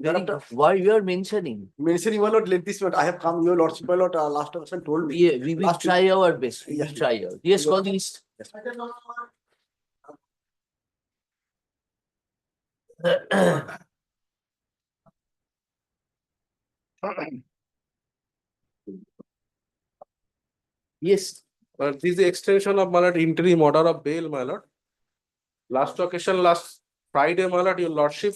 Why you are mentioning? Mentioning, my lord, let this one. I have come, your lordship, my lord, last person told me. Yeah, we will Last try our best. We will Yes. try our. Yes, call the list. Yes. Yes. But this is the extension of my lord interim order of bail, my lord. Last occasion, last Friday, my lord, your lordship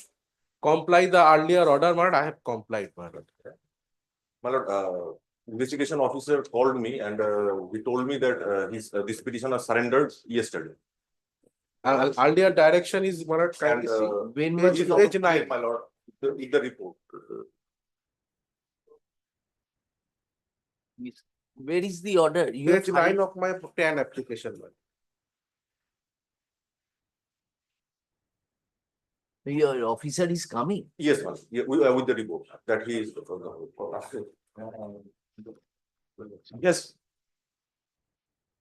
comply the earlier order, my lord. I have complied, my lord. My lord, investigation officer called me and he told me that this petitioner surrendered yesterday. Earlier direction is, my lord, And kindly see. When page was page 9, my lord, in the report. where is the order? You have Page 9 of my PAN application, my lord. your officer is coming. Yes, ma'am. Yeah, we are with the report that he is. Yes.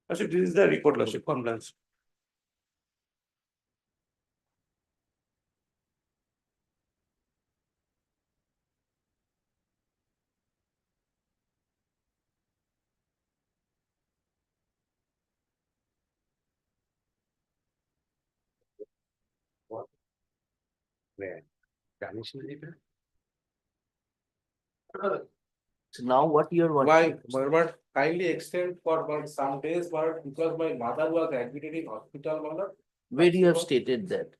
Actually, this is the report, lordship, compliance. So now what you are Why, watching? my lord, kindly extend for some days, my lord, because my mother was admitted in hospital, my lord. Where you have stated that?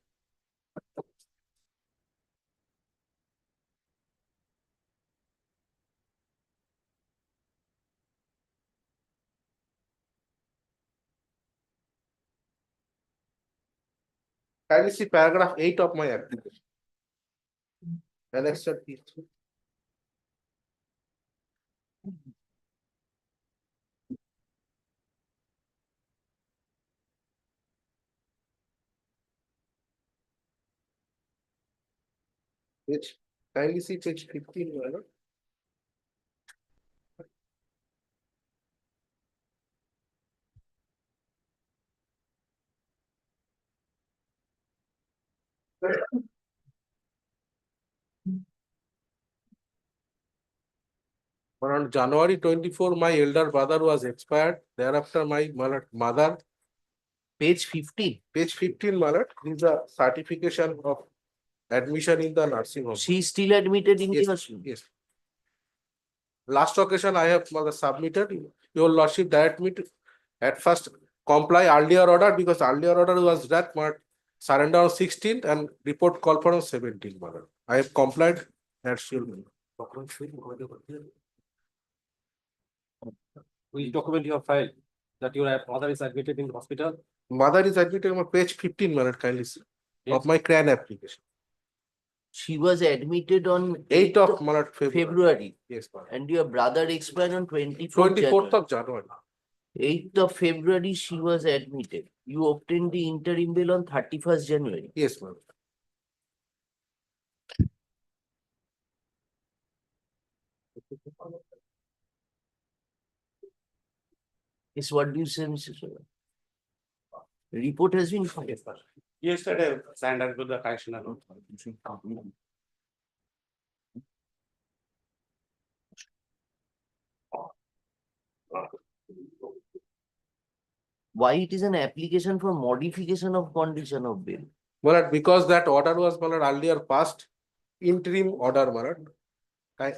Kindly see paragraph 8 of my application. Annexed P. Page, kindly see page 15, my lord. On January 24, my elder brother was expired. Thereafter, my mother, Page 50. page 15, my lord, is a certification of admission in the nursing home. She is still admitted in the Yes, nursing home. yes. Last occasion I have submitted, your lordship direct me to at first comply earlier order because earlier order was that surrender on 16th and report call for on 17th. I have complied. That's your. Which document you have filed that your mother is admitted in hospital? Mother is admitted on page 15, kindly see, of my CRAN application. She was admitted on 8th of February. Yes, ma'am. And your brother expired on 24th 24th of January. 8th of February, she was admitted. You obtained the interim bill on 31st January. Yes, ma'am. Is what do you say, Mr. Sawant? Report has been filed. Yesterday, signed under the correctional. Why it is an application for modification of condition of bail? Well, because that order was earlier passed, interim order, I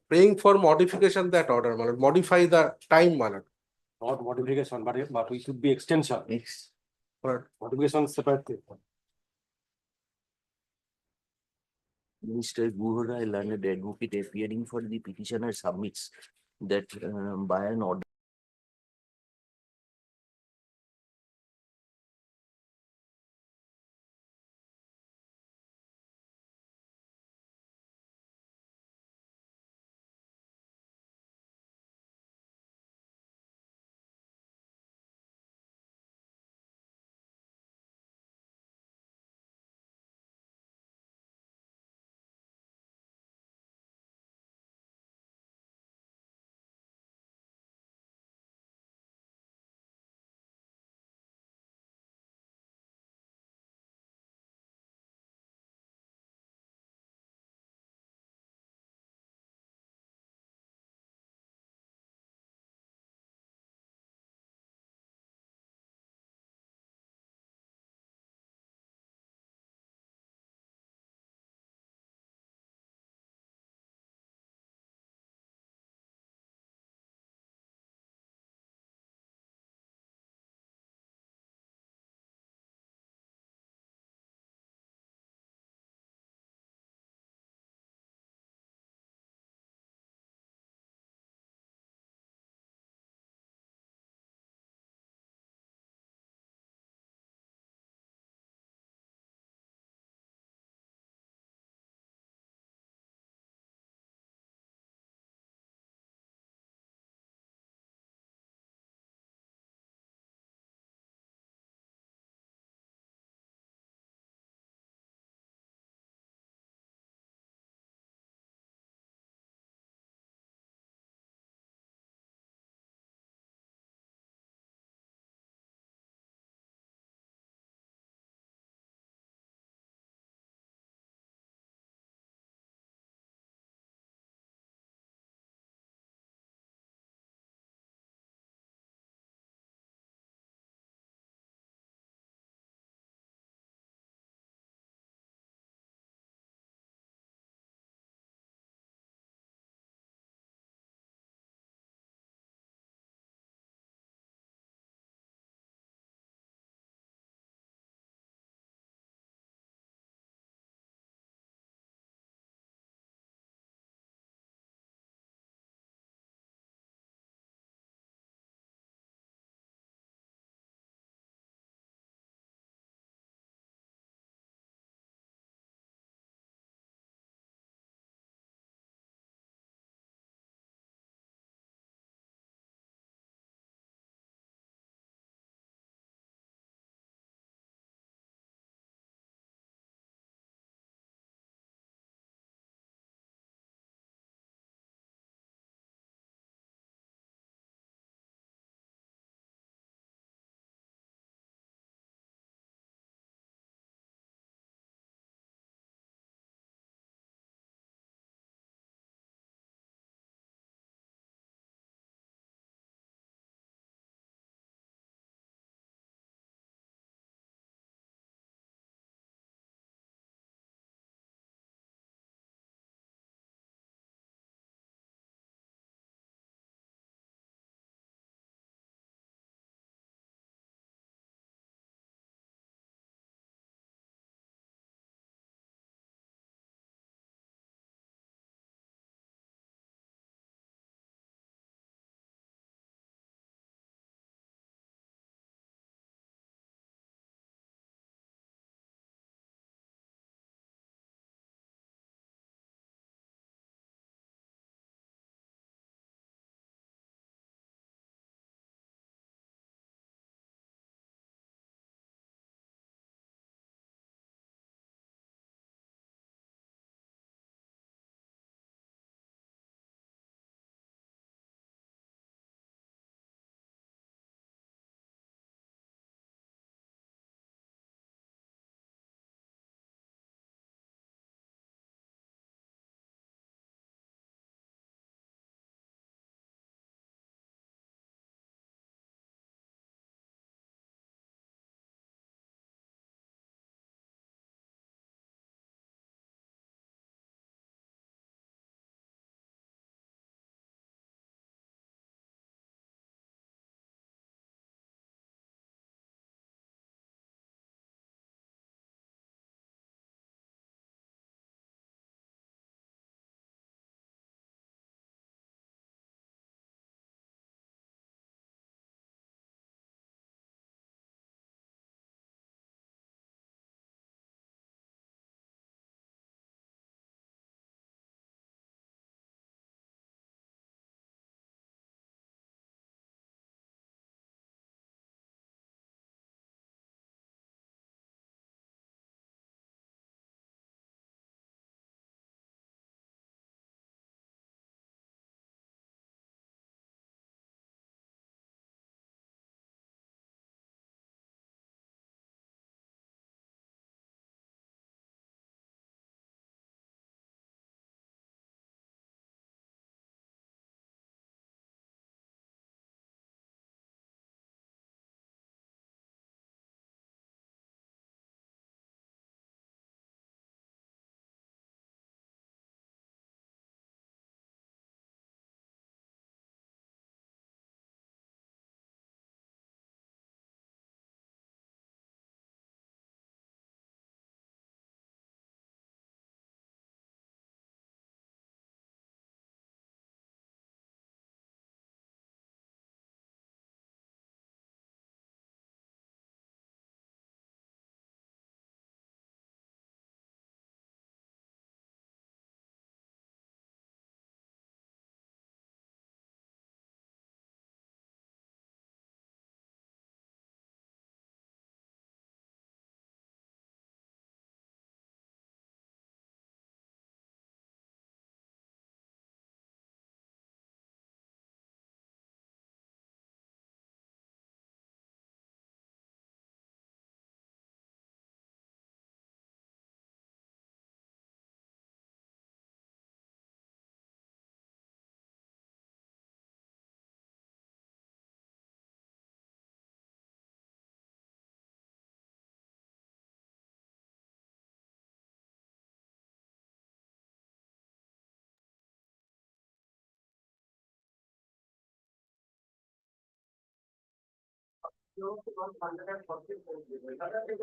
praying for modification that order, modify the time, Not modification, but we should be extension. Yes. Modification separate. Mr. Guhara, learned advocate appearing for the petitioner submits that by an order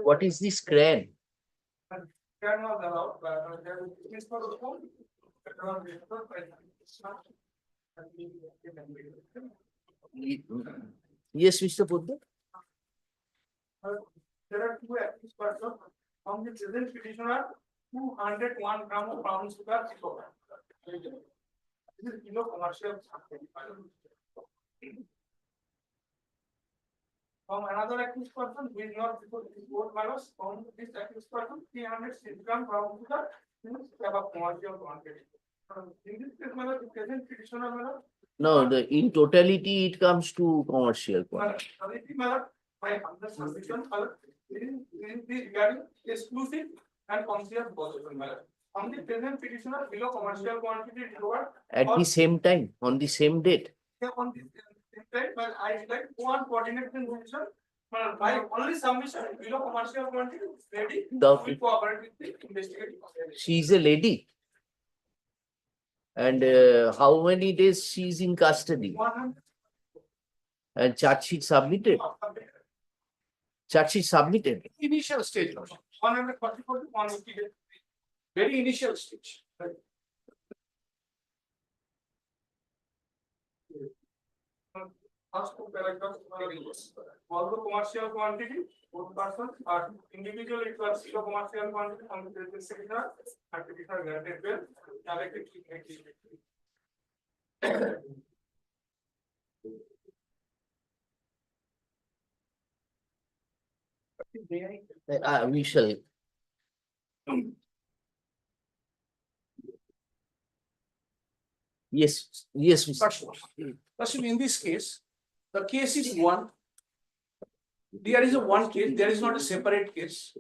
What is this CRAN? Yes, Mr. Poddar. There are two accused persons from the present petitioner, 201 gram of brown sugar recovered. This is kilo commercial. From another accused person, who is not before this board matters, from this accused person, 306 gram brown sugar is above commercial quantity. In this case, madam, the present petitioner, madam, No, in totality, it comes to commercial. madam, my humble submission, madam, is regarding exclusive and conscious possession, madam. On the present petitioner, below commercial quantity recovered. At the same time, on the same date. On this side, but I like one coordinate mention. But by only submission below commercial quantity ready, we cooperate with the investigating. She is a lady. And how many days she is in custody? 100. And charge sheet submitted? Charge sheet submitted? Initial stage, 144 to 180 days. Very initial stage. First two paragraphs are although commercial quantity, both persons are individually it was zero commercial quantity on the present sector, and it is granted well, directed We shall. Yes, yes, Mr. First, in this case, the case is one. There is a one case, there is not a separate case.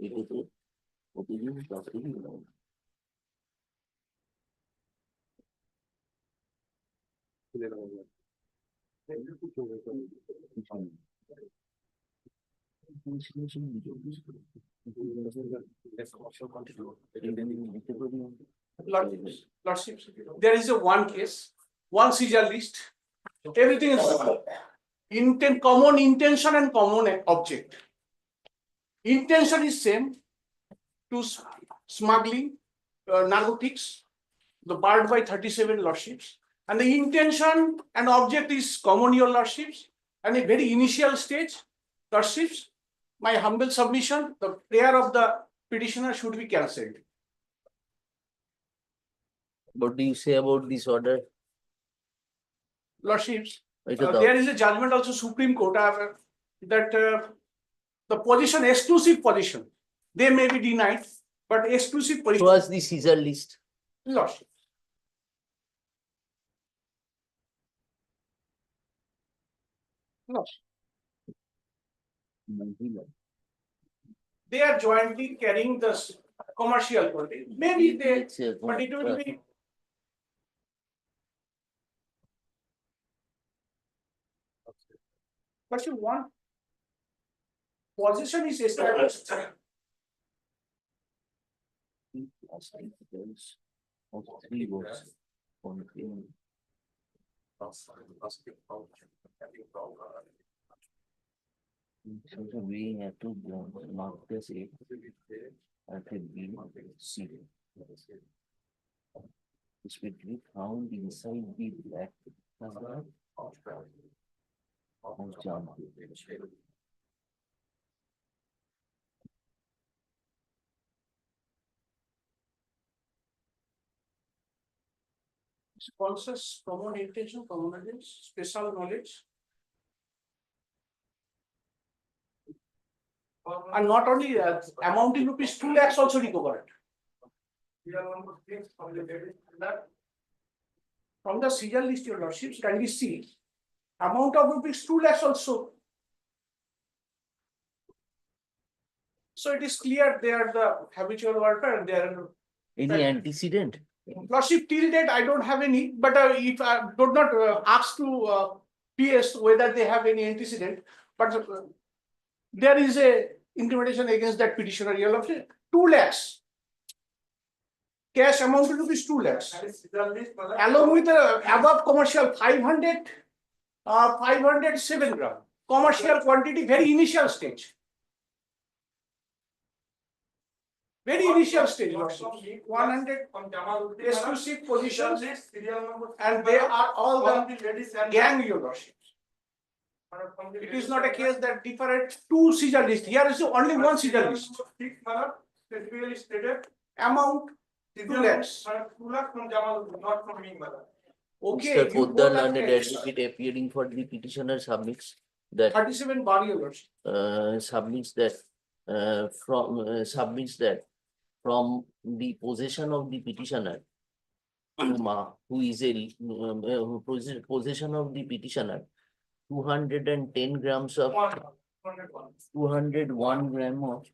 Lordships, there is a one case, one seizure list. Everything is common intention and common object. Intention is same to smuggling narcotics, the barred by 37 lordships, and the intention and object is common, your lordships, and a very initial stage, lordships. My humble submission, the prayer of the petitioner should be cancelled. What do you say about this order? Lordships, It's a there is a judgment also Supreme Court that the position, exclusive position, they may be denied, but exclusive Show position. us the Caesar list. Lordship. Lordship. They are jointly carrying the commercial quantity. Maybe they, but it will be. But you want possession is established. Of 3 votes. So we have to mark this A at a B, C. This will be found inside the black cover of jam. Sponsors, common intention, common knowledge, special knowledge. And not only that, amount in rupees 2 lakhs also recovered. From the serial list, your lordships, can we see amount of rupees 2 lakhs also. So it is clear they are the habitual worker and they are. Any antecedent? Lordship, till date, I don't have any, but if I do not ask to PS whether they have any antecedent, but there is a intimidation against that petitioner, your lordship, 2 lakhs. Cash amount to rupees 2 lakhs. Along with the above commercial 507 gram commercial quantity, very initial stage. Very initial stage, Your Lordship. 100 exclusive positions, and they are all the gang, Your Lordship. It is not a case that different two seizure list. Here is only one seizure list. Amount 2 lakhs. Okay. Mr. you Poddar, both are learned case. advocate appearing for the petitioner submits that 37 bar, Your Lordship. submits that from the possession of the petitioner, who is possession of the petitioner, 210 grams of 201 gram of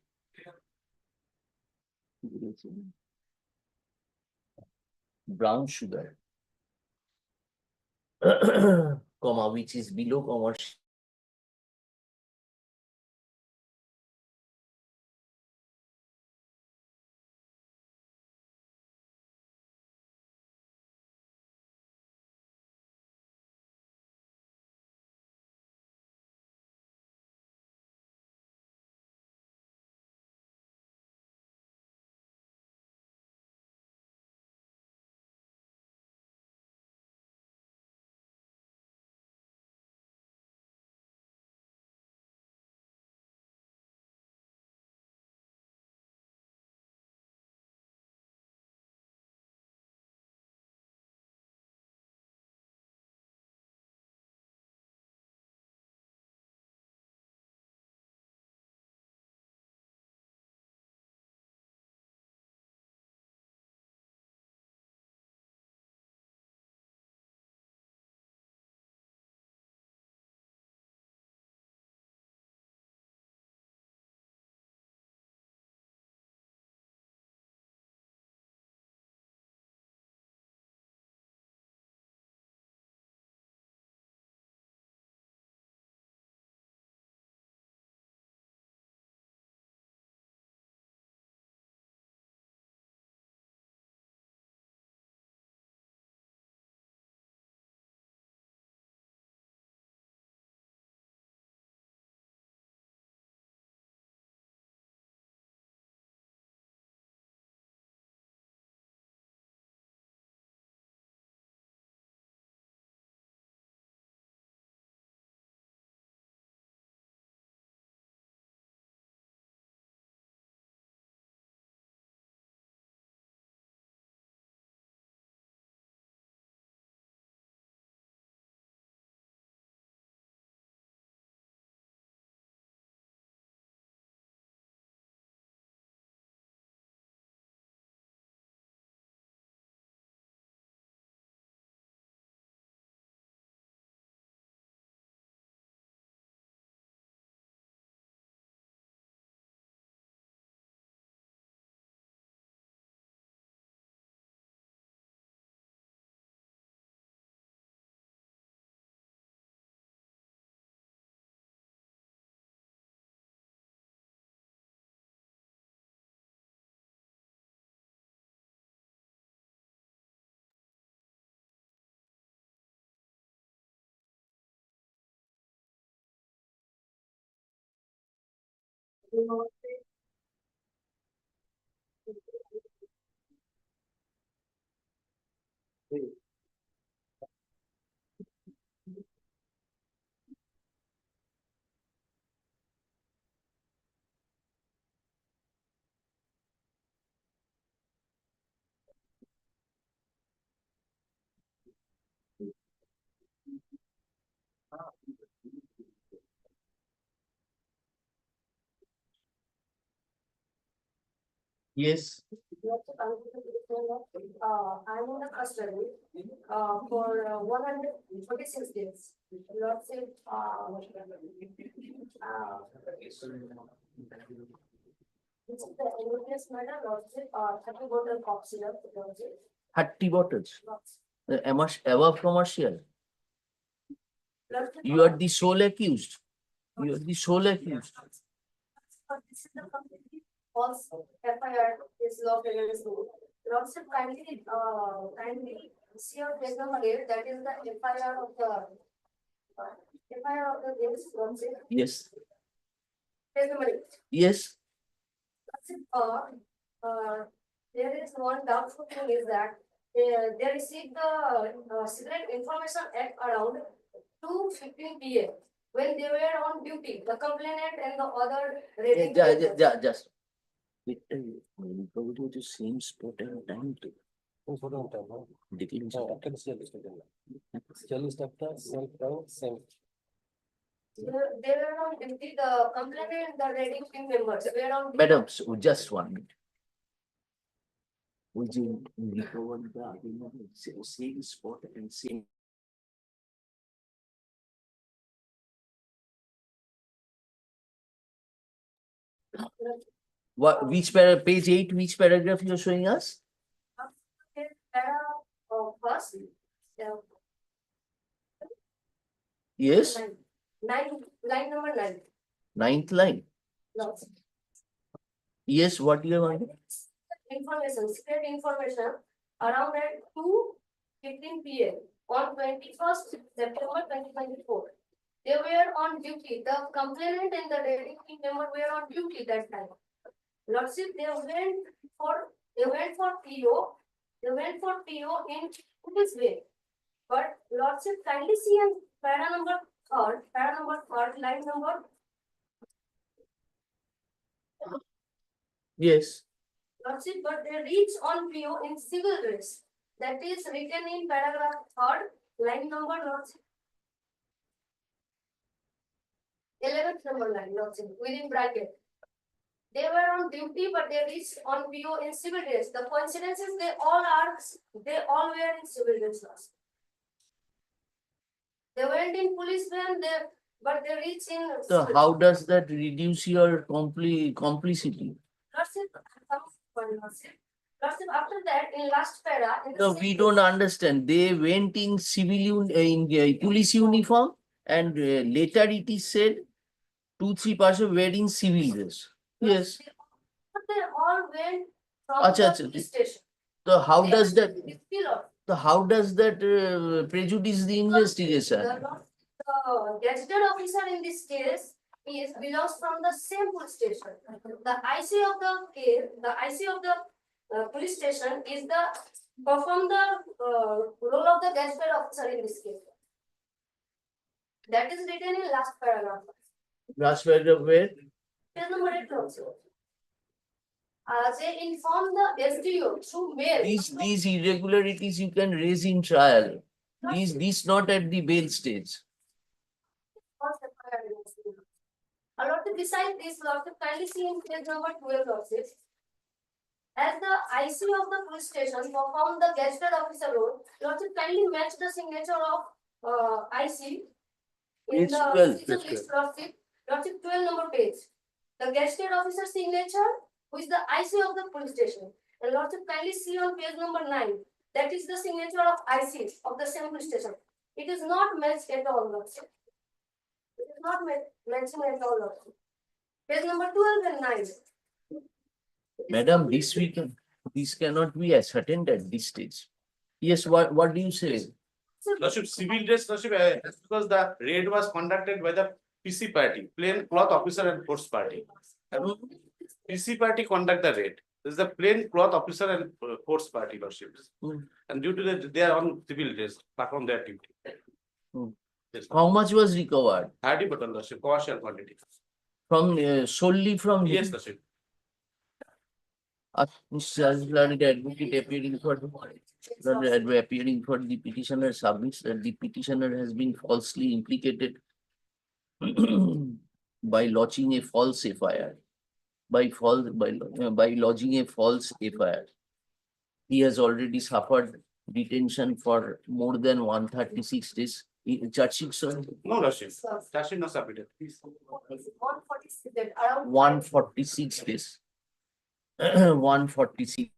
brown sugar, which is below commercial. Yes. I'm in the custody, for 146 days. Lordship, this is the NDPS matter, Lordship, 30 bottle cough syrup, Lordship. 30 bottles. Lordship. Above commercial. Lordship, You are the sole accused. You are the sole accused. This is the completely false FIR is law against rule. Lordship, kindly see your paper here, that is the FIR of the FIR of the case, lordship, Yes, page number 8. yes. There is one doubtful thing is that they received the Secret Information Act around 2:15 p.m. when they were on duty. The complainant and the other rating. Just. We'll go to the same spot and time to. Declaration. They were on duty. The complainant and the rating team members were on duty. Madam, so just 1 minute. Would you recover the same spot and same? What, which page 8, which paragraph you're showing us? First, Yes, line number 9. ninth line. Lots. Yes, what you want? Information, secret information around at 2:15 p.m. on 21st September 2024. They were on duty. The complainant and the rating team member were on duty that time. Lordship, they went for PO. They went for PO in this way. But Lordship, kindly see in para number third, line number. Yes, Lordship, but they reach on PO in civil dress. That is written in paragraph 3rd, line number, Lordship. 11th number line, Lordship, within bracket. They were on duty, but they reached on PO in civil dress. The coincidence is they all were in civil dress. Lordship. They went in police van, but they reached in. so how does that reduce your complicity? Lordship, Lordship, after that, in last para. In the No, same we page, don't understand. They went in police uniform and later it is said 2-3% were in civil dress. Yes. But they all went from Acha, the acha, police station. So how They does were that, in Pillar. so how does that prejudice the investigation? The gazetted officer in this case belongs from the same police station. The IC of the case, the IC of the police station is the perform the role of the gazetted officer in this case. That is written in last paragraph. Last paragraph where? Page number 8 also. They inform the SDO through mail. These irregularities you can raise in trial. These not at the bail stage. Lordship, besides this, Lordship, kindly see in page number 12, Lordship. As the IC of the police station performed the gazetted officer role, Lordship, kindly match the signature of IC in It's the 12. citizen list, Lordship. Lordship, 12 number page. The gazetted officer signature with the IC of the police station. And Lordship, kindly see on page number 9. That is the signature of IC of the same police station. It is not matched at all, Lordship. It is not mentioned at all, Lordship. Page number 12 and 9. Madam, this cannot be ascertained at this stage. Yes, what do you say? Lordship, civil dress, Lordship, because the raid was conducted by the PC party, plain cloth officer and force party. PC party conduct the raid. This is the plain cloth officer and force party, Lordship. And due to that, they are on civil dress, perform their duty. Yes, How much was recovered? 30 bottle, Lordship, commercial quantity. From solely from him? Yes, Lordship. Mr. Advocate appearing for the petitioner submits that the petitioner has been falsely implicated by lodging a false FIR. By lodging a false FIR. He has already suffered detention for more than 136 days. Charge sheet, sir? No, Lordship. Charge sheet not submitted. 146, around 146 days. 146.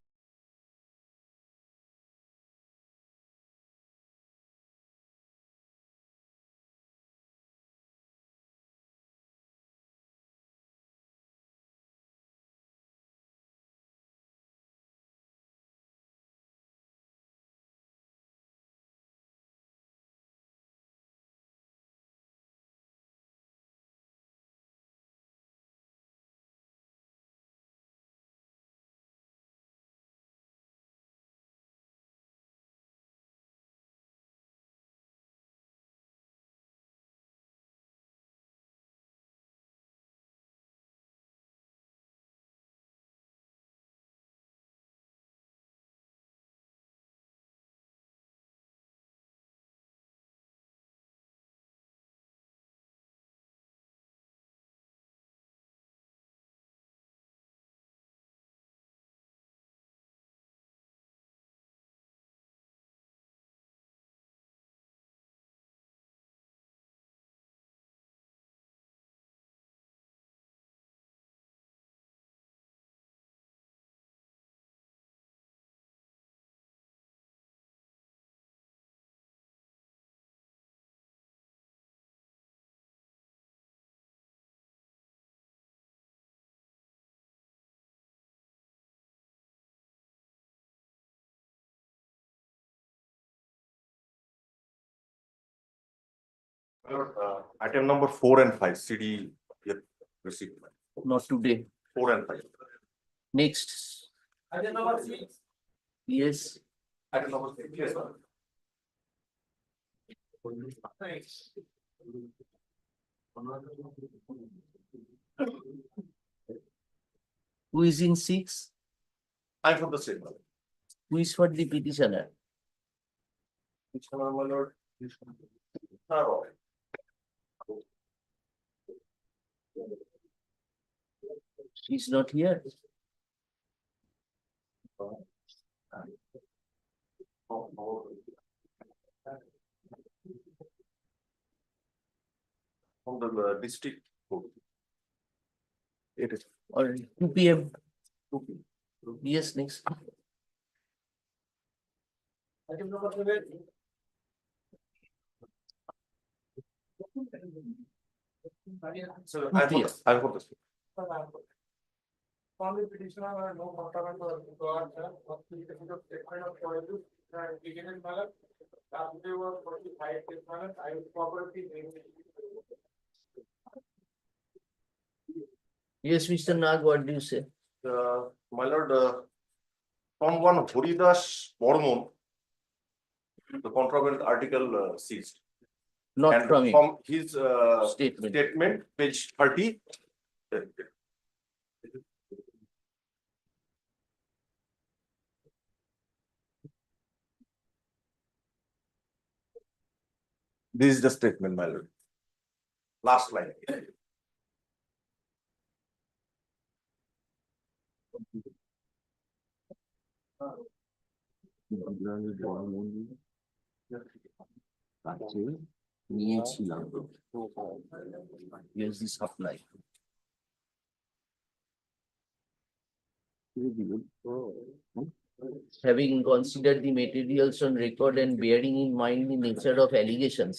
Item number 4 and 5, CD, yep, received. Not today. 4 and 5. Next, Item number 6. yes, Item number 6, yes, sir. who is in 6? I'm from the same. Who is for the petitioner? Which one, my lord? All right. She's not here. From the district court. It is. Or 2 p.m. Yes, next. Item number 7. So 2 p.m. I'm from the. On the petitioner, no contract or regard, statement of quality, beginning manner, after was 45 days manner, I will property. Yes, Mr. Nag, what do you say? My lord, from one Horidas Bormon, the contraband article seized. Not And from him. from his Statement. statement, page 30. This is the statement, my lord. Last line. নিয়েছিলাম। Here's the supply. Having considered the materials on record and bearing in mind the nature of allegations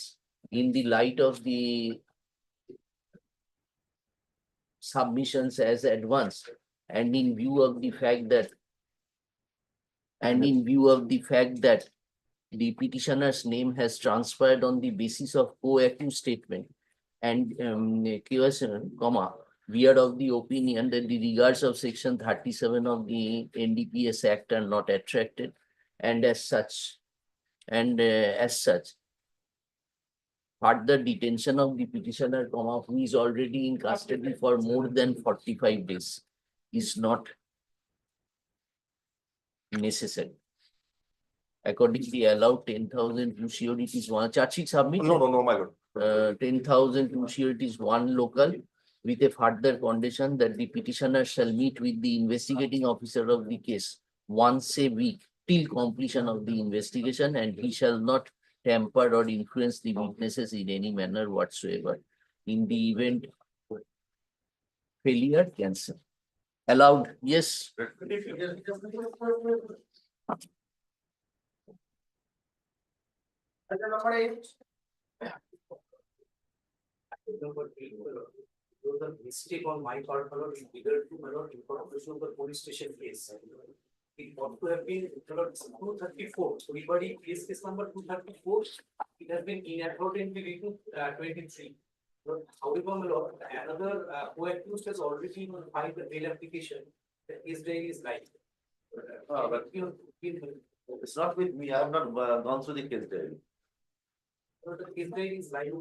in the light of the submissions as advanced and in view of the fact that the petitioner's name has transpired on the basis of co-accused statement and we are of the opinion that the regards of section 37 of the NDPS Act are not attracted and as such further detention of the petitioner, who is already in custody for more than 45 days is not necessary. Accordingly, allowed 10,000 to securities one charge sheet submit. No, my lord. 10,000 to securities one local with a further condition that the petitioner shall meet with the investigating officer of the case once a week till completion of the investigation, and he shall not tamper or influence the witnesses in any manner whatsoever. In the event failure, cancel. Allowed, yes. Item number 8. The mistake on my part, my lord, in bigger to my lord, information of the police station case. It ought to have been 234. Everybody case number 234. It has been inadvertently written 23. However, my lord, another co-accused has already filed the bail application. The case diary is live. But it's not with me. I have not gone through the case diary. The case diary is live.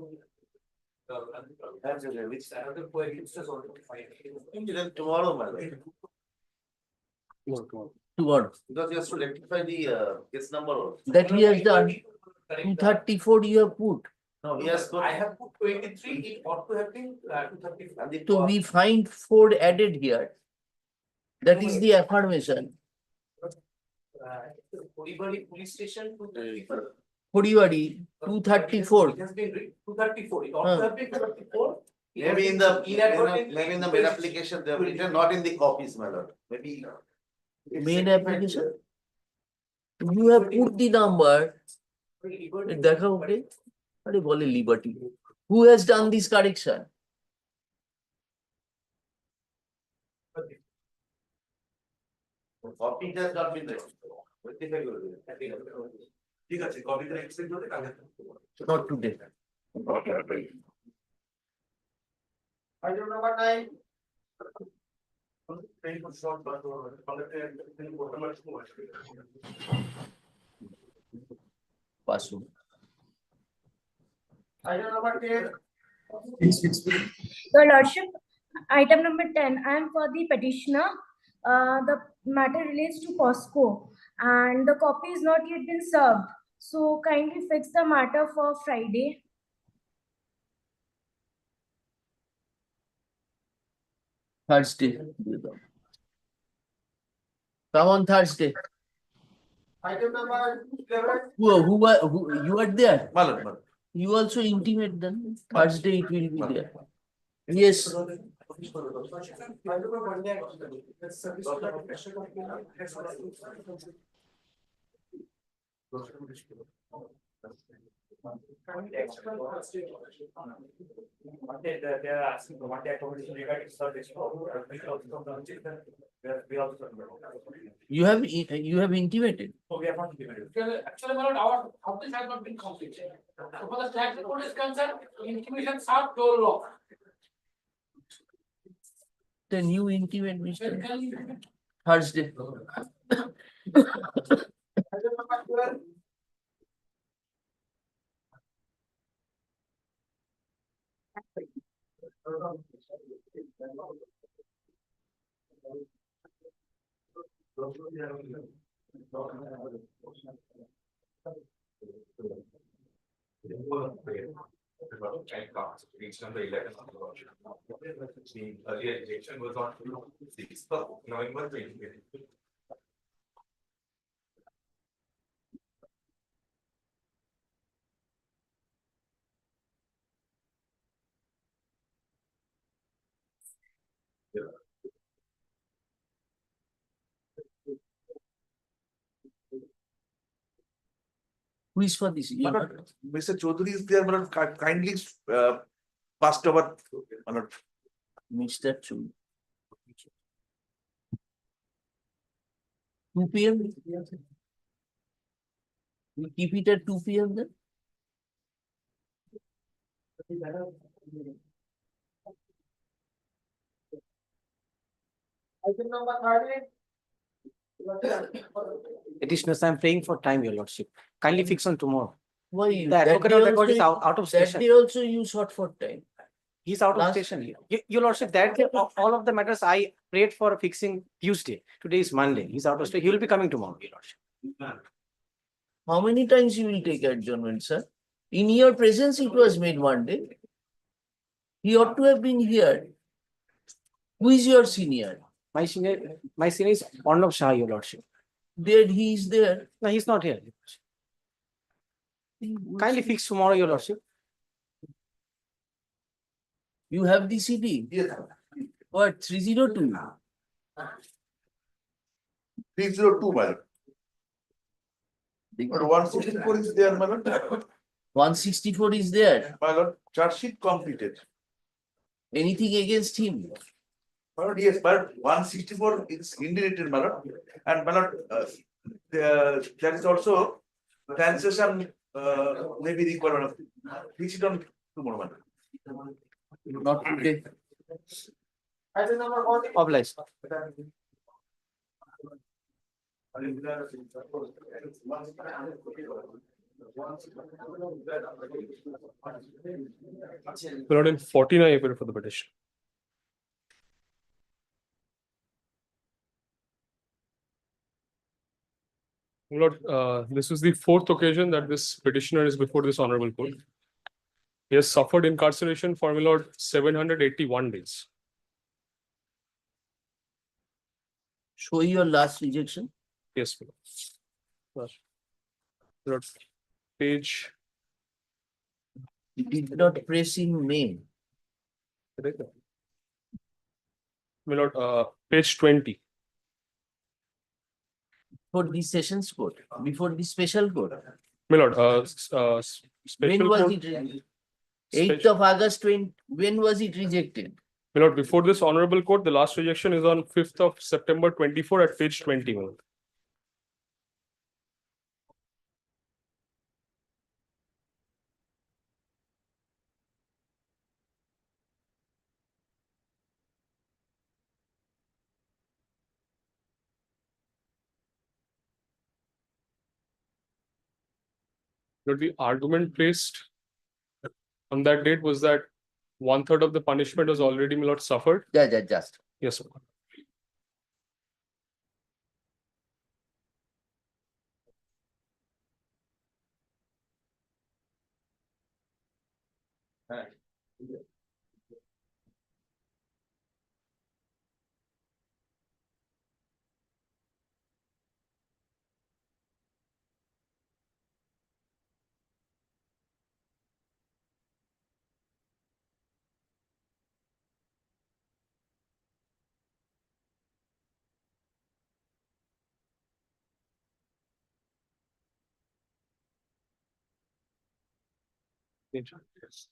Which another co-accused has already filed. Tomorrow, my lord. Tomorrow. Because he has to rectify the case number also. That he has done. 234 you have put. No, yes, I have put 23, it ought to have been 234. So we find 4 added here. That is the affirmation. Kuribari police station 234. Puriwadi 234. It has been written 234, it ought to have been 234. Maybe in the main application they have written, not in the copies, my lord. Maybe. Main application. You have put the number. দেখা ওকে আরে বলে liberty who has done this correction? Copy has not been written. ঠিক আছে, কপিটা exchange হলে কালকে Not today. Item number 9. Pasu. Item number 10. Your Lordship, item number 10, I am for the petitioner. The matter relates to POSCO and the copy is not yet been served. So kindly fix the matter for Friday. Thursday. Come on Thursday. Item number 11. Who you are there? My lord, my lord. You also intimate them. Thursday it will be there. Yes. They are asking for one day accommodation regarding service. You have intimated. So we have not implemented. Actually, my lord, our office has not been completed. So for the tax report is concerned, intimations are door lock. Then you intimate Mr. Can you- Thursday. Item number 12. Reached on the 11th of August. The earlier rejection was on 6th of November 2020. Who is for this? My lord, Mr. Chaudhary is there, my lord, kindly passed over, my lord. Mr. Chu. 2 p.m. We keep it at 2 p.m. then? Item number 13. Petitioners, I am praying for time, your lordship. Kindly fix on tomorrow. Why? The That advocate day on record is also- out of That station. day also you sought for time. He's out of Last- station. Your lordship, that day, all of the matters I prayed for fixing Tuesday. Today is Monday. He's out of station. He will be coming tomorrow, your lordship. How many times you will take adjournment, sir? In your presence, it was made one day. He ought to have been here. Who is your senior? My senior is Arnav Shah, your lordship. There he is there. No, he's not here. Kindly fix tomorrow, your lordship. You have the CD. Yes. What, 302? 302, my lord. But 164 is there, my lord. 164 is there. My lord, charge sheet completed. Anything against him? My lord, yes, but 164 is indelated, my lord. And my lord, there is also transaction maybe required. Fix it on tomorrow, my lord. Not today. Item number 14. Obliged. Lord, in 14 I appear for the petition. Lord, this is the fourth occasion that this petitioner is before this honorable court. He has suffered incarceration for, my lord, 781 days. Show your last rejection. Yes, my lord. Lord, page. He did not press in May. My lord, page 20. For the sessions court, before the special court. My lord, When special was court. it rejected? 8th of August 20, when was it rejected? My lord, before this honorable court, the last rejection is on 5th of September 24 at page 20. My lord. But the argument placed on that date was that 1/3 of the punishment was already, my lord, suffered. Just. Yes, sir. Yes.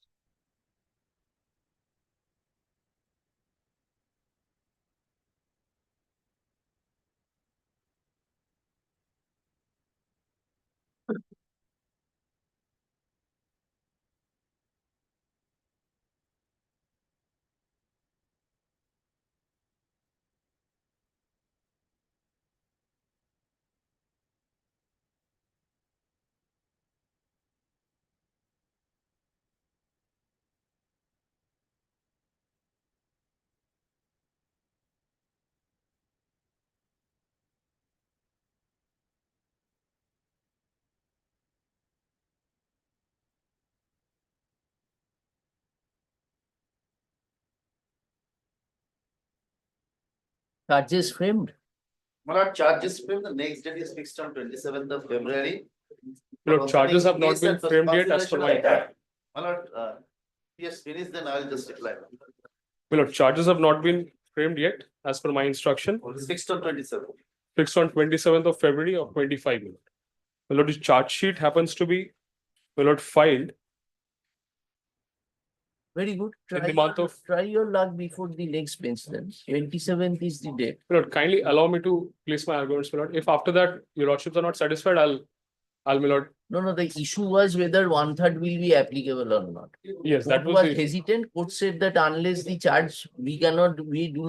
Charges framed. My lord, charges framed, the next date is fixed on 27th of February. My lord, charges have not been framed yet as per my. My lord, yes, finished, then I will just reply. My lord, charges have not been framed yet as per my instruction. Fixed on 27th. Fixed on 27th of February of 25. My lord, the charge sheet happens to be, my lord, filed Very good. in the month of. Try your luck before the next bench then. 27th is the date. My lord, kindly allow me to place my arguments, my lord. If after that your lordships are not satisfied, I'll, my lord. No, the issue was whether 1/3 will be applicable or not. Yes, that Court was was the issue. hesitant. Court said that unless the charge, we do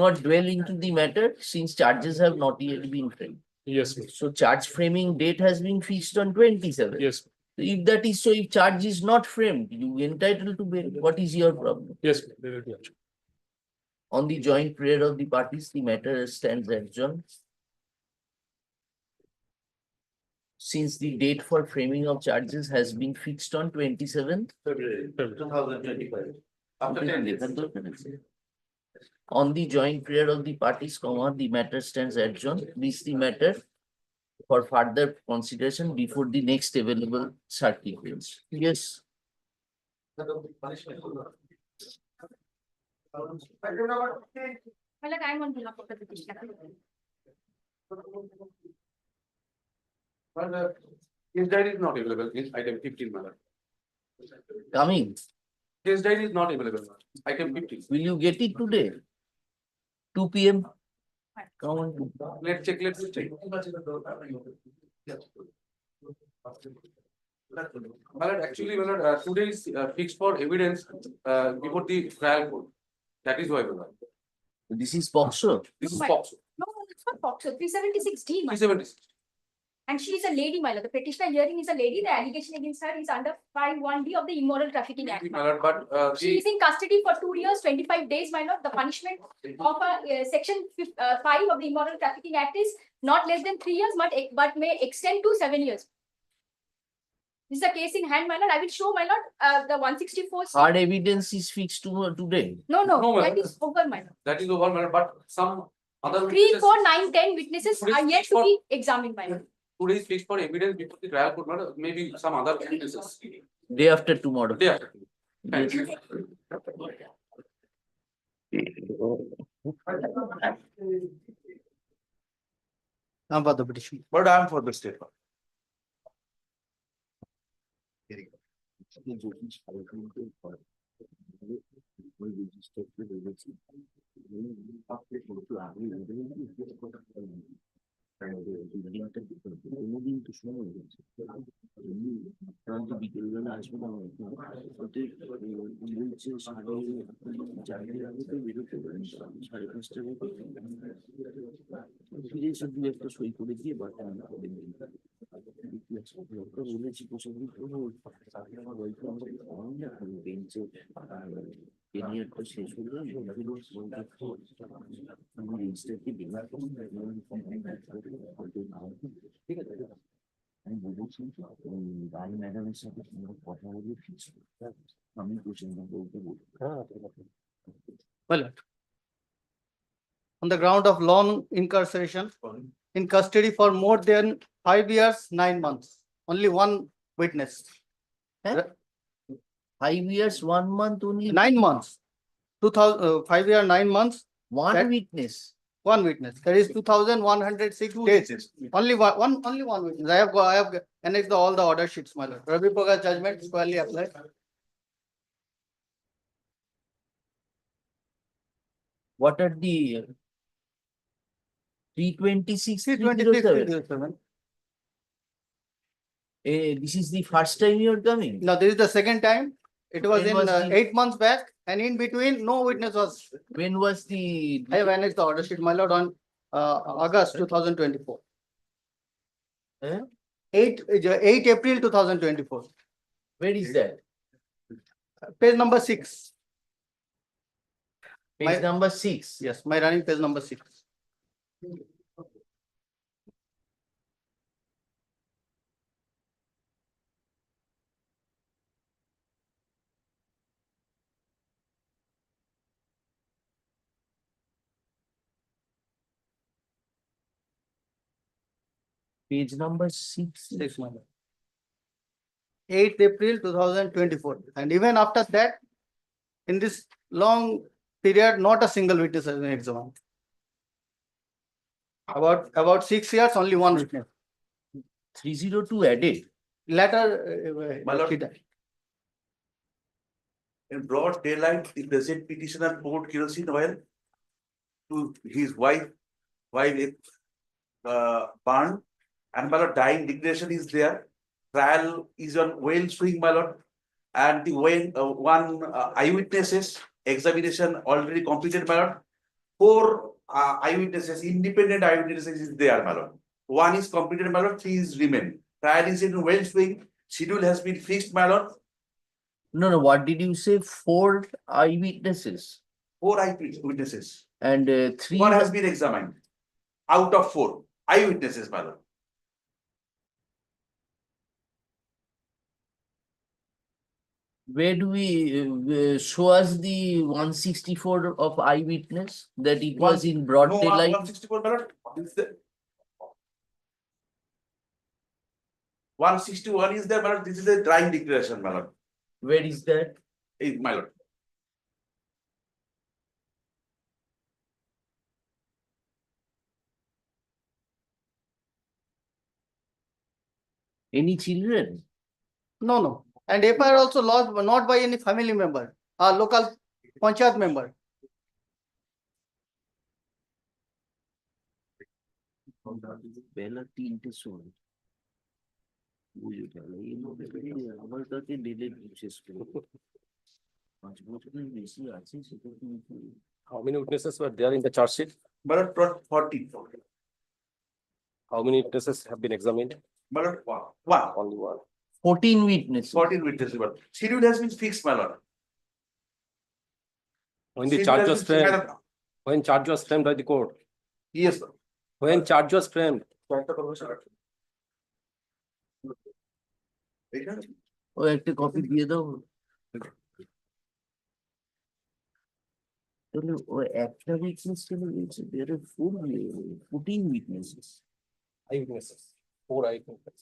not dwell into the matter since charges have not yet been framed. Yes, sir. So charge framing date has been fixed on 27th. Yes, If that is so, if charge is not framed, you entitled to bail. What is your problem? yes, there will be action. On the joint prayer of the parties, the matter stands adjourned. Since the date for framing of charges has been fixed on 27th. February 2025. After 10 days. On the joint prayer of the parties, the matter stands adjourned. This the matter for further consideration before the next available circuit bench. Yes. But his diary is not available in item 15, madam. Coming. His diary is not available, madam. Item 15. Will you get it today? 2 p.m. Come on. Let's check. Madam, actually, madam, today is fixed for evidence before the trial court. That is why, madam. This is POXO. This is POXO. No, it's not POXO, 376D, my lord. 376. And she is a lady, my lord. The petitioner hearing is a lady. The allegation against her is under 5(1)D of the Immoral Trafficking Act. My lord, but She is in custody for 2 years, 25 days, my lord. The punishment of section 5 of the Immoral Trafficking Act is not less than 3 years, but may extend to 7 years. This is a case in hand, my lord. I will show, my lord, the 164. Hard evidence is fixed today. No, No, that madam. is over, my lord. that is over, madam, but some other 3, witnesses- 4, 9, 10 witnesses Today are is yet fixed to for- be examined, my lord. Today is fixed for evidence before the trial court, madam. Maybe some other witnesses. Day after tomorrow. Day after. Thank Yes. you. I'm for the petition. But I am for the statement. কোনোদিন তো সময় হয়েছে বিকেলবেলা আসবে না বলছে 4:30 আগে তো বেরোতে পারেন 5:30 মতো ফিরে এসে দু একটা সই করে দিয়ে বাটা বলেছি প্রসঙ্গ বেঞ্চে কেরিয়ারটা শেষ হলে আমি রেজিস্টারকে ঠিক আছে আমি বলেছি রায় ম্যাডামের সাথে কথা বলে ফিক্স আমি প্রসঙ্গ বলতে বলি Well, on the ground of long incarceration in custody for more than 5 years, 9 months, only one witness. 5 years 1 month only 9 months, 5 year, 9 months, one that- witness. one witness. There is 2,106 days. Only one witness. I have annexed all the order sheets, my lord. Ravi Bhoga judgment squarely applied. What are the 326 326, 307? 307. This is the first time you are coming. Now, this is the second time. It was When in was the- 8 months back, and in between, no witness was. When was the I have annexed the order sheet, my lord, on August 2024. Eh? 8 April 2024. Where is that? Page number 6. Page number 6. Yes, my running page number 6. Page number 6. 6, my lord. 8 April 2024. And even after that, in this long period, not a single witness has been examined. About 6 years, only one witness. 302 added. Later, My lord. she died. In broad daylight, the present petitioner poured kerosene oil to his wife burned, and my lord, dying declaration is there. Trial is on well swing, my lord. And the one eyewitnesses examination already completed, my lord. 4 eyewitnesses, independent eyewitnesses is there, my lord. 1 is completed, my lord. 3 is remain. Trial is in well swing. Schedule has been fixed, my lord. No, what did you say? 4 eyewitnesses 4 eyewitnesses. and 3 1 has been examined out of 4 eyewitnesses, my lord. Where do we show us the 164 of eyewitness that it was in broad No, daylight? 164, my lord. It's the 161 is there, my lord. This is a drying declaration, my lord. Where is that? My lord. Any children? No. And FIR also lost, but not by any family member, a local panchayat member. বেলা 3টে সময় বুঝে গেল এই মধ্যে আমার কাছে ডেলে শেষ করে 5 বছরের বেশি আছে সেটা কিন্তু How many witnesses were there in the charge sheet? My lord, 14. How many witnesses have been examined? My lord, 1. Only one. 14 witnesses. 14 witnesses, my lord. Schedule has been fixed, my lord. When the Schedule charge has was been- framed, my lord. when charge was framed by the court, Yes, sir. when charge was framed, ও একটা copy দিয়ে দাও তাহলে ও একটা witness ছিল বলছে there are 14 witnesses. eyewitnesses, 4 eyewitnesses.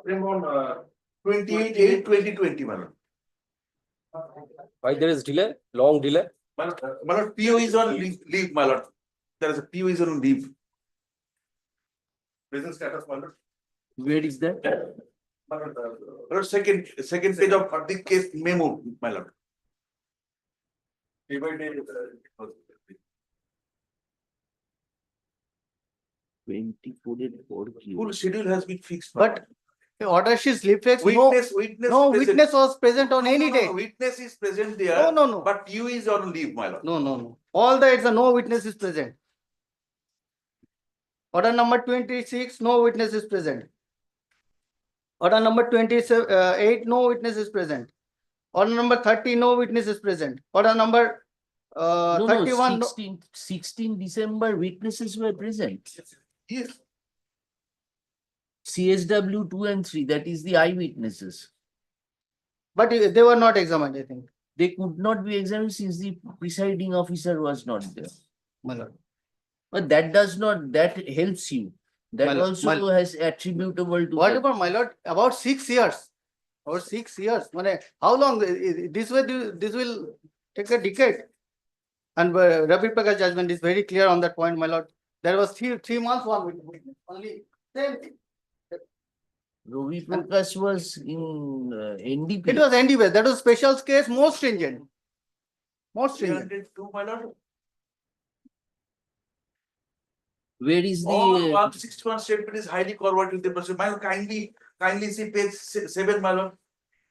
Frame on 28/8/2020, my lord. Why there is delay, long delay? My lord, PO is on leave, my lord. There is a PO is on leave. Present status, my lord. Where is that? My lord, second page of the case memo, my lord. Day by day. 24 Full schedule has been fixed. But the order sheet reflects no, Witness. no present. witness was present on No, any no, no, day. no, Witness is present there. No, no, no. But you is on leave, my lord. No, no, no. All the, it's a no witness is present. Order number 26, no witness is present. Order number 28, no witness is present. Order number 30, no witness is present. Order number No, 31, no. 16 December witnesses were present. Yes. CSW 2 and 3, that is the eyewitnesses. But they were not examined, I think. They could not be examined since the presiding officer was not there. My lord. But that does not, that helps you. That My lord, also has attributable to. What that. about, my lord, about 6 years? About 6 years. How long? This way, this will take a decade. And Ravi Prakash judgment is very clear on that point, my lord. There was 3 months, one witness. Only same thing. Ravi Prakash was in NDPS. It was NDPS. That was special case, more stringent. More stringent. 302, my lord. Where is the All 161 statement is highly corroborated with the person. My lord, kindly see page 7, my lord.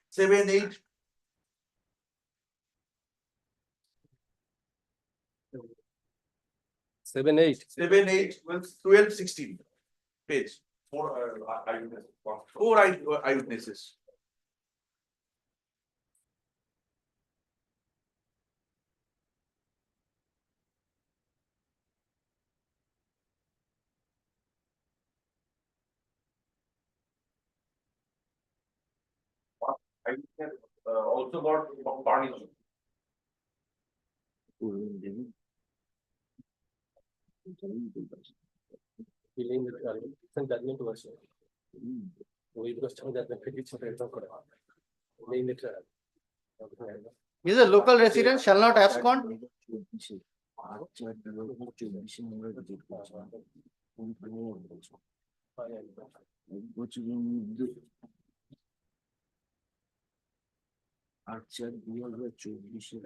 7, 8. Seven, eight. 7, 8, 12, 16. Page. 4 eyewitnesses. 4 eyewitnesses. Eyewitness also got punished. Is a local resident shall not abscond. Archer 2024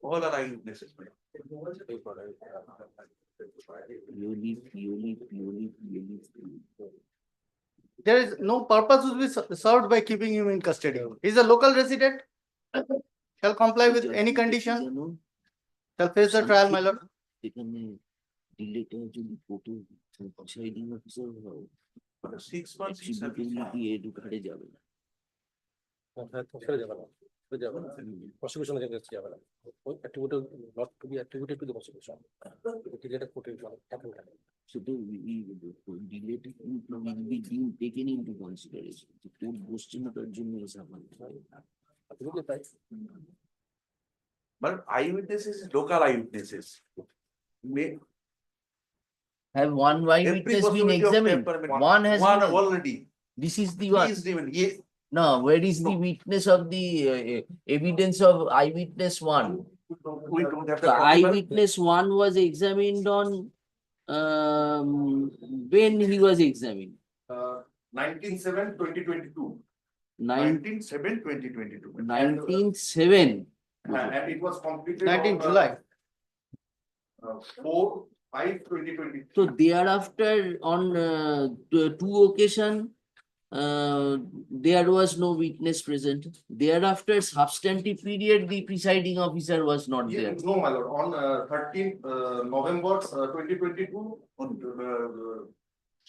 All are eyewitnesses. purely. There is no purpose will be served by keeping him in custody. He is a local resident. Shall comply with any condition. Shall face the trial, my lord. এখানে ডিলেটা যদি কোর্টে presiding officer হয় 6 months is অ্যাট্রিবিউটেবিলিটি এর ঘাটে যাবে না। Prosecution against Javala. Attributed not to be attributed to the prosecution. So the delay will be being taken into consideration. The court বসছে না তার জন্য এসব But eyewitnesses is local eyewitnesses. Have one eyewitness been examined? One has One been. already. This is the He one. is given. Yes. No, where is the witness of the evidence of eyewitness 1? We don't have The the eyewitness 1 was examined on when he was examined. 19/7/2022. 19/7/2022. 19/7. And it was completed 19 on, July. 4/5/2022. So thereafter on 2 occasions, there was no witness present. Thereafter substantive period, the presiding officer was not there. No, my lord, on 13th November 2022,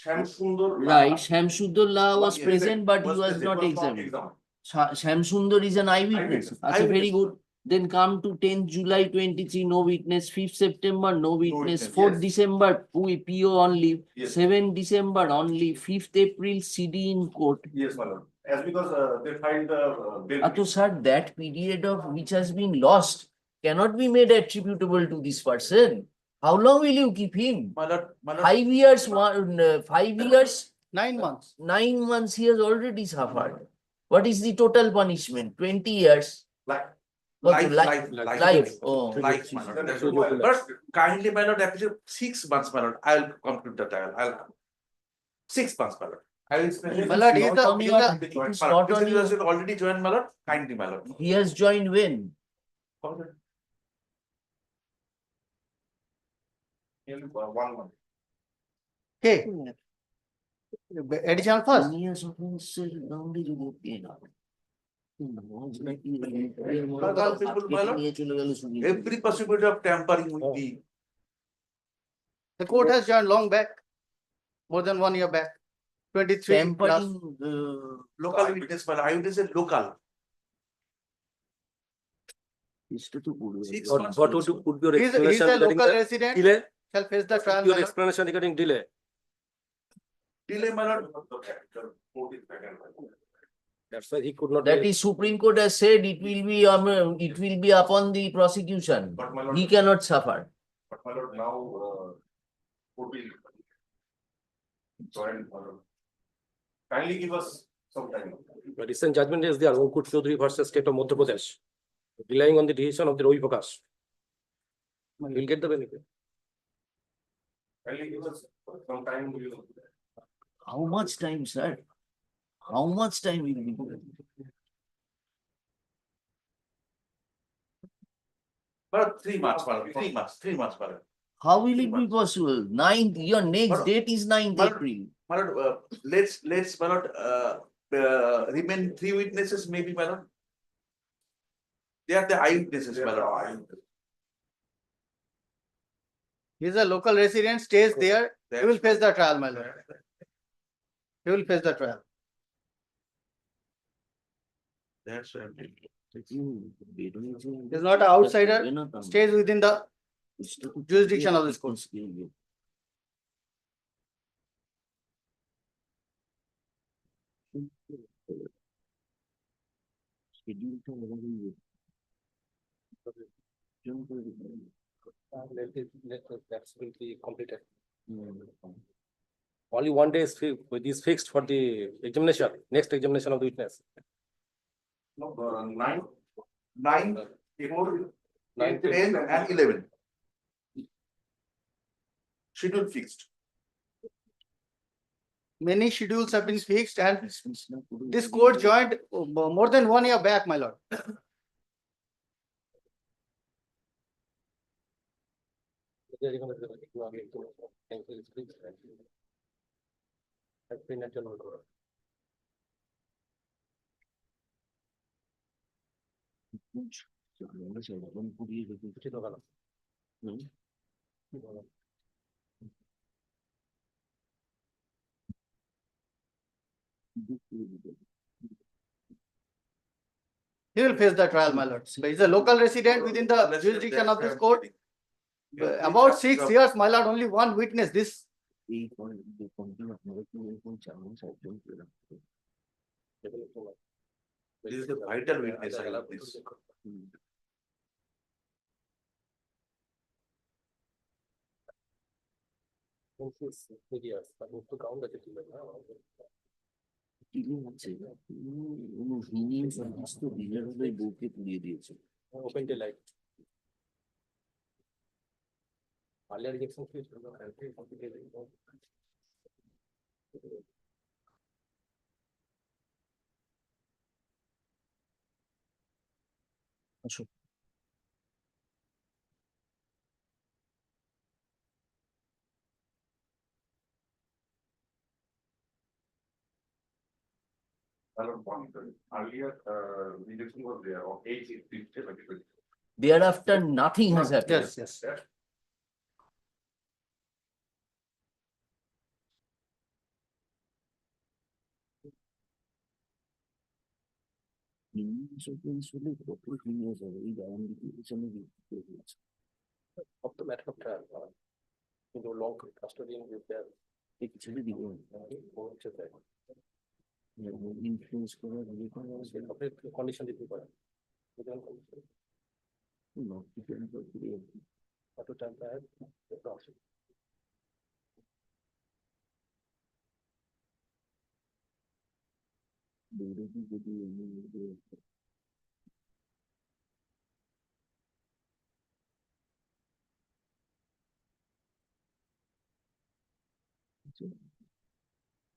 Shamsundar. Right, Shamsudullah was Yes, present, but he was was present, not was examined. examined. Shamsundar is an eyewitness. Eyewitness. That's very good. Then come to 10th July 23, no witness. 5th September, no witness. witness, 4th yes. December, PO on leave. Yes. 7th December on leave. 5th April, CD in court. Yes, my lord. As because they filed the bill. So, sir, that period of which has been lost cannot be made attributable to this person. How long will you keep him? My lord, 5 years, 5 years, 9 months. 9 months he has already suffered. What is the total punishment? 20 years. Like Life, Life, oh. Life, my lord. That's what- But kindly, my lord, actually 6 months, my lord, I'll complete the trial, I'll. 6 months, my lord. I will spend. My lord, is Not on your- Already it joined, is my not lord. on This you. is already joined, my lord, kindly, my lord. He has joined when? In 1 month. Okay. Additional first. Every possibility of tampering with me. The court has joined long back, more than 1 year back, 23 plus. Tampering, Local witness, my lord, I will say local. 6 months. What would be your He is explanation a regarding local the resident, delay? shall face the trial. Your my lord. explanation regarding delay? Delay, my lord. That's why he could not. that is Supreme Court has said it will be upon the prosecution. But my lord- He cannot suffer. But my lord, now, would be joined, my lord. Kindly give us some time. The recent judgment is there, Ankut Chaudhary versus State of Madhya Pradesh, relying on the decision of the Ravi Prakash. We'll get the benefit. Kindly give us some time, you. How much time, sir? How much time will be? My lord, 3 months, my lord, 3 months, my lord. How will it be possible? 9th, your next Madam, date is 9th madam, April. My lord, let's, my lord, remain 3 witnesses, maybe, my lord. They are the eyewitnesses, my lord. He is a local resident, stays there, he will face the trial, my lord. He will face the trial. That's right. He is not an outsider, stays within the jurisdiction of this court. That's will be completed. Only 1 day is fixed for the examination, next examination of the witness. No, 9. 9, 10, and 11. Schedule fixed. Many schedules have been fixed and this court joined more than 1 year back, my lord. He will face the trial, my lord. He is a local resident within the jurisdiction of this court. About 6 years, my lord, only one witness this. This is the vital witness, I love this. Open the light. Earlier rejection fees. Earlier, rejection was there on 8/6/2020. Thereafter, nothing has happened. Yes. Of the matter of trial. Long custodian is there. Condition দিতে পারে। Auto temper,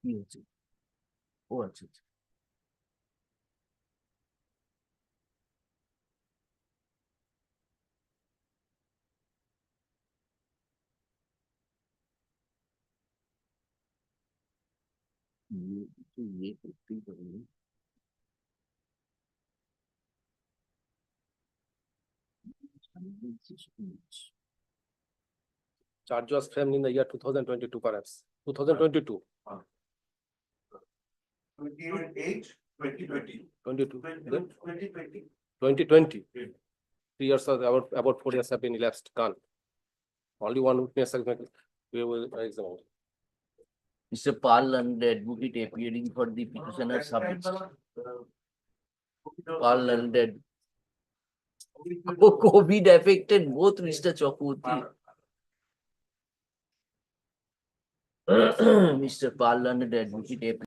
কি হচ্ছে? ও আচ্ছা আচ্ছা। ইয়ে করতেই পারি। Charge was framed in the year 2022 perhaps, 2022. 28, 2020. 22, then 2020. 2020. 3 years, about 4 years have been elapsed, gone. Only one witness has been, we will examine. Mr. Pal and advocate appearing for the petitioner submits. Pal and COVID affected both Mr. Chakraborty. Mr. Pal and advocate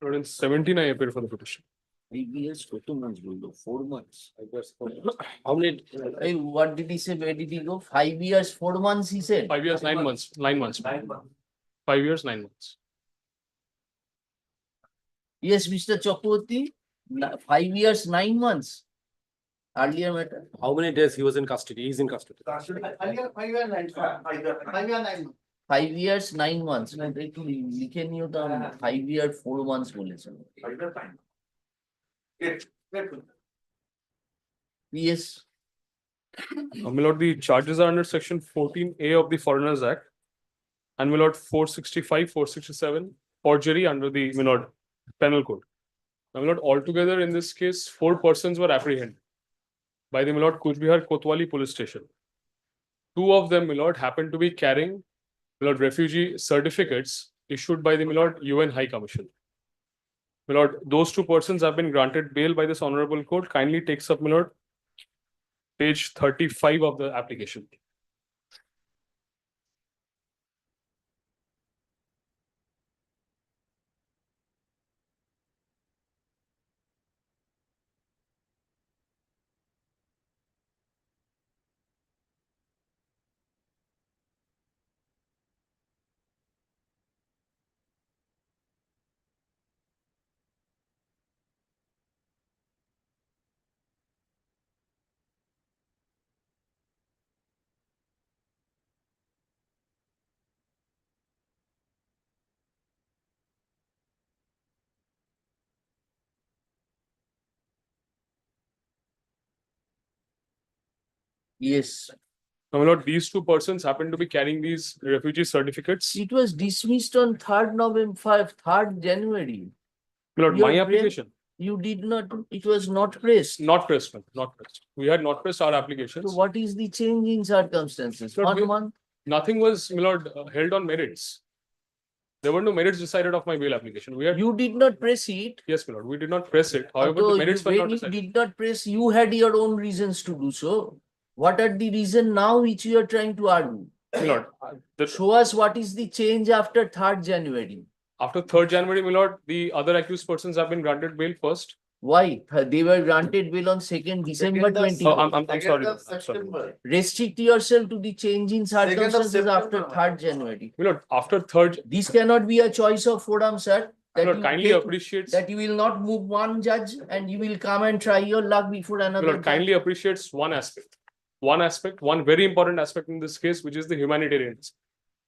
Lord, in 17, I appeared for the petition. 5 years, 2 months, 4 months. How many? Hey, what did he say? Where did he go? 5 years, 4 months, he said. 5 years, 9 months, 9 months. 5 years, 9 months. Yes, Mr. Chakraborty, 5 years, 9 months. Earlier matter. How many days he was in custody? He's in custody. 5 years, 9 months. 5 years, 9 months. 5 years, 9 months. লিখে নিও তাহলে 5 year, 4 months বলেছেন। Yes, My lord, the charges are under section 14A of the Foreigners Act. And my lord, 465, 467, forgery under the, my lord, penal code. My lord, altogether in this case, 4 persons were apprehended by the, my lord, Kuch Bihar Kotwali police station. 2 of them, my lord, happened to be carrying, my lord, refugee certificates issued by the, my lord, UN High Commission. My lord, those 2 persons have been granted bail by this honorable court. Kindly takes up, my lord, page 35 of the application. yes. Now, my lord, these 2 persons happen to be carrying these refugee certificates. It was dismissed on 3rd November, 3rd January. My lord, Your my brain- application, You did not, it was not pressed. not pressed, ma'am, not pressed. We had not pressed our So applications. what is the change in circumstances? Sir, 1 we- month? Nothing was, my lord, held on merits. There were no merits decided of my bail application. We had, You did not press it. yes, my lord, we did not press it. However, Although the merits were when not you decided. did not press, you had your own reasons to do so. What are the reason now which you are trying to argue? My lord, the, Show us what is the change after 3rd January. after 3rd January, my lord, the other accused persons have been granted bail first. Why? They were granted bail on 2nd December 24. Oh, I'm sorry. I'm sorry. September. Restrict yourself to the change in 2nd of circumstances after September. 3rd January. My lord, after 3rd, This cannot be a choice of forum, sir. my That lord, you kindly take- appreciates, that you will not move one judge and you will come and try your luck before my another lord, judge. kindly appreciates one aspect. One very important aspect in this case, which is the humanitarian.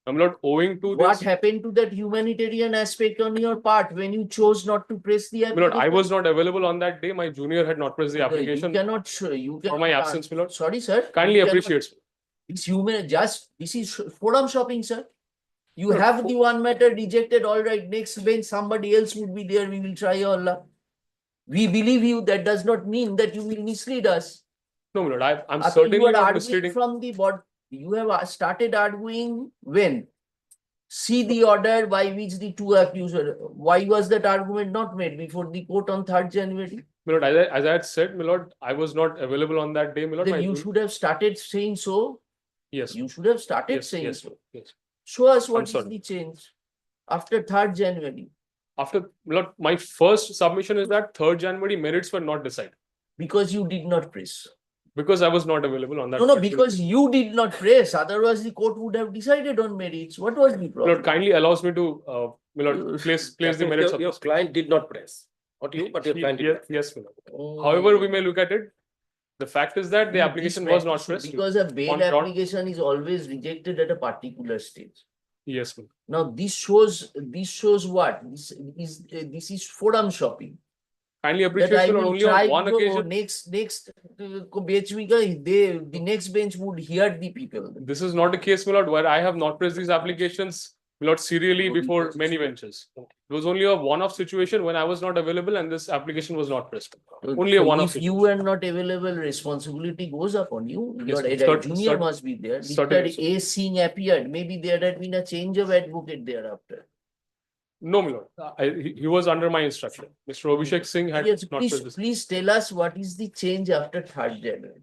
My lord, owing to What this, happened to that humanitarian aspect on your part when you chose not to press the my lord, application? I was not available on that day. My junior had not pressed the You application cannot show, you for my cannot- absence, my lord. Sorry, sir. Kindly You cannot- appreciates. It's human, this is forum shopping, sir. You Sir, have the one matter rejected, all right, next bench, somebody else would be there, we will try your luck. We believe you, that does not mean that you will mislead us. No, my lord, I'm After certainly you are not arguing misleading. from the board, you have started arguing when? See the order by which the 2 accused were. Why was that argument not made before the court on 3rd January? My lord, as I had said, my lord, I was not available on that day, my lord. Then My you jun- should have started saying so. Yes, You should have started yes, saying yes, so. yes. Show us what I'm is sorry. the change after 3rd January, After, my lord, my first submission is that 3rd January merits were not decided because you did not press. because I was not available on that. No, particular because day. you did not press, otherwise the court would have decided on merits. What was the My lord, problem? kindly allows me to, my lord, You- place the merits of Your this. client did not press. Not you, but your client did. Yes, yes, my lord. However, we may look at it, the fact is that the No, application this was not practice- pressed. Because a bail on ground- application is always rejected at a particular stage. Yes, my lord. Now, this shows what? This is forum shopping. Kindly That appreciate, I my lord, will only on try one to- occasion. next bench, the next bench would hear the people. This is not a case, my lord, where I have not pressed these applications, my lord, serially before many benches. It was only a one-off situation when I was not available and this application was not pressed. Only a So one-off if you were not available, responsibility goes upon you. Yes, Your sir. junior must be there. Certainly, Mr. A Singh appeared. Maybe there had been a change of advocate thereafter. No, my lord. He was under my instruction. Mr. Abhishek Singh had Yes, not pressed this. please tell us what is the change after 3rd January.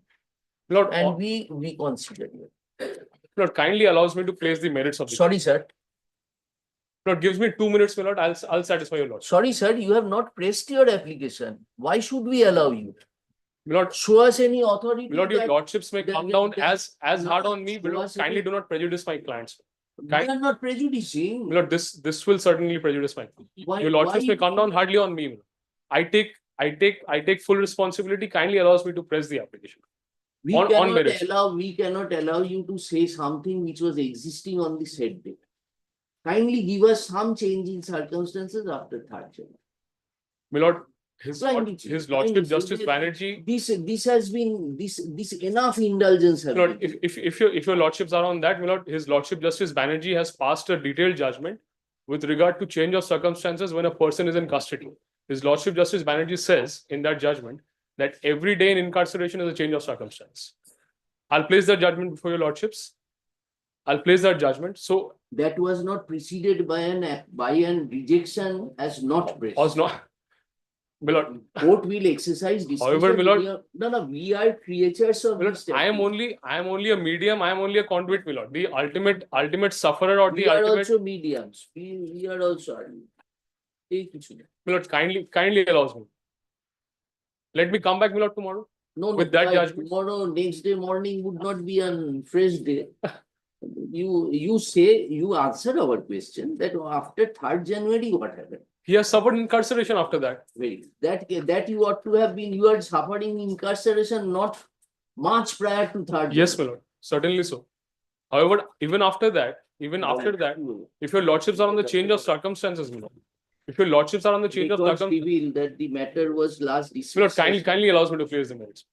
My lord, And we consider you. my lord, kindly allows me to place the merits of the. Sorry, sir. Lord, gives me 2 minutes, my lord, I'll satisfy your lordship. Sorry, sir, you have not pressed your application. Why should we allow you? My lord, Show us any authority. my lord, your that- lordships may that- come down that- as hard no, on me, but show lord, us kindly any- do not prejudice my clients. We are not prejudicing. My lord, this will certainly prejudice my. Why- Your lordships why- may come down hardly on me. My lord. I take full responsibility. Kindly allows me to press the application. We on cannot merits. we cannot allow you to say something which was existing on the said date. Kindly give us some change in circumstances after 3rd January. My lord, his Kindly lordship say Justice that Banerjee. This has been this enough indulgence. My lord, if your lordships are on that, my lord, his lordship Justice Banerjee has passed a detailed judgment with regard to change of circumstances when a person is in custody. His lordship Justice Banerjee says in that judgment that every day in incarceration is a change of circumstance. I'll place that judgment before your lordships. I'll place that judgment. So that was not preceded by an rejection as not present. was not. My lord, Court will exercise discretion. However, my lord- No, we are creatures of my lord, this I am statute. only a medium. I am only a conduit, my lord. The ultimate sufferer or We the are ultimate. also mediums. We are also. My lord, kindly allows me. Let me come back, my lord, tomorrow. No, With that judgment. tomorrow, next day morning would not be a fresh day. You say, you answer our question that after 3rd January, what happened? He has suffered incarceration after that. Wait, that you ought to have been, you are suffering incarceration not much prior to 3rd Yes, my January. lord, certainly so. However, even after that, if your lordships are on the change of circumstances, my lord, if your lordships are on the change of Records circumstances, reveal that the matter was last my lord, dismissed. kindly allows me to place the merits.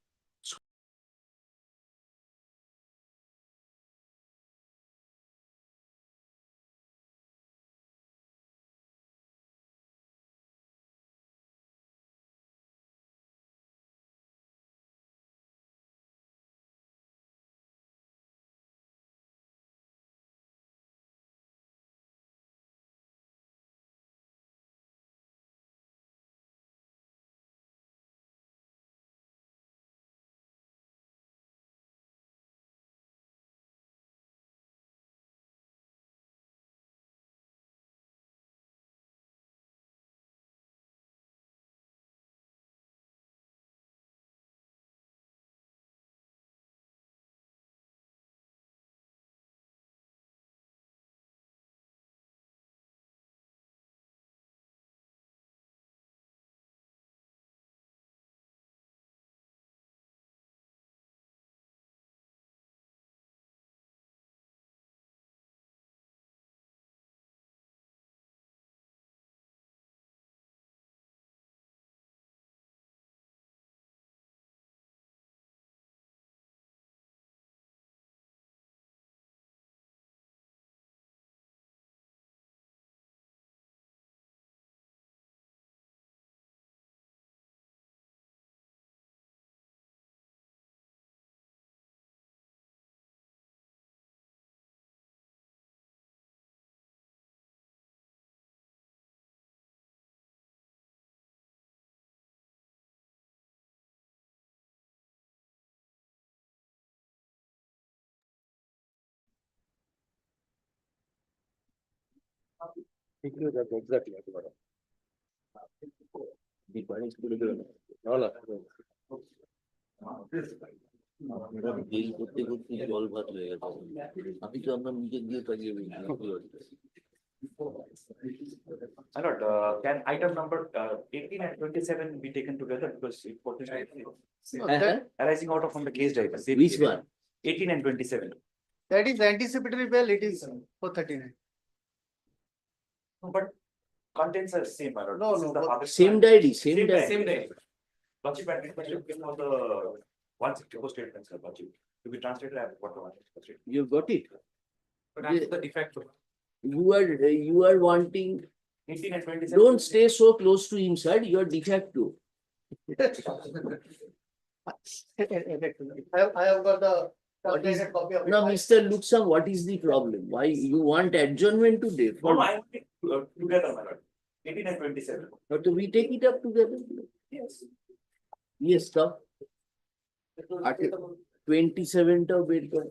Exactly. Jail করতে করতে জল ভাত হয়ে গেছে আমি তো আপনার নিজে গিয়ে তাকিয়ে My lord, can item number 18 and 27 be taken together because it potentially arising out of from the case diagram. Which one? 18 and 27. That is anticipatory bail, it is 439. No, but contents are same, my lord. No, This is no, the but other Same one. diary, same diary. Same day. Lordship and request for the 164 statements, sir, Lordship. To be translated, I have got the 164. You've got it. But that's the de facto. You are wanting, 18 and 27. don't stay so close to him, sir, you are de facto. I have got the calculated copy of it. Now, Mr. Luxam, what is the problem? Why you want adjournment today? No, no, I want it together, my lord. 18 and 27. But we take it up together. Yes. Yes, sir. 27 টাও বের করো।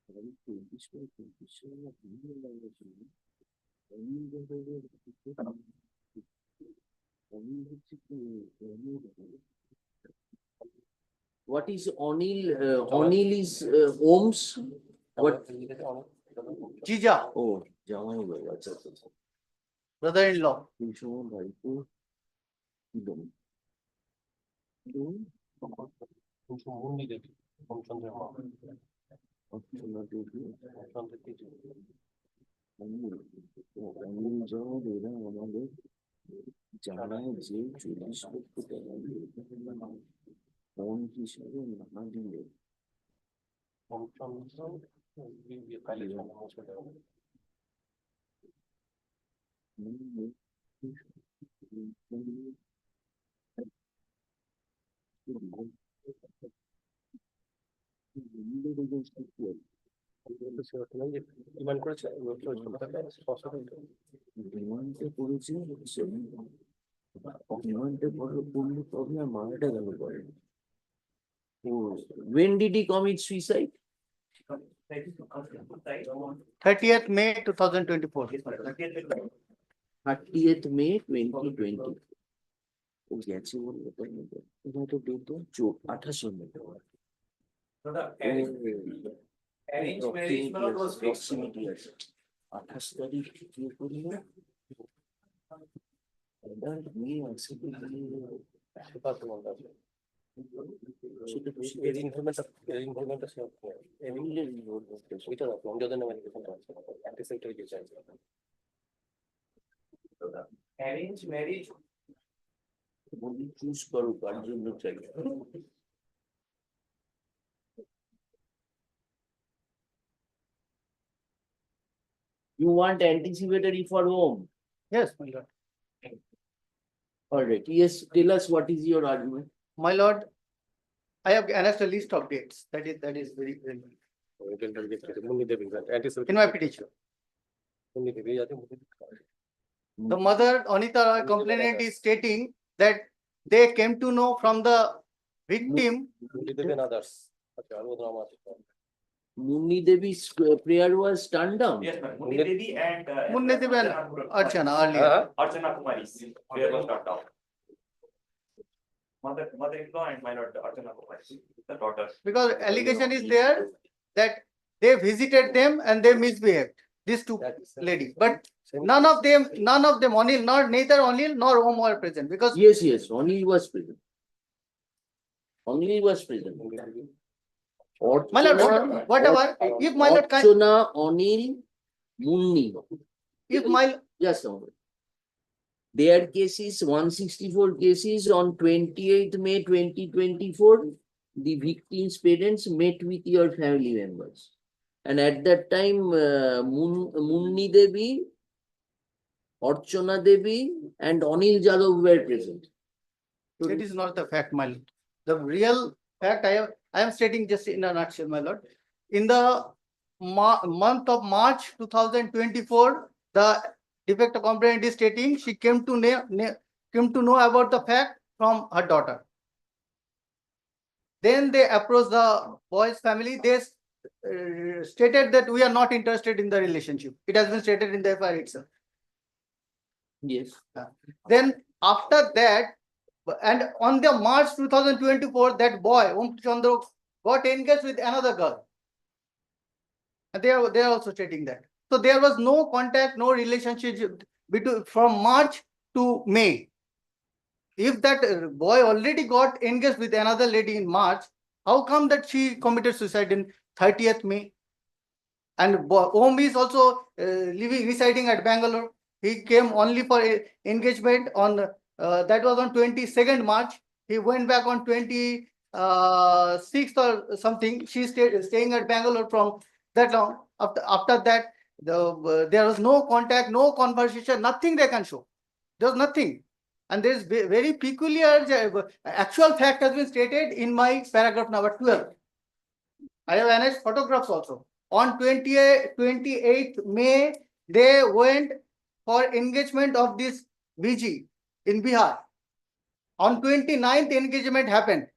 What is Anil? Anil is Ohms. What? Jija, Oh, Jamai Bhai. Acha, acha. brother-in-law. Vishnu Bhai ko Idom. Idom. Archana Devi. Anil যাও এরা আমাদের জানায় যে 40 লক্ষ টাকা ফোন হিসেবে না দিলে ডিমান্ডে করেছে ডিমান্ডে করলে তবে আর মারাটা গেল পরে when did he commit suicide 30th May 2024. 30th May 2020 ও গেছে বললো তার মধ্যে এটা তো date 28 May Arranged marriage malad was fixed. 28 তারিখ কি করলো এবার মেয়ে আছে Arranged marriage. চুজ করো কার জন্য চাই You want anticipatory for home? Yes, my lord. All right. Yes, tell us what is your argument. My lord, I have annexed a list of dates. That is very, very in my petition. The mother, Anita Roy complainant is stating that they came to know from the victim. Munni Devi's prayer was turned down. Yes, ma'am. Munni Devi and. Munni Devi and Archana earlier. Archana Kumari's prayer was cut down. Mother-in-law and my lord Archana Kumari, the daughter. Because allegation is there that they visited them and they misbehaved, these two ladies. But none of them, Anil, neither Anil nor Om were present because Yes, Anil was present. Anil was present. my lord, whatever, if my lord can, Archana, Anil, Munni. if my, Just a moment. Their cases, 164 cases on 28th May 2024, the victim's parents met with your family members. And at that time, Munni Devi, Archana Devi, and Anil Jadhav were present. that is not the fact, my lord. The real fact I am stating just in a nutshell, my lord. In the month of March 2024, the defector complainant is stating she came to know about the fact from her daughter. Then they approached the boy's family. They stated that we are not interested in the relationship. It has been stated in the FIR itself. Yes. Then after that, and on the March 2024, that boy, Om Chandra, got engaged with another girl. And they are also stating that. So there was no contact, no relationship between from March to May. If that boy already got engaged with another lady in March, how come that she committed suicide in 30th May? And Om is also residing at Bangalore. He came only for engagement on that was on 22nd March. He went back on 26th or something. She staying at Bangalore from that long. After that, there was no contact, no conversation, nothing they can show. There was nothing. And there is very peculiar actual fact has been stated in my paragraph number 12. I have annexed photographs also. On 28th May, they went for engagement of this VG in Bihar. On 29th, engagement happened.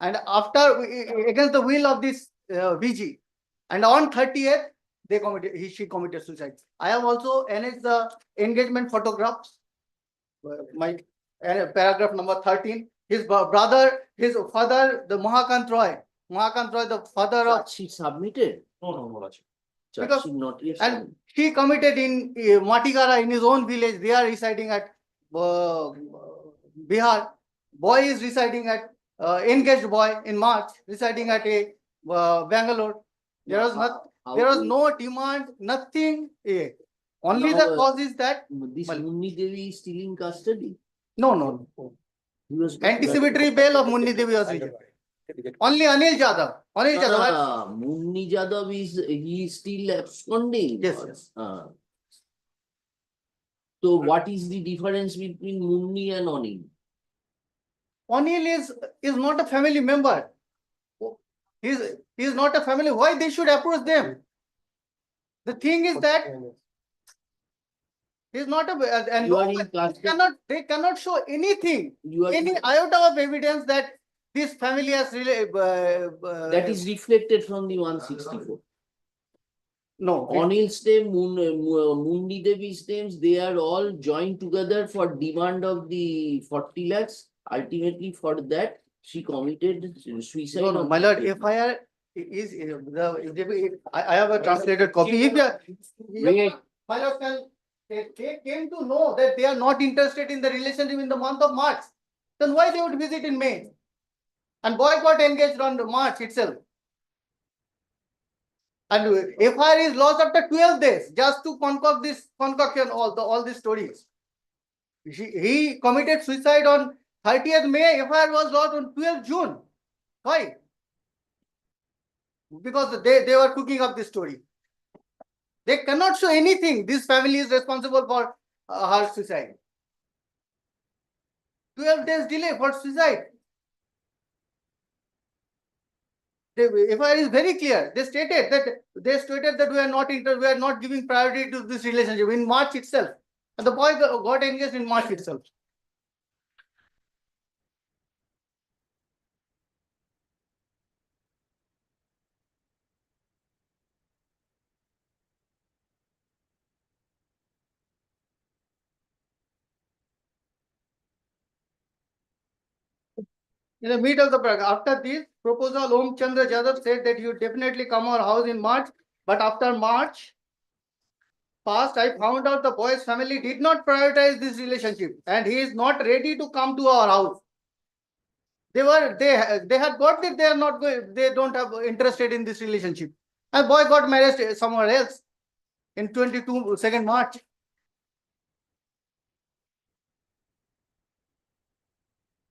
And after, against the will of this VG, And on 30th, she committed suicide. I have also annexed the engagement photographs. My paragraph number 13. His brother, his father, the Mahakant Roy, the father of, She submitted. No. Charge Because- sheet not yet. and he committed in Matigara in his own village. They are residing at Bihar. Boy is residing at engaged boy in March, residing at a Bangalore. There was not. How There was to- no demand, nothing. Only the Now, cause is that This Well- Munni Devi is still in custody. no. He was. Anticipatory bail of Munni Devi was rejected. Only Anil Jadhav. Munni Jadhav he is still absconding. Yes. So what is the difference between Munni and Anil? Anil is not a family member. He is not a family. Why they should approach them? The thing is that he is not a and You no are in one- custody. they cannot show anything, You are, any iota of evidence that this family has really that is reflected from the 164. no. Anil's name, Munni Devi's names, they are all joined together for demand of the 40 lakhs. Ultimately, for that, she committed suicide. No, on my lord, 30th. FIR is I have a translated copy. If Wait. my lord, they came to know that they are not interested in the relationship in the month of March, then why they would visit in May? And boy got engaged on March itself. And FIR is lost after 12 days just to concoction all these stories. He committed suicide on 30th May. FIR was lost on 12th June. Why? Because they were cooking up this story. They cannot show anything. This family is responsible for her suicide. 12 days delay for suicide. FIR is very clear. They stated that we are not giving priority to this relationship in March itself. And the boy got engaged in March itself. In the middle of the paragraph, after this proposal, Om Chandra Jadhav said that you definitely come our house in March, but after March passed, I found out the boy's family did not prioritize this relationship, and he is not ready to come to our house. They had got it. They are not going. They don't have interested in this relationship. And boy got married somewhere else in 2nd March.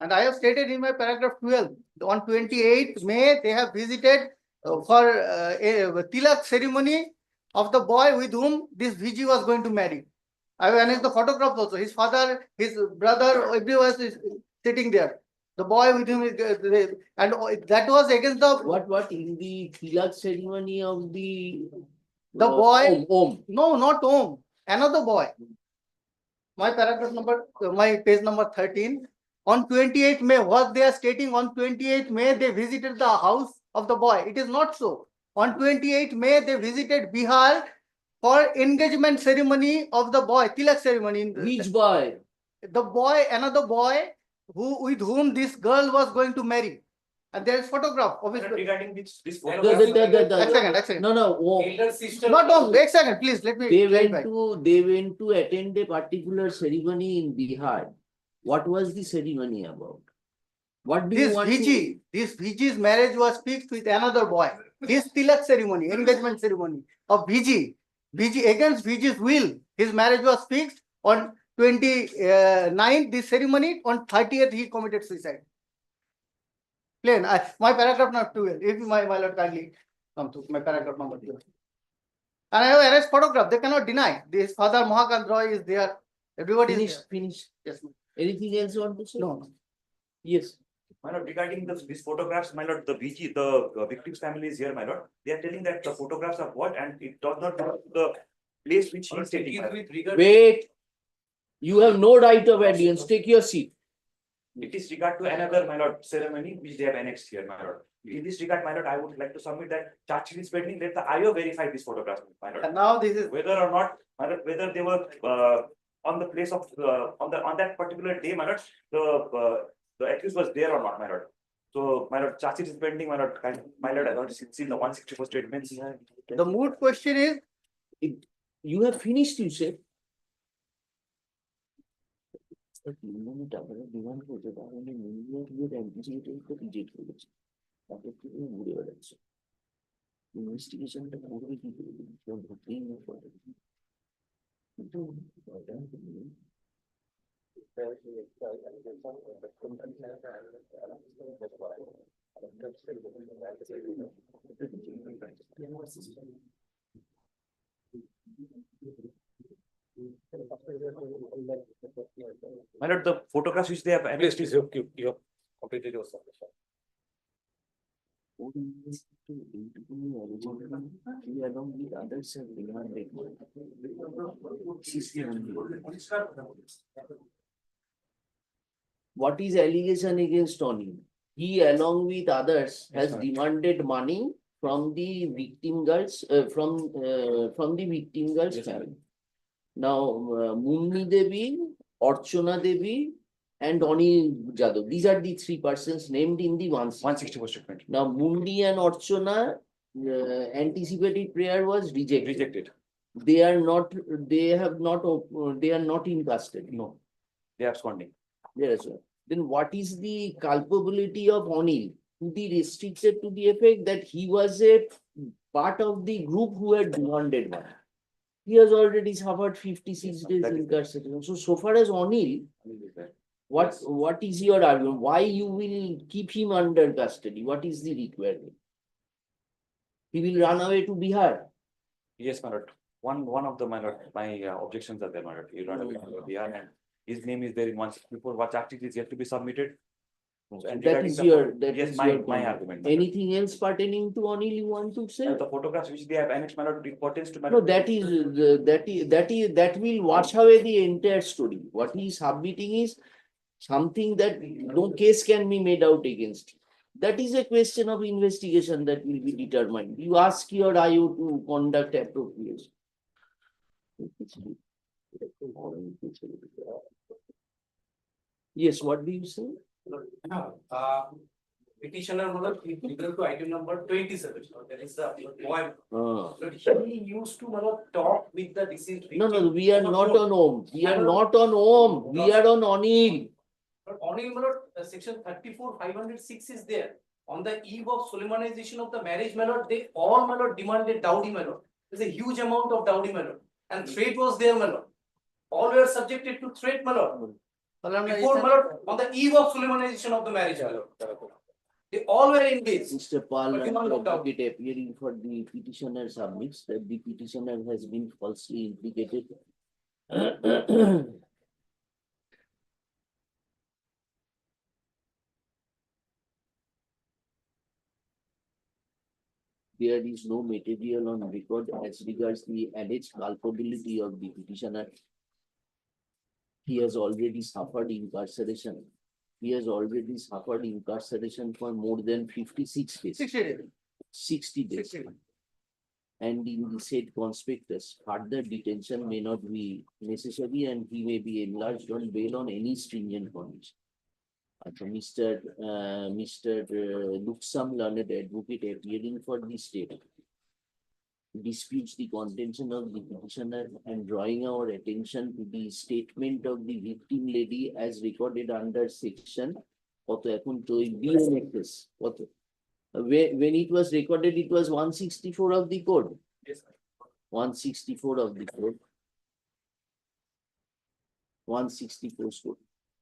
And I have stated in my paragraph 12, on 28th May, they have visited for a tilak ceremony of the boy with whom this VG was going to marry. I have annexed the photographs also. His father, his brother, everyone is sitting there. The boy with him is, and that was against the What in the tilak ceremony of the boy. Om. No, not Om. Another boy. My paragraph number, my page number 13. On 28th May, what they are stating on 28th May, they visited the house of the boy. It is not so. On 28th May, they visited Bihar for engagement ceremony of the boy, tilak ceremony. Which boy? The boy, another boy, with whom this girl was going to marry. And there is photograph of his. Regarding this One second. No. elder sister. Not Om. Wait a second, please. Let me. They clarify. went to attend a particular ceremony in Bihar. What was the ceremony about? What do you This want this VG's marriage was fixed with another boy. His tilak ceremony, engagement ceremony of VG. Against VG's will, his marriage was fixed on 29th, this ceremony, on 30th, he committed suicide. Plain. My paragraph number 12. If my lord kindly come to my paragraph number 12. And I have arrest photograph. They cannot deny. This father Mahakant Roy is there. Everybody is there. Finish. Yes, ma'am. Anything else you want to say? No. Yes. My lord, regarding these photographs, my lord, the victim's family is here, my lord. They are telling that the photographs are what and it does not belong to the place which he is stating. Wait. You have no right of audience. Take your seat. It is regard to another, my lord, ceremony which they have annexed here, my lord. In this regard, my lord, I would like to submit that charge sheet is pending, let the IO verify this photograph, my lord. And now this is, Whether or not, my lord, whether they were on the place of, on that particular day, my lord, the accused was there or not, my lord. So, my lord, charge sheet is pending, my lord, my lord, I have seen the 164 statements. the moot question is, You have finished, you said. ইনভেস্টিগেশনটা করবে কি করে? কেউ ঢুকতেই না করে। My lord, the photographs which they have annexed is. You have completed your submission. Along with others have demanded. What is allegation against Tony? He, along with others, has demanded money from the victim girls, from the victim girls' family. Now, Munni Devi, Archana Devi, and Oni Jadhav. These are the three persons named in the 164 statement. Now, Mundi and Archana, anticipated prayer was rejected. Rejected. They are not. They have not. They are not in custody. No, they are absconding. Yes, sir. Then what is the culpability of Anil to be restricted to the effect that he was a part of the group who had demanded money? He has already suffered 56 days incarceration. So far as Anil, what is your argument? Why you will keep him under custody? What is the requirement? He will run away to Bihar. Yes, my lord. One of the, my lord, my objections are there, my lord. He run away to Bihar and his name is there in 164. What charge is yet to be submitted? And That is your, yes, my argument. Anything else pertaining to Anil you want to say? The photographs which they have annexed, my lord, importance to my No, lord. that will wash away the entire story. What he is submitting is something that no case can be made out against. That is a question of investigation that will be determined. You ask your IO to conduct appropriate. Yes, what do you say? Petitioner legal to item number 27. That is the poem. He used to talk with the deceased victim. No, we are not on Om. We are not on Om. We are on Anil. But Anil, section 34,506 is there. On the eve of solemnization of the marriage, my lord, they all, my lord, demanded dowry, my lord. There's a huge amount of dowry, my lord. And threat was there, my lord. All were subjected to threat, my lord. Before, my lord, on the eve of solemnization of the marriage, my lord. They all were engaged. Mr. Pal, advocate appearing for the petitioner submits that the petitioner has been falsely implicated. There is no material on record as regards the alleged culpability of the petitioner. He has already suffered incarceration. He has already suffered incarceration for more than 56 days. 60 days. 60 days. 60 days. And in the said conspectus, further detention may not be necessary and he may be enlarged on bail on any stringent condition. Mr. Luksam, learned advocate appearing for the state, disputes the contention of the petitioner and drawing our attention to the statement of the victim lady as recorded under section when it was recorded, it was 164 of the code. Yes, 164 of the code. 164 code.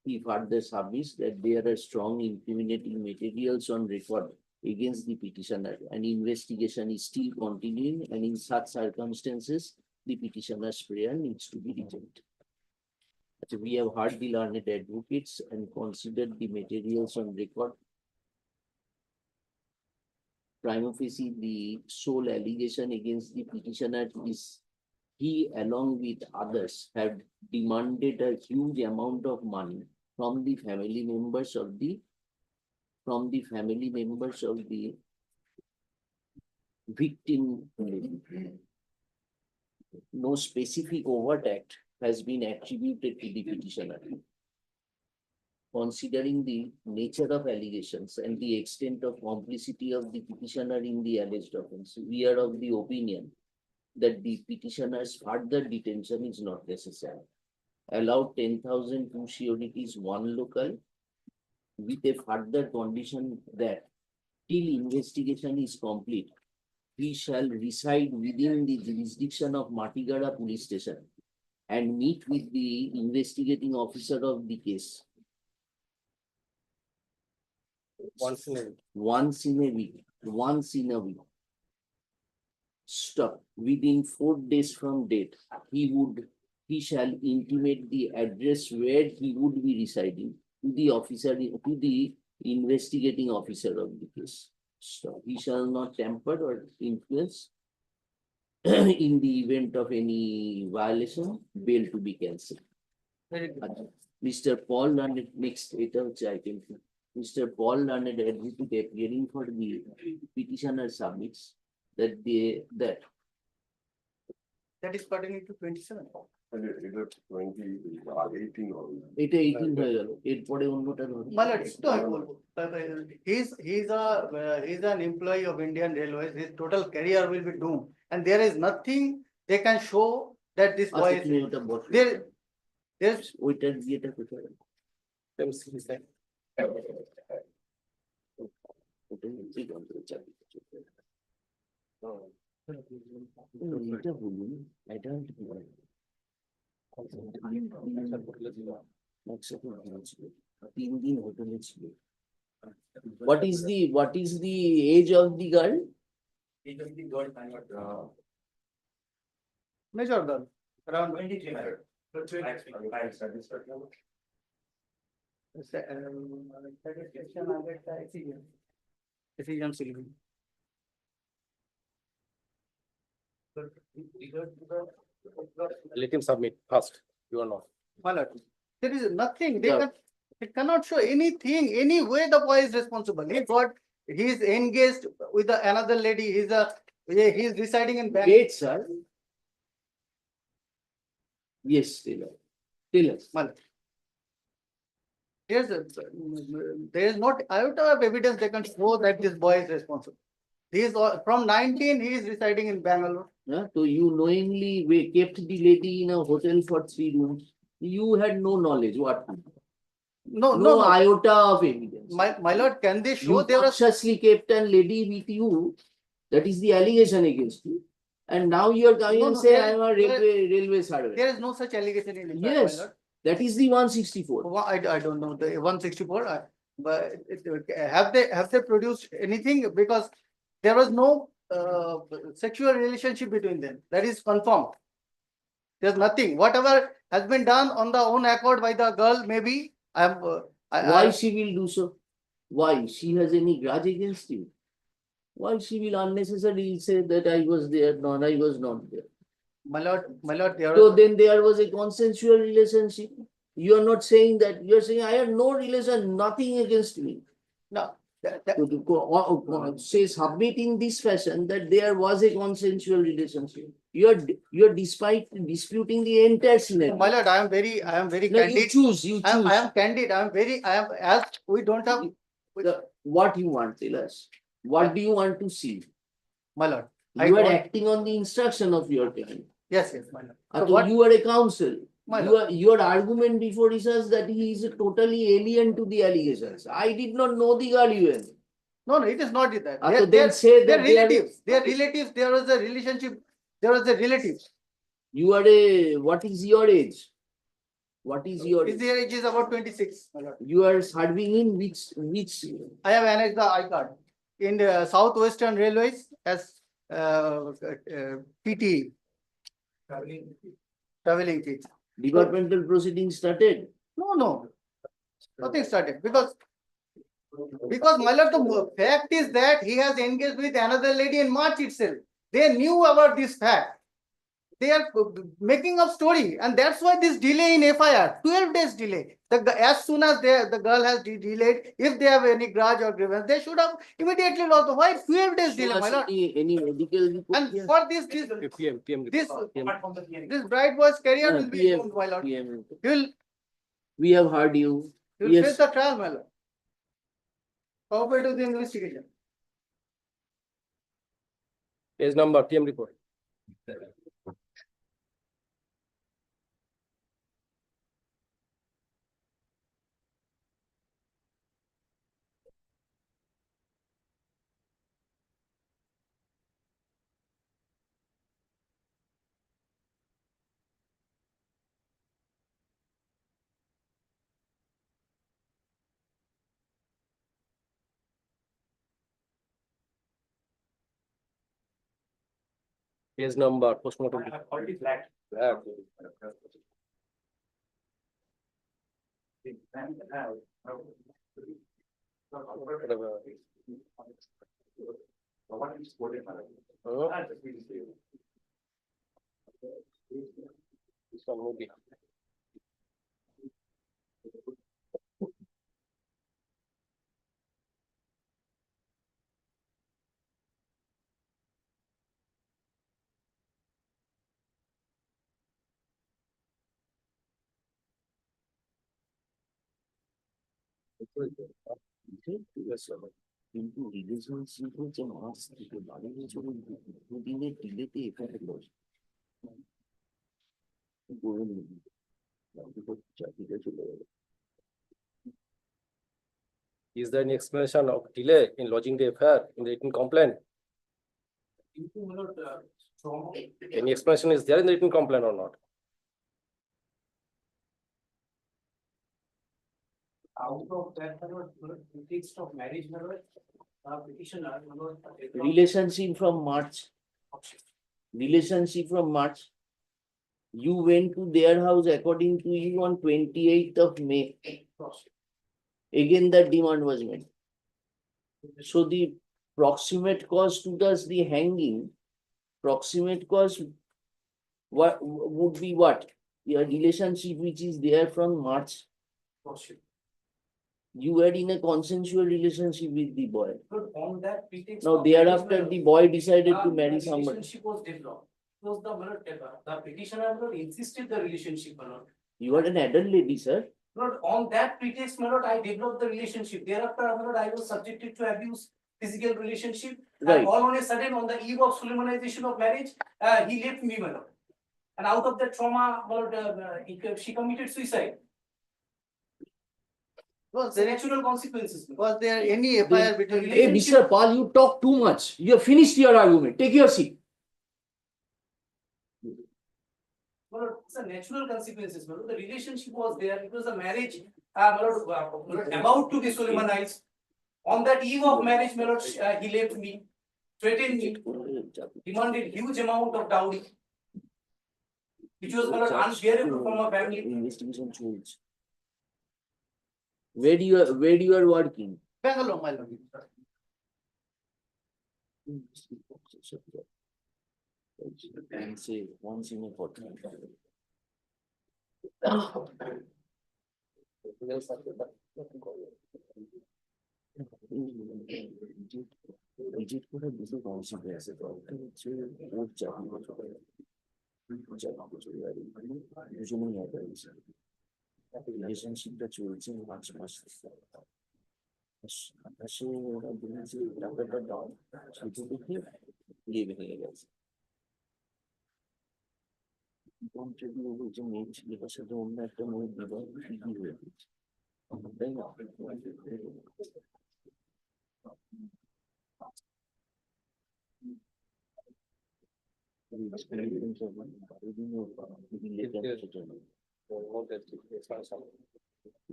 He further submits that there are strong incriminating materials on record against the petitioner and investigation is still continuing, and in such circumstances, the petitioner's prayer needs to be rejected. So we have heard the learned advocates and considered the materials on record. Prima facie, the sole allegation against the petitioner is he, along with others, had demanded a huge amount of money from the family members of the victim. No specific overt act has been attributed to the petitioner. Considering the nature of allegations and the extent of complicity of the petitioner in the alleged offence, we are of the opinion that the petitioner's further detention is not necessary. Allow 10,000 two surety one local with a further condition that till investigation is complete, he shall reside within the jurisdiction of Matigara police station and meet with the investigating officer of the case Once in a once in a week. Stop. Within 4 days from date, he shall intimate the address where he would be residing to the investigating officer of the case. Stop. He shall not tamper or influence in the event of any violation, bail to be cancelled. Very good. Mr. Paul Learned, next item, item. Mr. Paul Learned advocate appearing for the petitioner submits that That is pertaining to 27. এটা 18 হয়ে গেল, এরপরে অন্যটা ধরো। Malad, একটু আমি বলবো। He's an employee of Indian Railways. His total career will be doomed, and there is nothing they can show that this boy আচ্ছা, তুমি ওটা বসো। there's ওইটার বিয়েটা কোথায়? ওটা হচ্ছে যন্ত্রের চাবি। এটা বলুন, এটা তিন দিন হোটেলে ছিল। What is the age of the girl? major girl, around 23 minutes. decision Sylvie. Let him submit first. You are not. Malad, there is nothing, Yeah. they cannot show anything, any way the boy is responsible. He is engaged with another lady, he is residing in Bangalore. Wait, sir. Yes, tell us. Malad. There is not iota of evidence they can show that this boy is responsible. He is from 19, he is residing in Bangalore. Yeah, so you knowingly kept the lady in a hotel for 3 rooms. You had no knowledge. What? No. Iota of evidence. My lord, can they show You there was consciously kept a lady with you. That is the allegation against you. And now you are coming and say, I am a railway servant. there is no such allegation in it, my Yes, lord. that is the 164. I don't know, the 164, but have they produced anything? Because there was no sexual relationship between them. That is confirmed. There's nothing. Whatever has been done on the own accord by the girl, maybe Why she will do so? Why? She has any grudge against you? Why she will unnecessarily say that I was there, I was not there? My lord, there So was, then there was a consensual relationship. You are not saying that. You are saying I have no relation, nothing against me. no, Say submit in this fashion that there was a consensual relationship. You are disputing the entire scenario. my lord, I am very No, candid. you choose. I am candid. As we don't have, What you want, tell us. What do you want to see? my lord. You are acting on the instruction of your client. Yes, my lord. So So what, you are a counsel. my lord, Your argument before is us that he is totally alien to the allegations. I did not know the girl even. no, it is not that. So then say that They're they are- relatives. They're relatives. There was a relationship. There was a relatives. You are what is your age? What is your His age is about 26, my lord. You are serving in which I have annexed the I-card in the Southwestern Railways as PT, traveling teach. departmental proceedings started? No, nothing started because my lord, the fact is that he has engaged with another lady in March itself. They knew about this fact. they are making up story, and that's why this delay in FIR, 12 days delay. As soon as the girl has delayed, if they have any grudge or grievance, they should have immediately lost. Why 12 days delay, my lord? Any medical report? And for this bride boy's career will be ruined, my lord. We have heard you. You'll Yes. face the trial, my lord. Cooperate with the investigation. Page number, PM report. Page number, postmortem. I have already flagged. This one will be. কিন্তু relationship হচ্ছে মাস থেকে বাড়ি বছর দুদিনের ডিলেতে এখানে loss চাকরিটা চলে গেল। Is there any explanation of delay in lodging the FIR in the written complaint? Any explanation is there in the written complaint or not? Out of that, pretext of marriage, petitioner. Relationship from March. Relationship from March. You went to their house according to you on 28th of May. Again, that demand was made. So the proximate cause to thus the hanging, proximate cause what would be what? Your relationship which is there from March. You were in a consensual relationship with the boy. On that pretext. Now thereafter the boy decided to marry somebody. Relationship was developed. Was the petitioner insisted the relationship. You are an adult lady, sir. Not on that pretext, my lord, I developed the relationship. Thereafter, my lord, I was subjected to abuse, physical relationship. Right. And all on a sudden, on the eve of solemnization of marriage, he left me, my lord. And out of that trauma, my lord, she committed suicide. Was The there, natural consequences. was there any FIR between? Hey, Mr. Paul, you talk too much. You have finished your argument. Take your seat. My lord, it's a natural consequences, my lord. The relationship was there. It was a marriage, my lord, about to be solemnized. On that eve of marriage, my lord, he left me, threatened me, demanded huge amount of dowry, which was, my lord, unbearable for my family. Investigation changed. Where you are working? Bangalore, my lord. And say once in a fortnight. Visit করে দুটো consider আছে একটা হচ্ছে ওর চাকরি বছর দুজনেই রিলেশনশিপটা চলছে March মাস আকাশে ওরা বলেছে টাকাটা দাও সেটা দেখে বিয়ে ভেঙে গেছে বলছে মেয়ে ছেলেটার সাথে অন্য একটা মেয়ের বিবাহ ঠিকই হয়ে গেছে তাই না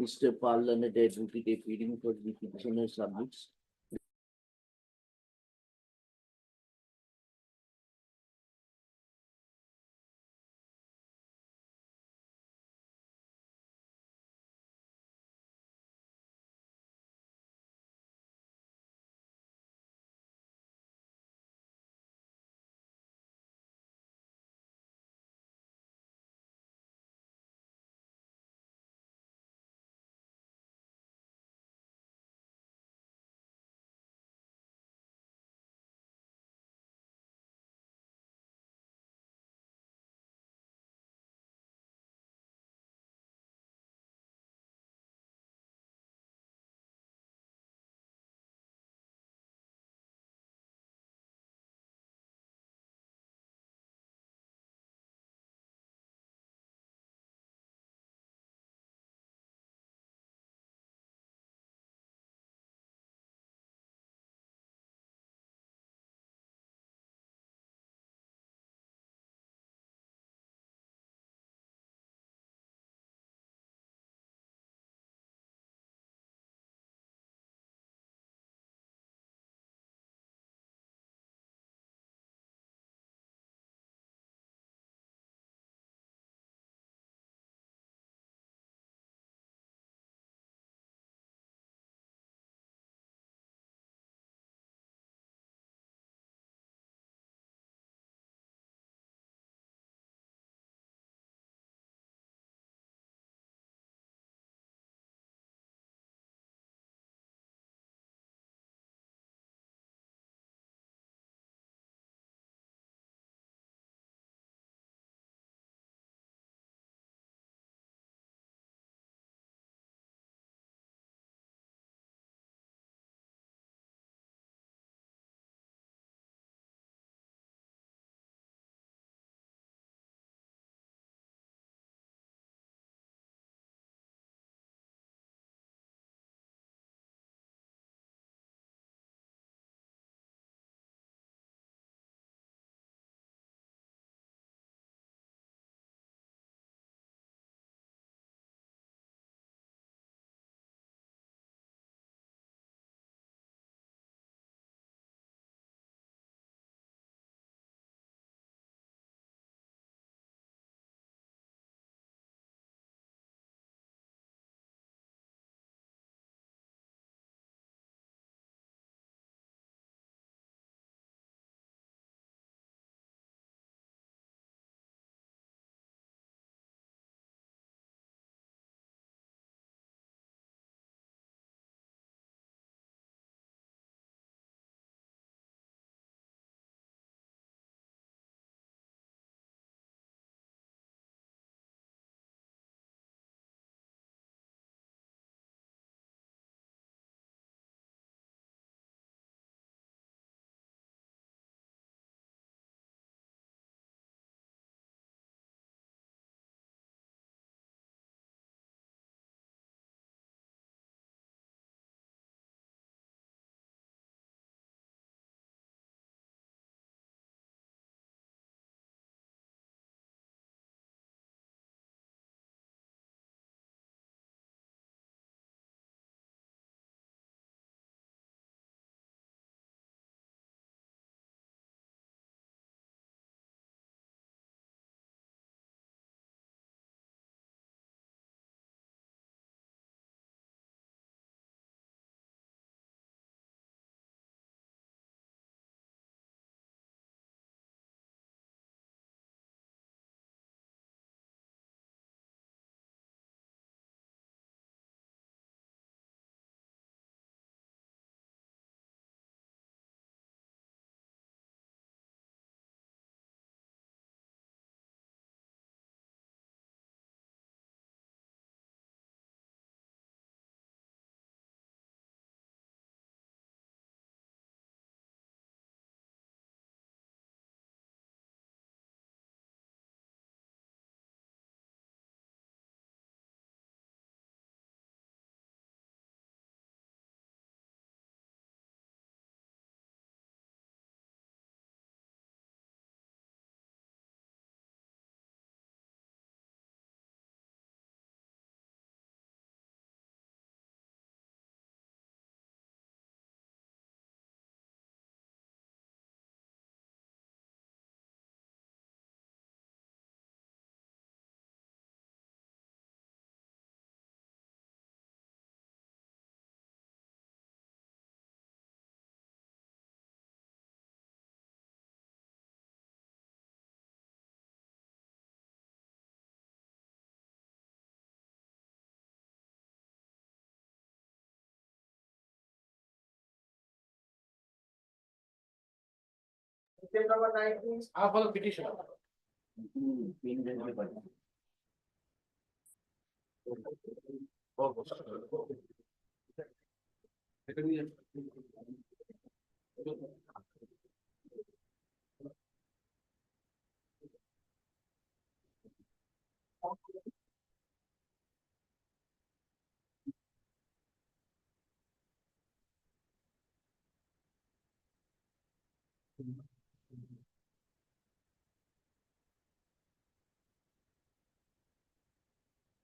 Mr. Parliament Advocate appearing for the petitioner submits Step number 9 is for the petitioner.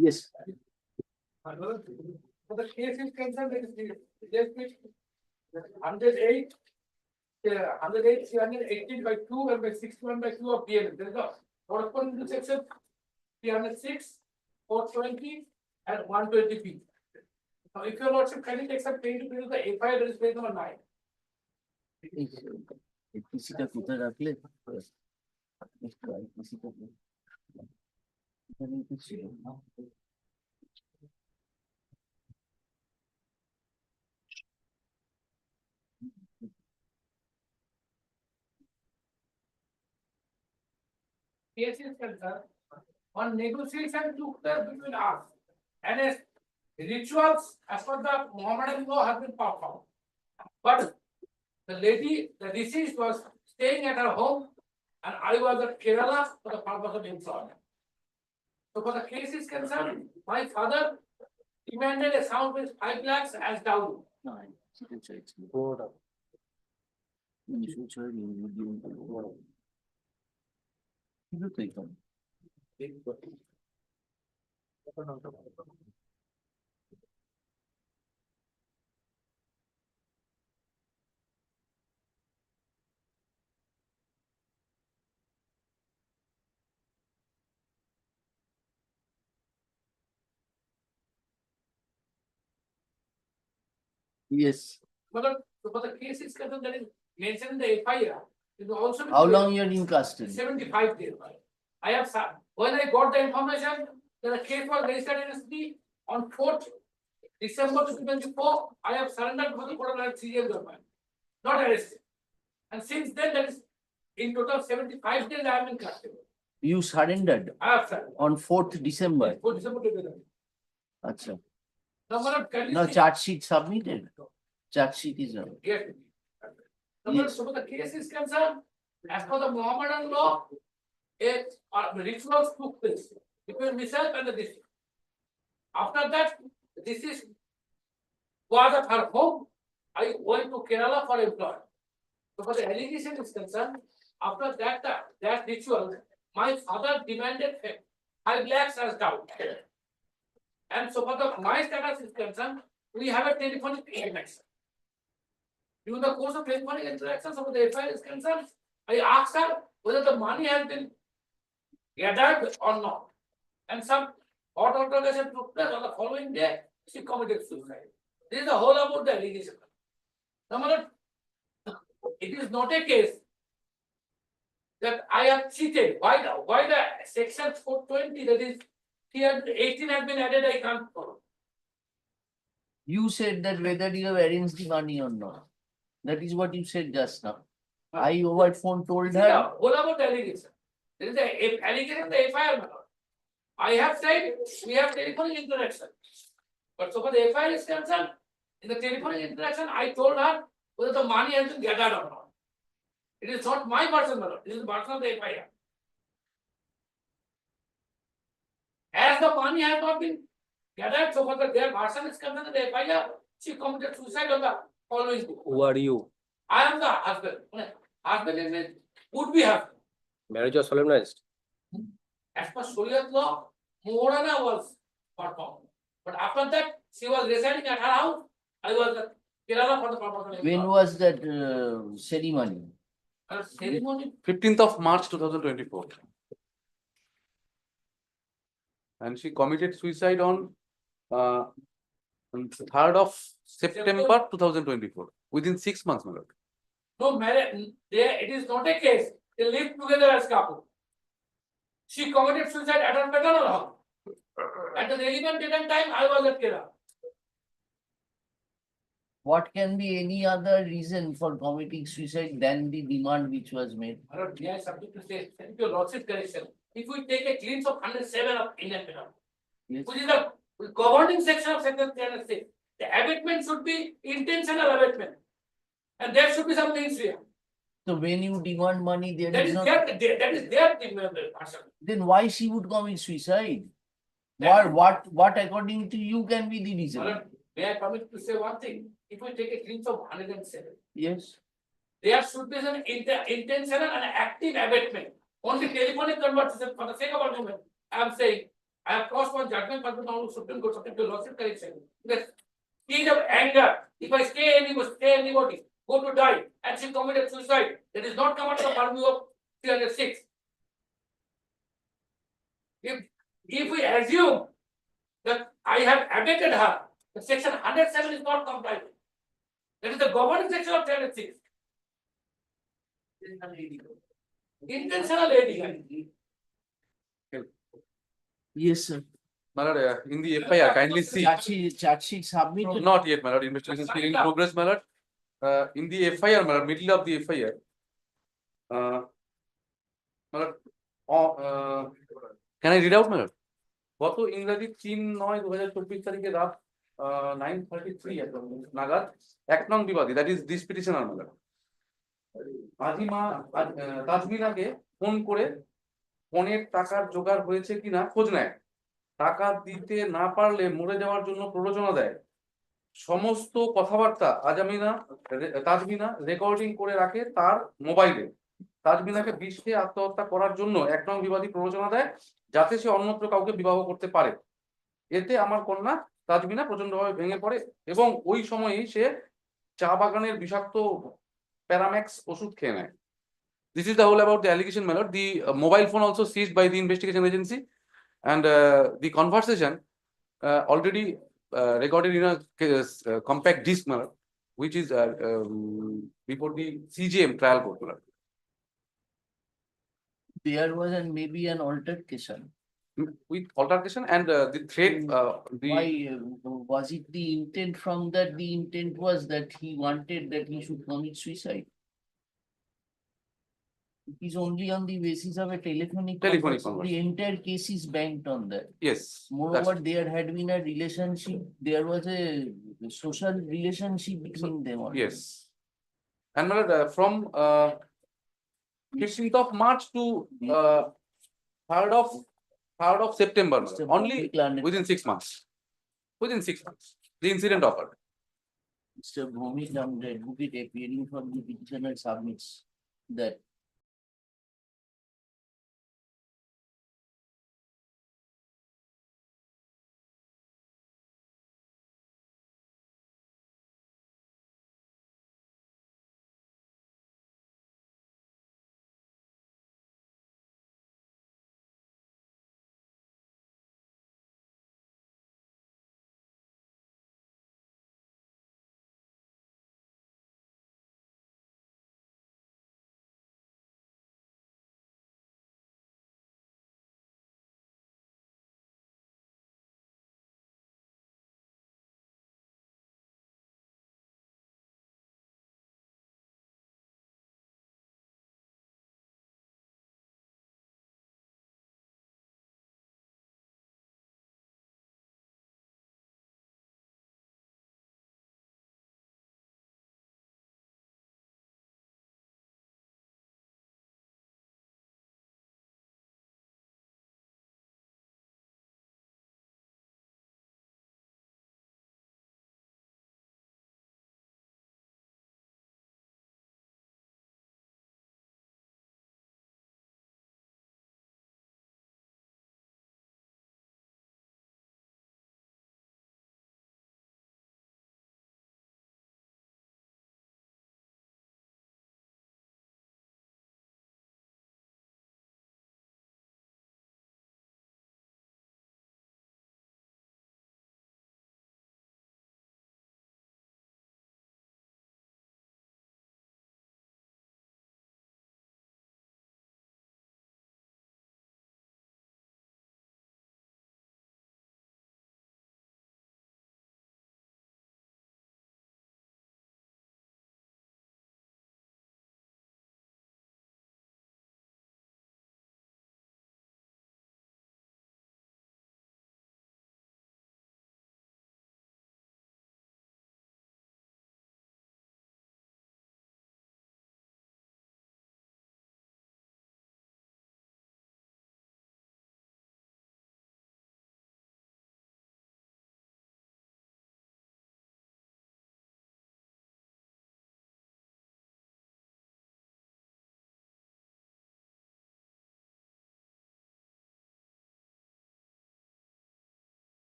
Yes. For the case is concerned, there is 108, 108, 318 by 2 and by 61 by 2 of DL. There is a corresponding to section 306, 420 and 120B. Now, if your lordship kindly take some pain to produce the FIR, that is page number 9. এপিসিটা কোথায় রাখলে? এপিসিটা এখানে কি ছিল? Case is concerned, on negotiation took place between us and as rituals as per the Mohammedan law have been performed. But the lady, the deceased was staying at her home and I was at Kerala for the purpose of employment. So for the case is concerned, my father demanded a sound with 5 lakhs as dowry. Yes. But for the case is concerned, that is mentioned in the FIR. It will also be How long you are in custody? 75 days. I have, when I got the information that the case was registered in SD on 4th December 2024, I have surrendered to the court of 3 years government, not arrested. And since then, that is in total 75 days I am in custody. You surrendered I have surrendered. on 4th December. 4th December 2024. Acha. Number of No charge sheet submitted. Charge sheet is on. Yes. Number, so the case is concerned, as per the Mohammedan law, a rituals took place between myself and the deceased. After that, this is was at her home. I went to Kerala for employment. So for the allegation is concerned, after that ritual, my father demanded 5 lakhs as down. And so for the my status is concerned, we have a telephonic interaction. During the course of telephonic interaction, so for the FIR is concerned, I asked her whether the money has been gathered or not. And some hot altercation took place on the following day, she committed suicide. This is the whole about the allegation. Number, it is not a case that I have cheated. Why the section 420, that is 318 has been added, I can't follow. You said that whether you have arranged the money or not. That is what you said just now. I over phone told See, her. what about the allegation? There is the allegation in the FIR. I have said we have telephonic interaction. But so for the FIR is concerned, in the telephonic interaction, I told her whether the money has been gathered or not. It is not my personal matter. This is the person of the FIR. As the money has not been gathered, so for their person is concerned, the FIR, she committed suicide on the following day. Who are you? I am the husband. Husband is would be husband. Marriage was solemnized. As per Shariat law, Morana was performed. But after that, she was residing at her house. I was at Kerala for the purpose of When was that ceremony? ceremony. 15th of March 2024. And she committed suicide on 3rd of September 2024. Within 6 months, my lord. No marriage. It is not a case. They live together as couple. She committed suicide at her maternal house. At the relevant date and time, I was at Kerala. What can be any other reason for committing suicide than the demand which was made? My lord, may I subject to say, thank you, lordship correction. If we take a glimpse of 107 of Indian Penal, Yes. which is the governing section of section 306, the abatement should be intentional abatement. And there should be some things here. So when you demand money, there That is is not, that is their answer. then why she would commit suicide? That- What according to you can be the My reason? lord, may I permit to say one thing? If we take a glimpse of 107, Yes. there should be an intentional and active abatement. Only telephonic conversation for the sake of argument. I am saying, I have crossed one judgment, but now Supreme Court subject to lawsuit correction. Yes. Speed of anger. If I stay anybody, go to die, and she committed suicide, that is not come under the purview of 306. If we assume that I have abated her, the section 107 is not compliant. That is the governing section of 306. Intentional aiding. Yes, sir. My lord, in the FIR, kindly see. Charge sheet submitted. Not yet, my lord. Investigation is still in progress, my lord. In the FIR, my lord, middle of the FIR. My lord, can I read out, my lord? গত ইংরেজি 3/9/2024 তারিখে রাত 9:33 নাগাদ 1 নং বিবাদী, that is this petitioner, my lord, তাজমিনাকে phone করে ফোনের টাকার জোগাড় হয়েছে কিনা খোঁজ নেয়, টাকা দিতে না পারলে মরে যাওয়ার জন্য প্ররোচনা দেয়, সমস্ত কথাবার্তা তাজমিনা রেকর্ডিং করে রাখে তার মোবাইলে, তাজমিনাকে বিষ খেয়ে আত্মহত্যা করার জন্য 1 নং বিবাদী প্ররোচনা দেয় যাতে সে অন্যত্র কাউকে বিবাহ করতে পারে। এতে আমার কন্যা তাজমিনা প্রচন্ডভাবে ভেঙে পড়ে এবং ওই সময়েই সে চা বাগানের বিষাক্ত প্যারাম্যাক্স ওষুধ খেয়ে নেয়। This is the whole about the allegation, my lord. The mobile phone also seized by the investigation agency, and the conversation already recorded in a compact disc, my lord, which is before the CJM trial court, my lord. There was maybe an altercation. With altercation and the threat, Why was it the intent from that? The intent was that he wanted that he should commit suicide. It is only on the basis of a telephonic conversation. The entire case is banked on that. Yes. Moreover, there had been a relationship. There was a social relationship between them. Also. Yes. And my lord, from 15th of March to 3rd of September, my lord, only within 6 months. Within 6 months, the incident occurred. Mr. Bhumi, advocate appearing for the petitioner submits that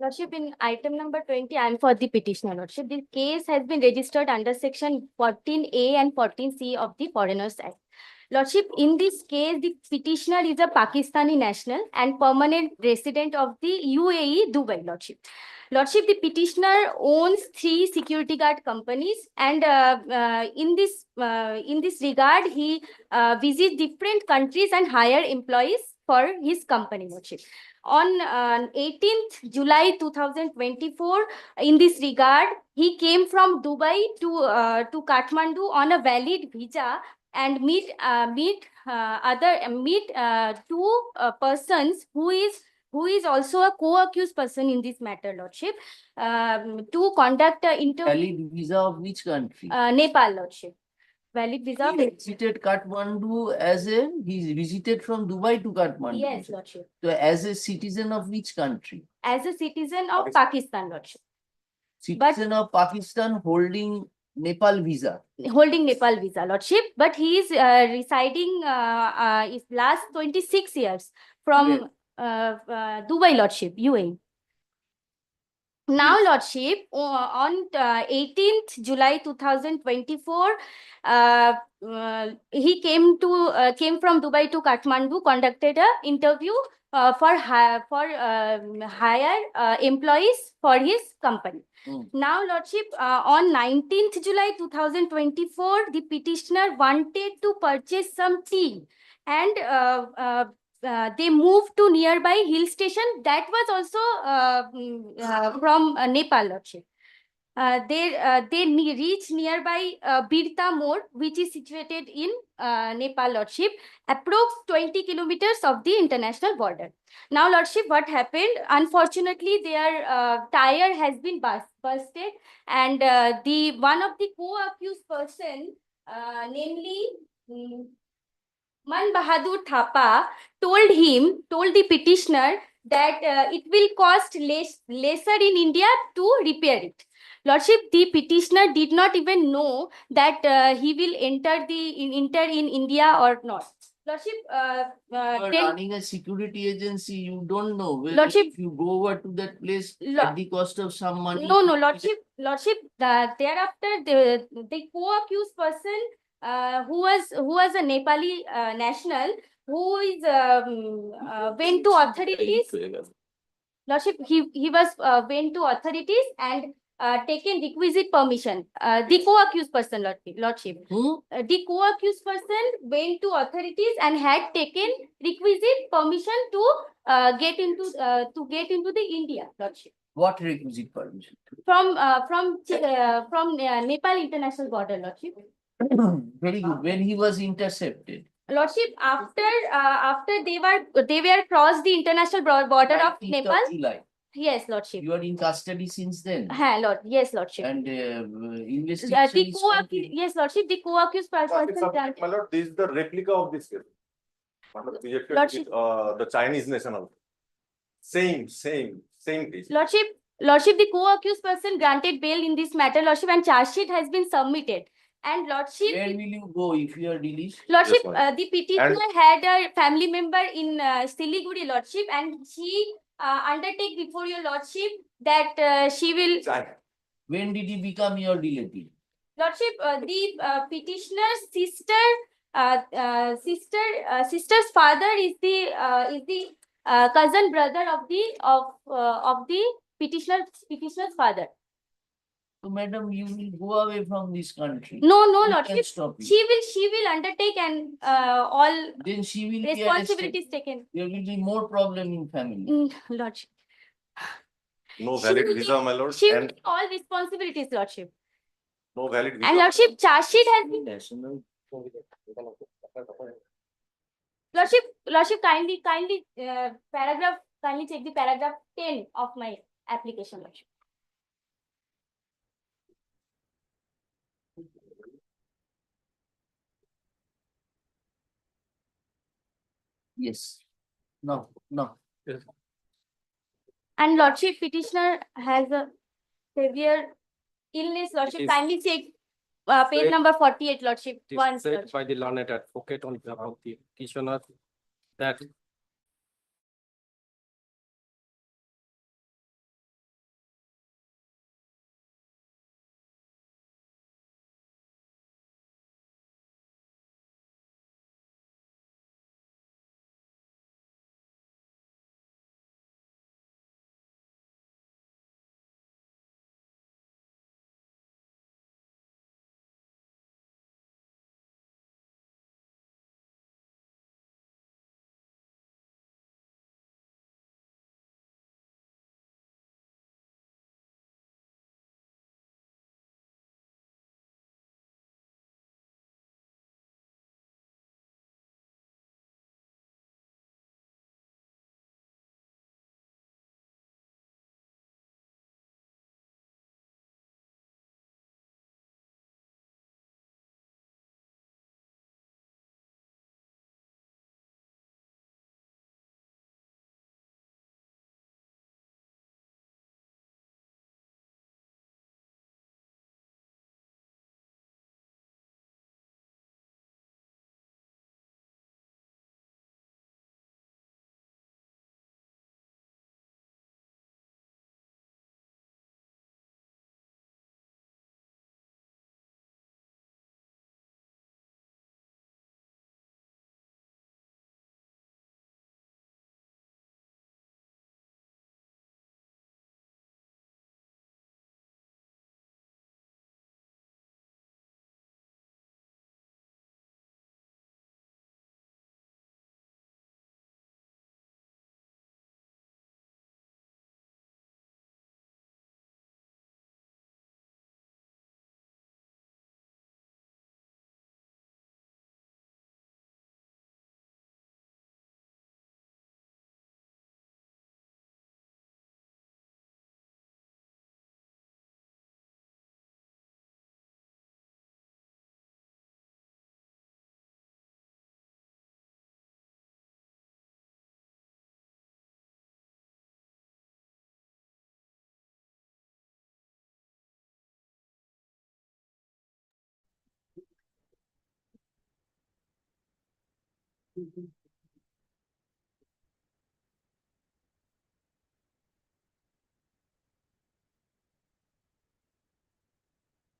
Lordship, in item number 20, I am for the petitioner, Lordship. The case has been registered under section 14A and 14C of the Foreigners Act. Lordship, in this case, the petitioner is a Pakistani national and permanent resident of the UAE, Dubai, Lordship. Lordship, the petitioner owns 3 security guard companies, and in this regard, he visits different countries and hire employees for his company, Lordship. On 18th July 2024, in this regard, he came from Dubai to Kathmandu on a valid visa and meet 2 persons who is also a co-accused person in this matter, Lordship, to conduct an interview. Valid visa of which country? Nepal, Lordship. Valid visa. He visited Kathmandu he visited from Dubai to Kathmandu. Yes, Lordship. So as a citizen of which country? As a citizen of Pakistan, Lordship. Citizen of Pakistan holding Nepal visa. Holding Nepal visa, Lordship, but he is residing his last 26 years from Dubai, Lordship, UAE. Now, Lordship, on 18th July 2024, he came from Dubai to Kathmandu, conducted an interview for hire employees for his company. Now, Lordship, on 19th July 2024, the petitioner wanted to purchase some tea, and they moved to nearby hill station that was also from Nepal, Lordship. They reached nearby Birta Mode, which is situated in Nepal, Lordship, approx 20 kilometers of the international border. Now, Lordship, what happened? Unfortunately, their tire has been busted, and one of the co-accused person, namely Man Bahadur Thapa, told the petitioner that it will cost lesser in India to repair it. Lordship, the petitioner did not even know that he will enter in India or not. Lordship, You are running a security agency, you don't know. Lordship, if you go over to that place at the cost of some money. No, Lordship, thereafter the co-accused person who was a Nepali national who is went to authorities. Lordship, he was went to authorities and taken requisite permission. The co-accused person, Lordship. The co-accused person went to authorities and had taken requisite permission to get into the India, Lordship. What requisite permission? From Nepal international border, Lordship. Very good. When he was intercepted. Lordship, after they were crossed the international border of Nepal. July. Yes, Lordship. You are in custody since then. Yes, Lordship. And investigation yes, Lordship. The co-accused person. My lord, this is the replica of this case. Rejected Lordship. with, the Chinese national. Same case. Lordship, the co-accused person granted bail in this matter, Lordship, and charge sheet has been submitted. And Lordship, where will you go if you are released? Lordship, Yes, the petitioner had a family member in Siliguri, Lordship, and she undertake before your Lordship that she will. When did he become your relative? Lordship, the petitioner's sister's father is the cousin brother of the petitioner's father. So, madam, you will go away from this country. No, You Lordship. can stop it. She will undertake and all Then she will be responsibilities arrested. taken. There will be more problem in family. Lordship. No valid visa, my lord. She will And take all responsibilities, Lordship. no valid visa. And Lordship, charge sheet has been. National. Lordship, kindly check the paragraph 10 of my application, Lordship. Yes. No. Yes. And Lordship, petitioner has a severe illness, Lordship. Yes. Kindly check Page Right. number 48, Lordship. It Once. is said by the learned advocate on behalf of the petitioner that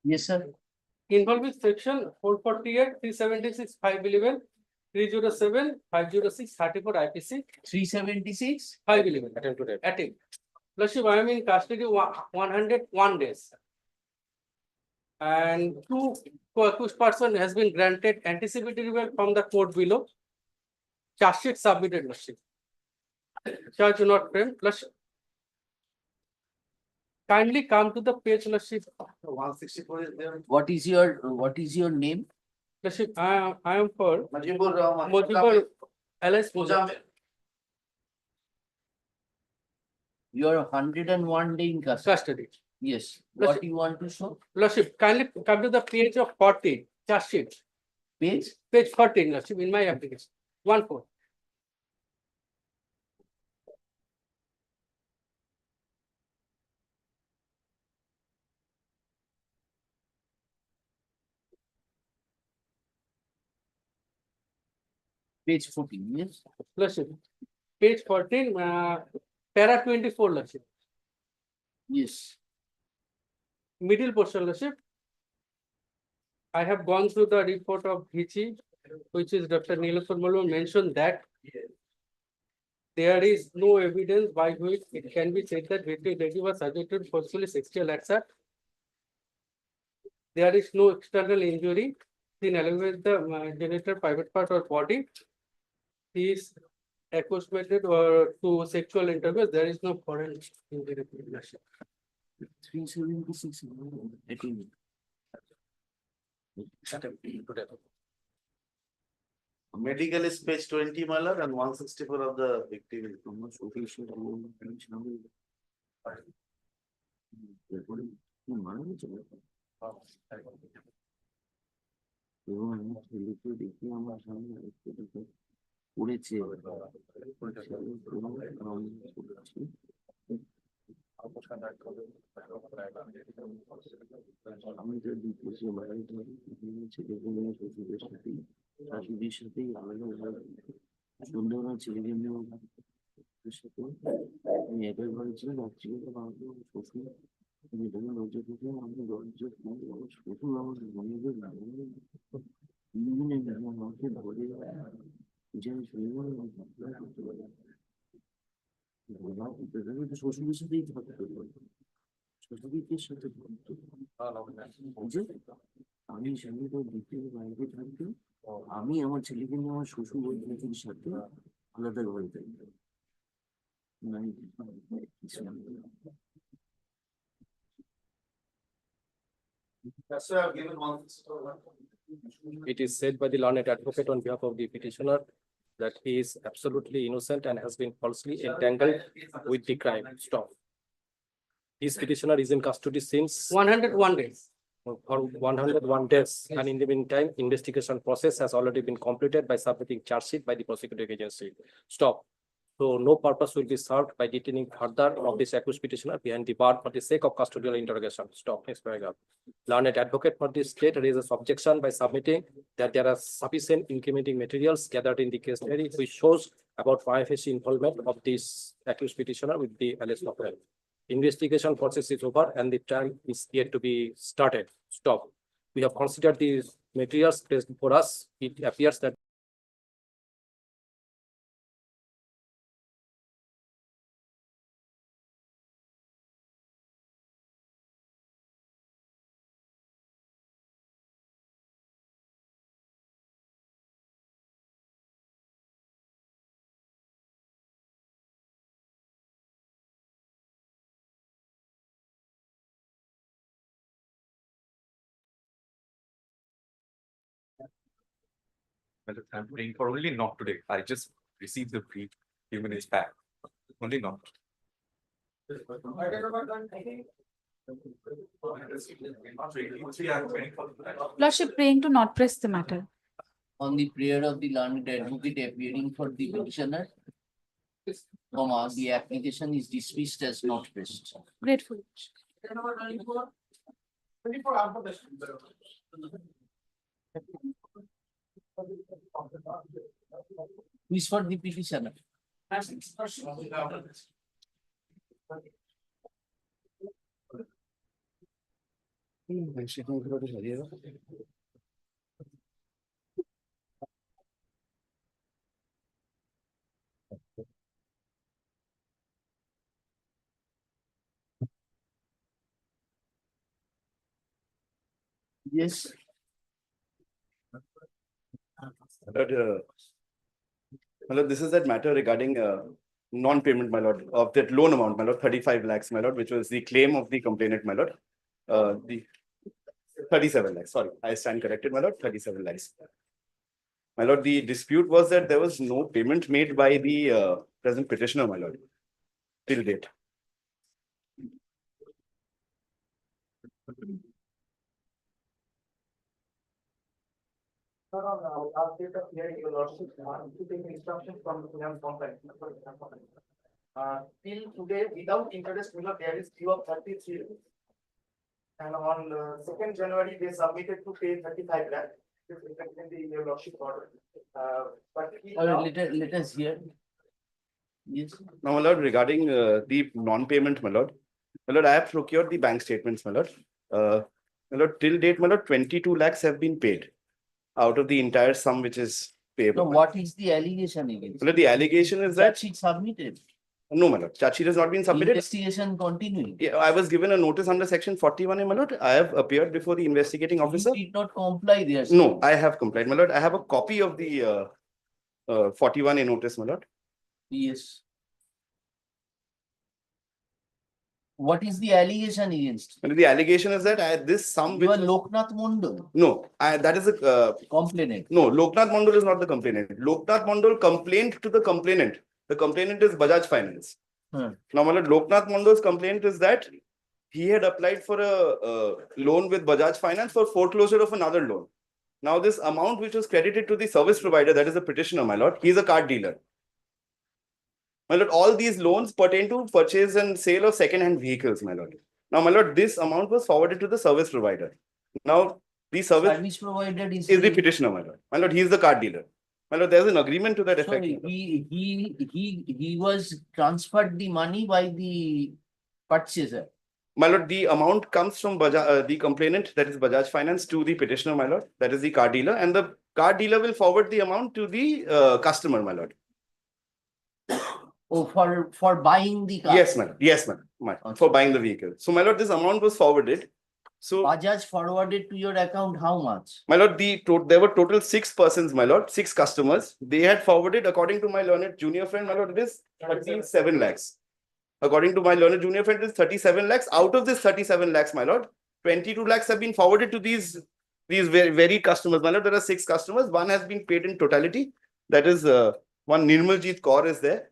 Yes, sir. Involving section 448, 376, 511, 307, 506, 34 IPC, 376? 511. attend to that. Attempt. Lordship, I am in custody 101 days. And two accused person has been granted anticipatory bail from the court below. Charge sheet submitted, Lordship. Charge not framed, Lordship. Kindly come to the page, Lordship. 164 is there. What is your name? Lordship, I am for Majibur Rahman. Mojibur LS Mujamil. You are 101 day in custody. Custody. Yes. Lordship. What you want to show? Lordship, kindly come to the page of 40, charge sheet. Page? Page 14, Lordship, in my application. 1-4. Page 14, yes. Lordship, page 14, para 24, Lordship. Yes. Middle portion, Lordship. I have gone through the report of Hichi, which is Dr. Nilofar Maloo mentioned that there is no evidence by which it can be said that Vicky Reddy was subjected to forcefully sexual assault. There is no external injury seen along with the genital private part or body. He is accosted or to sexual intercourse. There is no foreign injury. 376. Medical is page 20, Malar, and 164 of the victim is. পড়েছে আমি তো দ্বিতীয় বাড়ি ধরি ছেলেকে নিয়ে শ্বশুরের সাথেই শাশুড়ির সাথেই আলাদা সুন্দরবন ছেলেকে নিয়ে সাথে আমি একাই ঘরে ছিলাম রাত্রি আমাকে শ্বশুর যেটাকে লজ্জা থেকে আমি লজ্জা আমার শ্বশুর আমার মনে আমাকে ধরে যে আমি শুনে করতে পারি শ্বশুরের সাথেই থাকতে শ্বশুরের সাথে আমি সঙ্গে তো দ্বিতীয় বাইরে থাকতে আমি আমার ছেলেকে নিয়ে আমার শ্বশুর বাড়ির সাথে আলাদা ঘরে থাকতাম It is said by the learned advocate on behalf of the petitioner that he is absolutely innocent and has been falsely entangled with the crime. Stop. This petitioner is in custody since 101 days. for 101 days, and in the meantime, investigation process has already been completed by submitting charge sheet by the prosecuting agency. Stop. So no purpose will be served by detaining further of this accused petitioner behind the bar for the sake of custodial interrogation. Stop. Next paragraph. Learned advocate for the state raises objection by submitting that there are sufficient incriminating materials gathered in the case diary which shows about privacy involvement of this accused petitioner with the alleged offense. Investigation process is over and the trial is yet to be started. Stop. We have considered these materials placed before us. It appears that I'm praying for only not today. I just received the brief few minutes back. Only not. Lordship, praying to not press the matter. On the prayer of the learned advocate appearing for the petitioner, the application is dismissed as not pressed. Grateful. Who is for the petitioner? Yes. But, my lord, this is that matter regarding non-payment, my lord, of that loan amount, my lord, 35 lakhs, my lord, which was the claim of the complainant, my lord. The 37 lakhs, sorry, I stand corrected, my lord, 37 lakhs. My lord, the dispute was that there was no payment made by the present petitioner, my lord, till date. Last date of hearing, your lordship, to take instruction from the Finance Complex. Till today, without interest, there is due of 33. And on 2nd January, they submitted to pay 35 lakh. This is reflected in your lordship order. But Let us hear. Yes. Now, my lord, regarding the non-payment, my lord, I have procured the bank statements, my lord. My lord, till date, my lord, 22 lakhs have been paid out of the entire sum which is payable. So what is the allegation against? My lord, the allegation is that Charge sheet submitted. no, my lord, charge sheet has not been submitted. Investigation continuing. Yeah, I was given a notice under section 41, my lord. I have appeared before the investigating officer. You did not comply there. No, I have complied, my lord. I have a copy of the 41A notice, my lord. Yes. What is the allegation against? And the allegation is that this sum. You are Loknath Mondal. No, that is a complainant. No, Loknath Mondal is not the complainant. Loknath Mondal complained to the complainant. The complainant is Bajaj Finance. Now, my lord, Loknath Mondal's complaint is that he had applied for a loan with Bajaj Finance for foreclosure of another loan. Now, this amount which was credited to the service provider, that is a petitioner, my lord, he is a card dealer. My lord, all these loans pertain to purchase and sale of second-hand vehicles, my lord. Now, my lord, this amount was forwarded to the service provider. Now, the service provider is the petitioner, my lord. My lord, he is the card dealer. My lord, there's an agreement to that So effect. he was transferred the money by the purchaser. My lord, the amount comes from the complainant, that is Bajaj Finance, to the petitioner, my lord, that is the car dealer, and the car dealer will forward the amount to the customer, my lord. Oh, for buying the car. Yes, madam. Yes, madam. For buying the vehicle. So, my lord, this amount was forwarded. So, Bajaj forwarded to your account how much? my lord, there were total 6 persons, my lord, 6 customers. They had forwarded, according to my learned junior friend, my lord, it is 37 lakhs. According to my learned junior friend, it is 37 lakhs. Out of this 37 lakhs, my lord, 22 lakhs have been forwarded to these very customers, my lord. There are 6 customers. One has been paid in totality. That is one Nirmaljeet Kaur is there.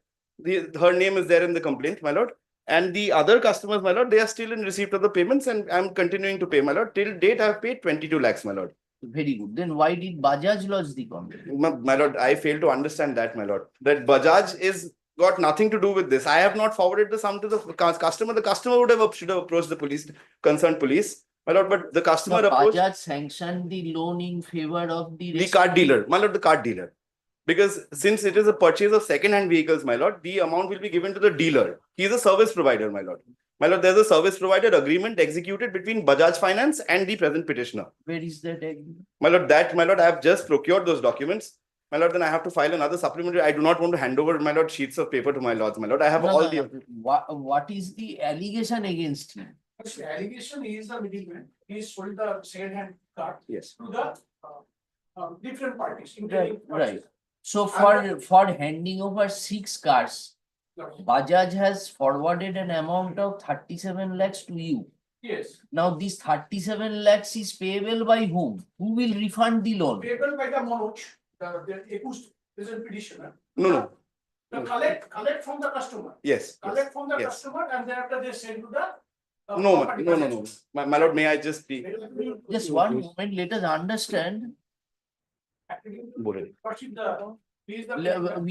Her name is there in the complaint, my lord. And the other customers, my lord, they are still in receipt of the payments, and I'm continuing to pay, my lord. Till date, I have paid 22 lakhs, my lord. Very good. Then why did Bajaj lodge the complaint? My lord, I fail to understand that, my lord. That Bajaj is got nothing to do with this. I have not forwarded the sum to the customer. The customer should have approached the police, concerned police, my lord. But the customer approached Bajaj sanctioned the loan in favor of the card dealer, my lord, the card dealer. Because since it is a purchase of second-hand vehicles, my lord, the amount will be given to the dealer. He is a service provider, my lord. My lord, there's a service provider agreement executed between Bajaj Finance and the present petitioner. Where is that agreement? My lord, I have just procured those documents. My lord, then I have to file another supplementary. I do not want to hand over, my lord, sheets of paper to my lords, my lord. I have the. What is the allegation against him? The allegation is the middleman. He sold the second-hand car Yes. to the different parties, Right, including right. So for handing over 6 cars, Bajaj has forwarded an amount of 37 lakhs to you. Yes. Now this 37 lakhs is payable by whom? Who will refund the loan? Payable by the Manoj, the accused present petitioner. No. Collect from the customer. Yes. Collect from the Yes. customer, and thereafter they send to the. No. My lord, may I just speak? Just one moment, let us understand. We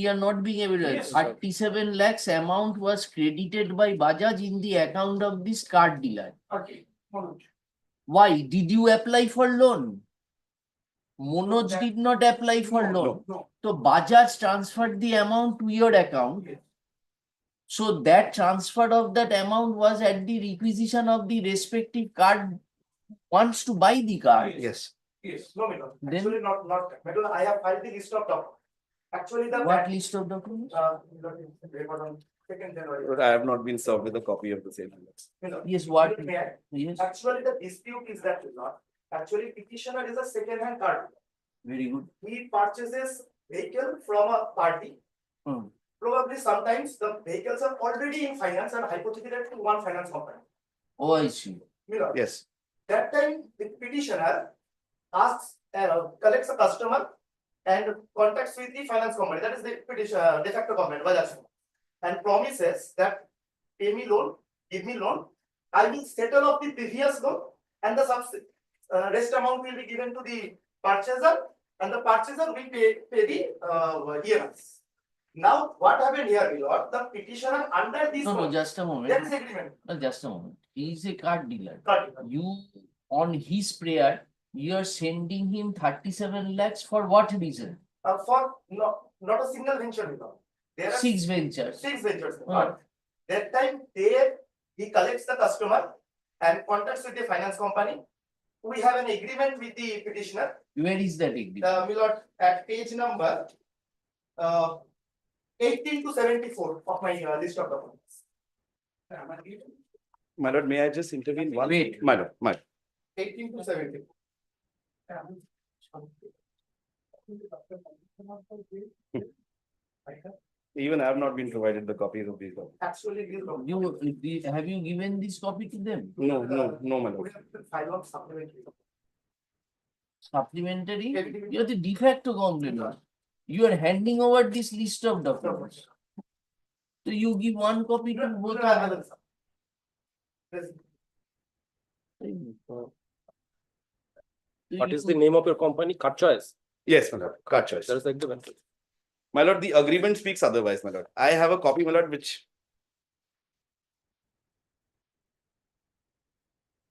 are not being able to. 37 lakhs amount was credited by Bajaj in the account of this card dealer. Okay. Why? Did you apply for loan? Manoj did not apply for loan. No. So Bajaj transferred the amount to your account. So that transfer of that amount was at the requisition of the respective card wants to buy the car. Yes. Yes, no, madam. Then- Actually, not, madam, I have filed the list of documents. Actually, the. What list of documents? Second January. But I have not been served with a copy of the same. Yes, what? May I? Yes, Actually, the dispute is that not. Actually, petitioner is a second-hand car. very good. He purchases vehicle from a party. Hmm. Probably sometimes the vehicles are already in finance and hypothetically to one finance company. Oh, I see. Yes. That time, the petitioner asks, collects a customer and contacts with the finance company. That is the petition, de facto company, Bajaj, and promises that pay me loan, give me loan. I will settle off the previous loan, and the rest amount will be given to the purchaser, and the purchaser will pay the EMIs. Now, what happened here, my lord? The petitioner under this. No, just a moment. That is agreement. No, just a moment. He is a card dealer. Card dealer. You, on his prayer, you are sending him 37 lakhs for what reason? For not a single venture, my lord. There are 6 ventures. 6 ventures. Oh. That time, he collects the customer and contacts with the finance company. We have an agreement with the petitioner. Where is that agreement? My lord, at page number 18 to 74 of my list of documents. My lord, may I just intervene one? Wait. My lord. 18 to 74. Even I have not been provided the copies of these documents. Actually, Have you given this copy to them? No, my lord. we have to file on supplementary. Supplementary? You are the de facto complainant. You are handing over this list of documents. So you give one copy to both of them. What is the name of your company? Card Choice. Yes, my lord. Card choice. There is agreement. My lord, the agreement speaks otherwise, my lord. I have a copy, my lord, which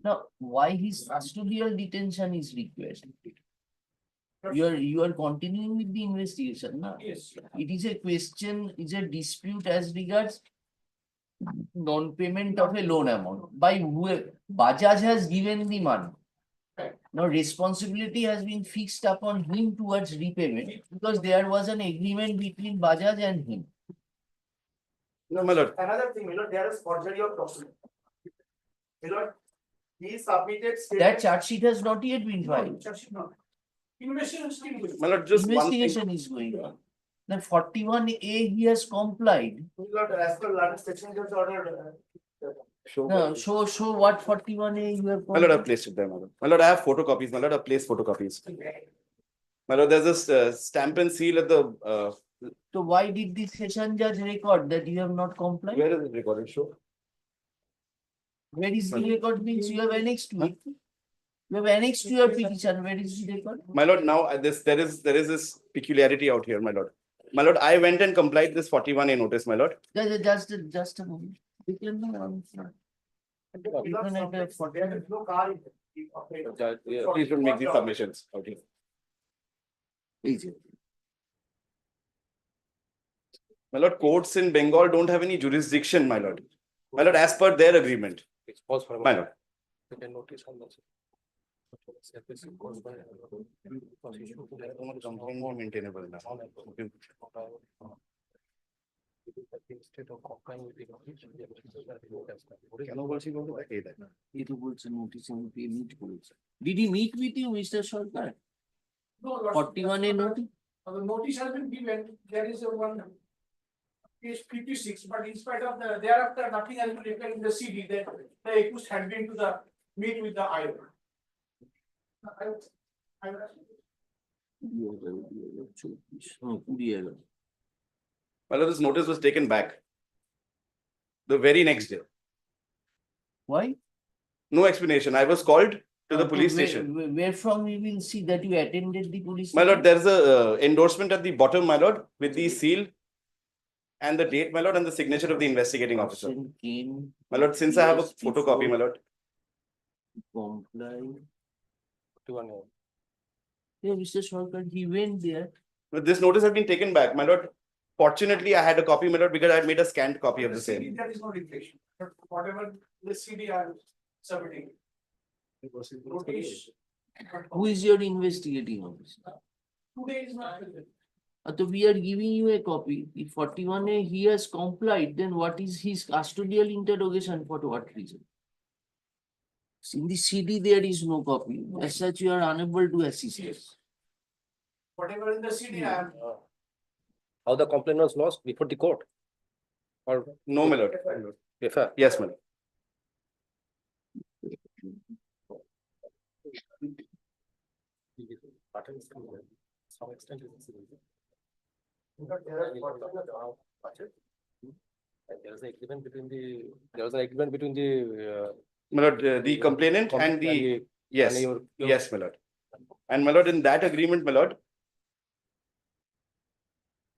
Now, why his custodial detention is required? You are continuing with the investigation, no? Yes. It is a question, is a dispute as regards non-payment of a loan amount by whoever. Bajaj has given the money. Now responsibility has been fixed upon him towards repayment because there was an agreement between Bajaj and him. no, my lord. Another thing, my lord, there is forgery of document. My lord, he submitted. That charge sheet has not yet been filed. Investigation is still going. My lord, just one thing. Investigation is going on. Then 41A he has complied. My lord, as per London section judge order. No, show what 41A you have. My lord, I've placed it there, my lord. My lord, I have photocopies. My lord, I've placed photocopies. My lord, there's this stamp and seal at the. So why did the session judge record that you have not complied? Where is it recorded? Show. Where is the record means you have annexed to it? You have annexed to your petition. Where is the record? My lord, now there is this peculiarity out here, my lord. My lord, I went and complied this 41A notice, my lord. Just a moment. We can be on front. You can have a 41. Please don't make these submissions out here. Easy. My lord, courts in Bengal don't have any jurisdiction, my lord. My lord, as per their agreement. Pause for a My moment. lord. You can notice on the. Maintainable now. Did he meet with you, Mr. Sarkar? No, Lord. 41A notice? The notice has been given, there is a one case 56, but in spite of the, thereafter, nothing has been written in the CD that the accused had been to the meet with the IO. My lord, this notice was taken back the very next day. Why? No explanation. I was called to the police station. Where from we will see that you attended the police My station? lord, there's a endorsement at the bottom, my lord, with the seal and the date, my lord, and the signature of the investigating officer. My lord, since I have a photocopy, my lord. Comply. Yeah, Mr. Sarkar, he went there. But this notice has been taken back, my lord. Fortunately, I had a copy, my lord, because I had made a scanned copy of the same. There is no reflection, but whatever the CD I am submitting. Notice. Who is your investigating officer? Today is not present. So we are giving you a copy. If 41A he has complied, then what is his custodial interrogation for what reason? In the CD there is no copy. As such, you are unable to assist us. Whatever in the CD I am. How the complaint was lost before the court? Or no, my lord. Yes, my lord. Some extent is there was an agreement between the my lord, the complainant and the yes, yes, my lord. And my lord, in that agreement, my lord.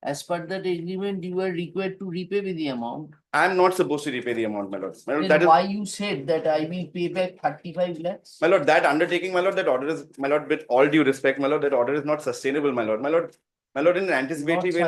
As per that agreement, you are required to repay with the amount. I am not supposed to repay the amount, my lord. My lord, Then that is why you said that I will pay back 35 lakhs? my lord, that undertaking, my lord, that order is, my lord, with all due respect, my lord, that order is not sustainable, my lord. My lord, in an anticipatory way,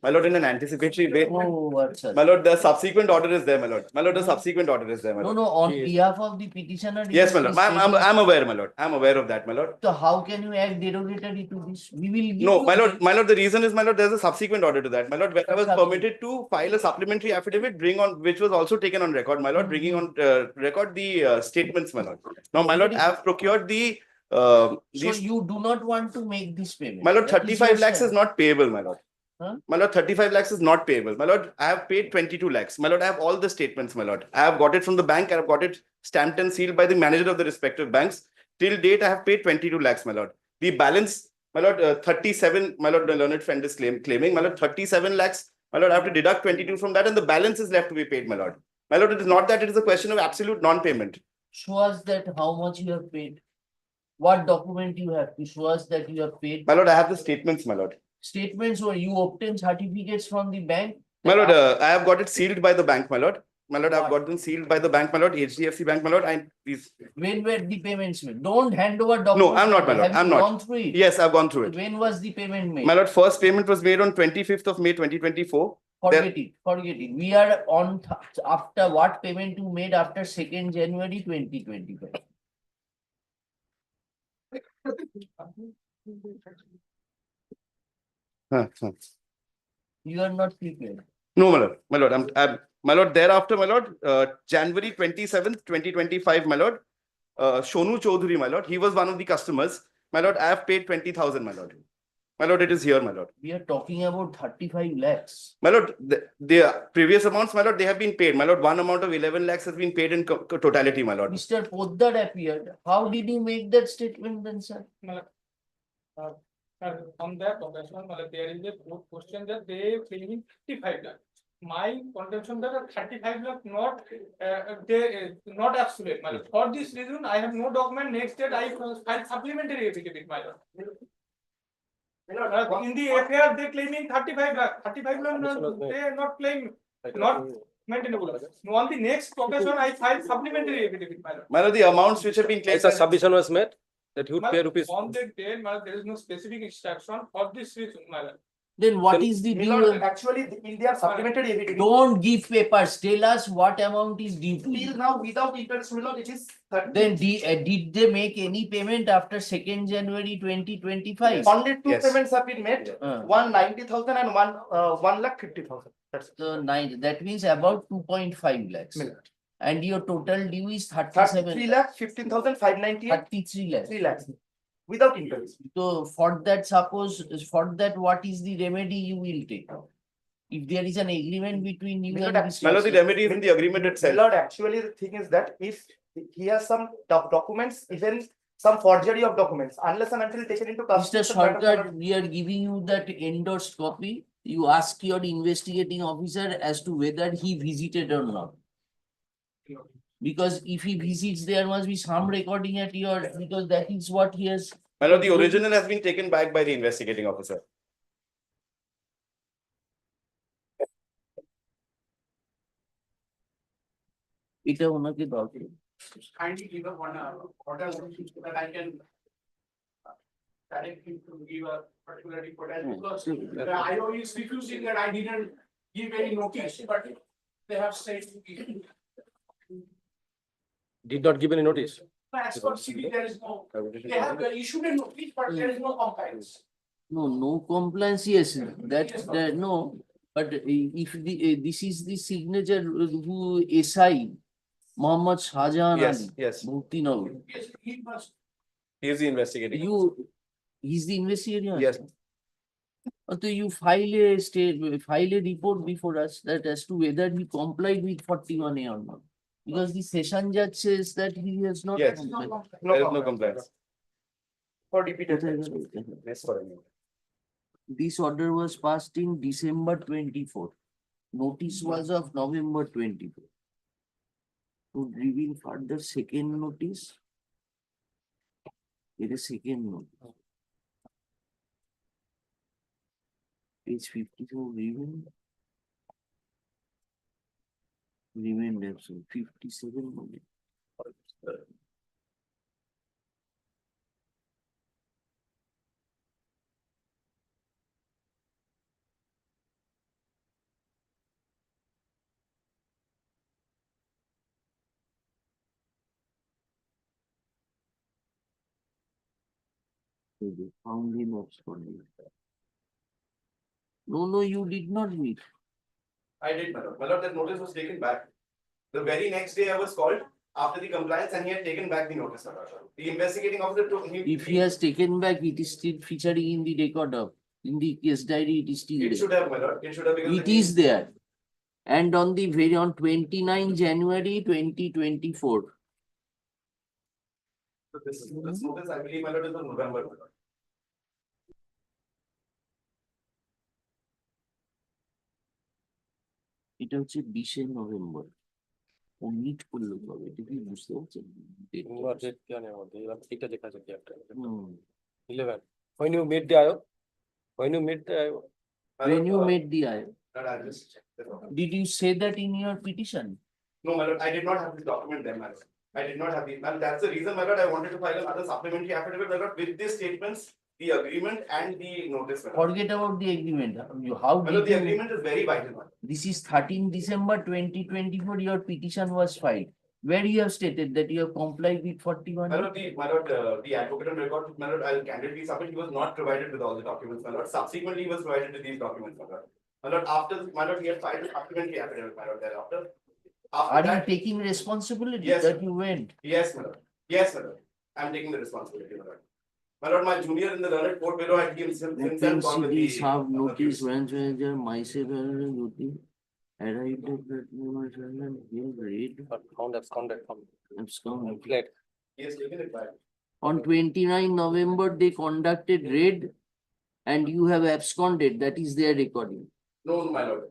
my lord, in an anticipatory way. Oh, what's my lord, the subsequent order is there, my lord. My lord, the subsequent order is there, my lord. No, on behalf of the petitioner. Yes, my lord. I'm aware, my lord. I'm aware of that, my lord. So how can you act derogatory to this? We will give No, you my lord, the reason is, my lord, there's a subsequent order to that. My lord, when I was permitted to file a supplementary affidavit, which was also taken on record, my lord, bringing on record the statements, my lord. Now, my lord, I have procured the so you do not want to make this payment? My lord, That 35 lakhs your is not payable, my lord. Huh? My lord, 35 lakhs is not payable. My lord, I have paid 22 lakhs. My lord, I have all the statements, my lord. I have got it from the bank. I have got it stamped and sealed by the manager of the respective banks. Till date, I have paid 22 lakhs, my lord. The balance, my lord, 37, my lord, the learned friend is claiming, my lord, 37 lakhs. My lord, I have to deduct 22 from that and the balance is left to be paid, my lord. My lord, it is not that it is a question of absolute non-payment. Show us that how much you have paid. What document you have to show us that you have paid? My lord, I have the statements, my lord. statements where you obtain certificates from the bank? My lord, I have got it sealed by the bank, my lord. My lord, I've got them sealed by the bank, my lord, HDFC Bank, my lord, and these. When were the payments made? Don't hand over documents. No, I'm not, my lord. Have you I'm not. gone through it? Yes, I've gone through it. When was the payment made? My lord, first payment was made on 25th of May 2024. Forget it, forget it. We are on, after what payment you made after 2nd January 2025? You are not prepared. No, my lord, my lord, thereafter, my lord, January 27th, 2025, my lord, Shonu Chaudhary, my lord, he was one of the customers. My lord, I have paid 20,000, my lord. My lord, it is here, my lord. We are talking about 35 lakhs. My lord, the previous amounts, my lord, they have been paid. My lord, one amount of 11 lakhs has been paid in totality, my lord. Mr. Poddar appeared. How did you make that statement then, sir? On that occasion, there is a good question that they claiming 55 lakh. My contention that 35 lakh not they not absolute. For this reason, I have no document. Next date, I file supplementary affidavit. In the affair, they claiming 35 lakh. 35 lakh, they are not claiming, not maintainable. On the next occasion, I file supplementary affidavit. My lord, the amounts which have been claimed. A submission was made that he would pay rupees. On the day, there is no specific instruction for this reason. Then what is the due? Actually, in their supplementary affidavit. Don't give papers. Tell us what amount is due to Till you. now, without interest, my lord, it is 30. Then did they make any payment after 2nd January 2025? Only two payments have been made. One 90,000 and one 1,50,000. That's So that means about 2.5 lakhs. And your total due is 37. 3 lakh 15,598. 33 lakhs. 3 lakhs. Without interest. So for that, suppose for that, what is the remedy you will take? If there is an agreement between you and this My lord, the remedy is in the agreement itself. My lord, actually, the thing is that if he has some documents, even some forgery of documents, unless and until taken into Mr. consideration. Sarkar, we are giving you that endorsed copy. You ask your investigating officer as to whether he visited or not. Because if he visits, there must be some recording at your, because that is what he has. My lord, the original has been taken back by the investigating officer. এটা ওনাকে দরকার। Kindly give a one order so that I can direct him to give a particular report. And because the IO is refusing that I didn't give any notice, but they have said. Did not give any notice. As for CD, there is no. They have issued a notice, but there is no compliance. No compliance, yes, that no. But if this is the signature who SI, Mohammed Shahjahan Ali. Yes. Bhakti Nagar. Yes, he must. He is the investigator. He's the investigator. Yes. So you file a report before us that as to whether he complied with 41A or not. Because the session judge says that he has not. Yes. complied. There is no compliance. For repeated. Yes, for any. This order was passed in December 24. Notice was of November 24. To reveal further second notice. It is second notice. Page 54 remain. Remained absolute 57 minutes. They found him absconding. No, you did not meet. I did, my lord. My lord, that notice was taken back. The very next day I was called after the compliance and he had taken back the notice. The investigating officer told him. If he has taken back, it is still featuring in the record of, in the case diary, it is still there. It should have, my lord. It should have. It is there. And on 29 January 2024. So this notice, I believe, my lord, is on November, my lord. এটা হচ্ছে 20 November ও meet করলো কবে এটা কি বুঝতে পারছেন? এটা দেখা যাচ্ছে একটা 11 when you meet the IO When you meet the. When you made the IO, I'll just check the document. did you say that in your petition? No, my lord, I did not have this document then, my lord. I did not have the, and that's the reason, my lord, I wanted to file another supplementary affidavit, my lord, with these statements, the agreement and the notice, my lord. Forget about the agreement. How My lord, did the you? agreement is very vital, my lord. This is 13 December 2024, your petition was filed. Where you have stated that you have complied with 41. My lord, the advocate on record, my lord, I'll candidly submit, he was not provided with all the documents, my lord. Subsequently, he was provided with these documents, my lord. My lord, after, my lord, he had filed a supplementary affidavit, my lord, thereafter. After Are that, you taking responsibility Yes, that sir. you went? Yes, my lord. Yes, my lord. I'm taking the responsibility, my lord. My lord, my junior in the learned court below had himself gone with FMCDs the. have notice, branch manager, myself, and notice. Arrived at that moment and he'll read. Found absconded from. Absconded. Fled. He has taken it back. On 29 November, they conducted raid and you have absconded. That is their recording. No, no, my lord.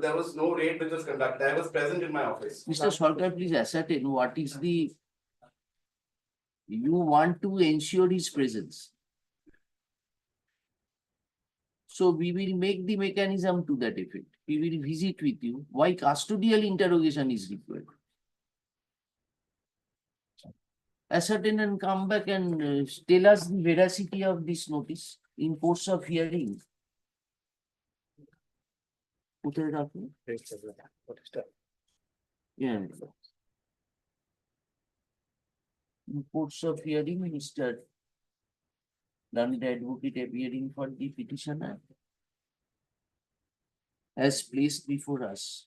There was no raid which was conducted. I was present in my office. Mr. Sarkar, please ascertain what is the. You want to ensure his presence. So we will make the mechanism to that effect. We will visit with you. Why custodial interrogation is required? Ascertain and come back and tell us the veracity of this notice in course of hearing. কোথায় রাখুন? Yeah. In course of hearing, Mr. Learned advocate appearing for the petitioner has placed before us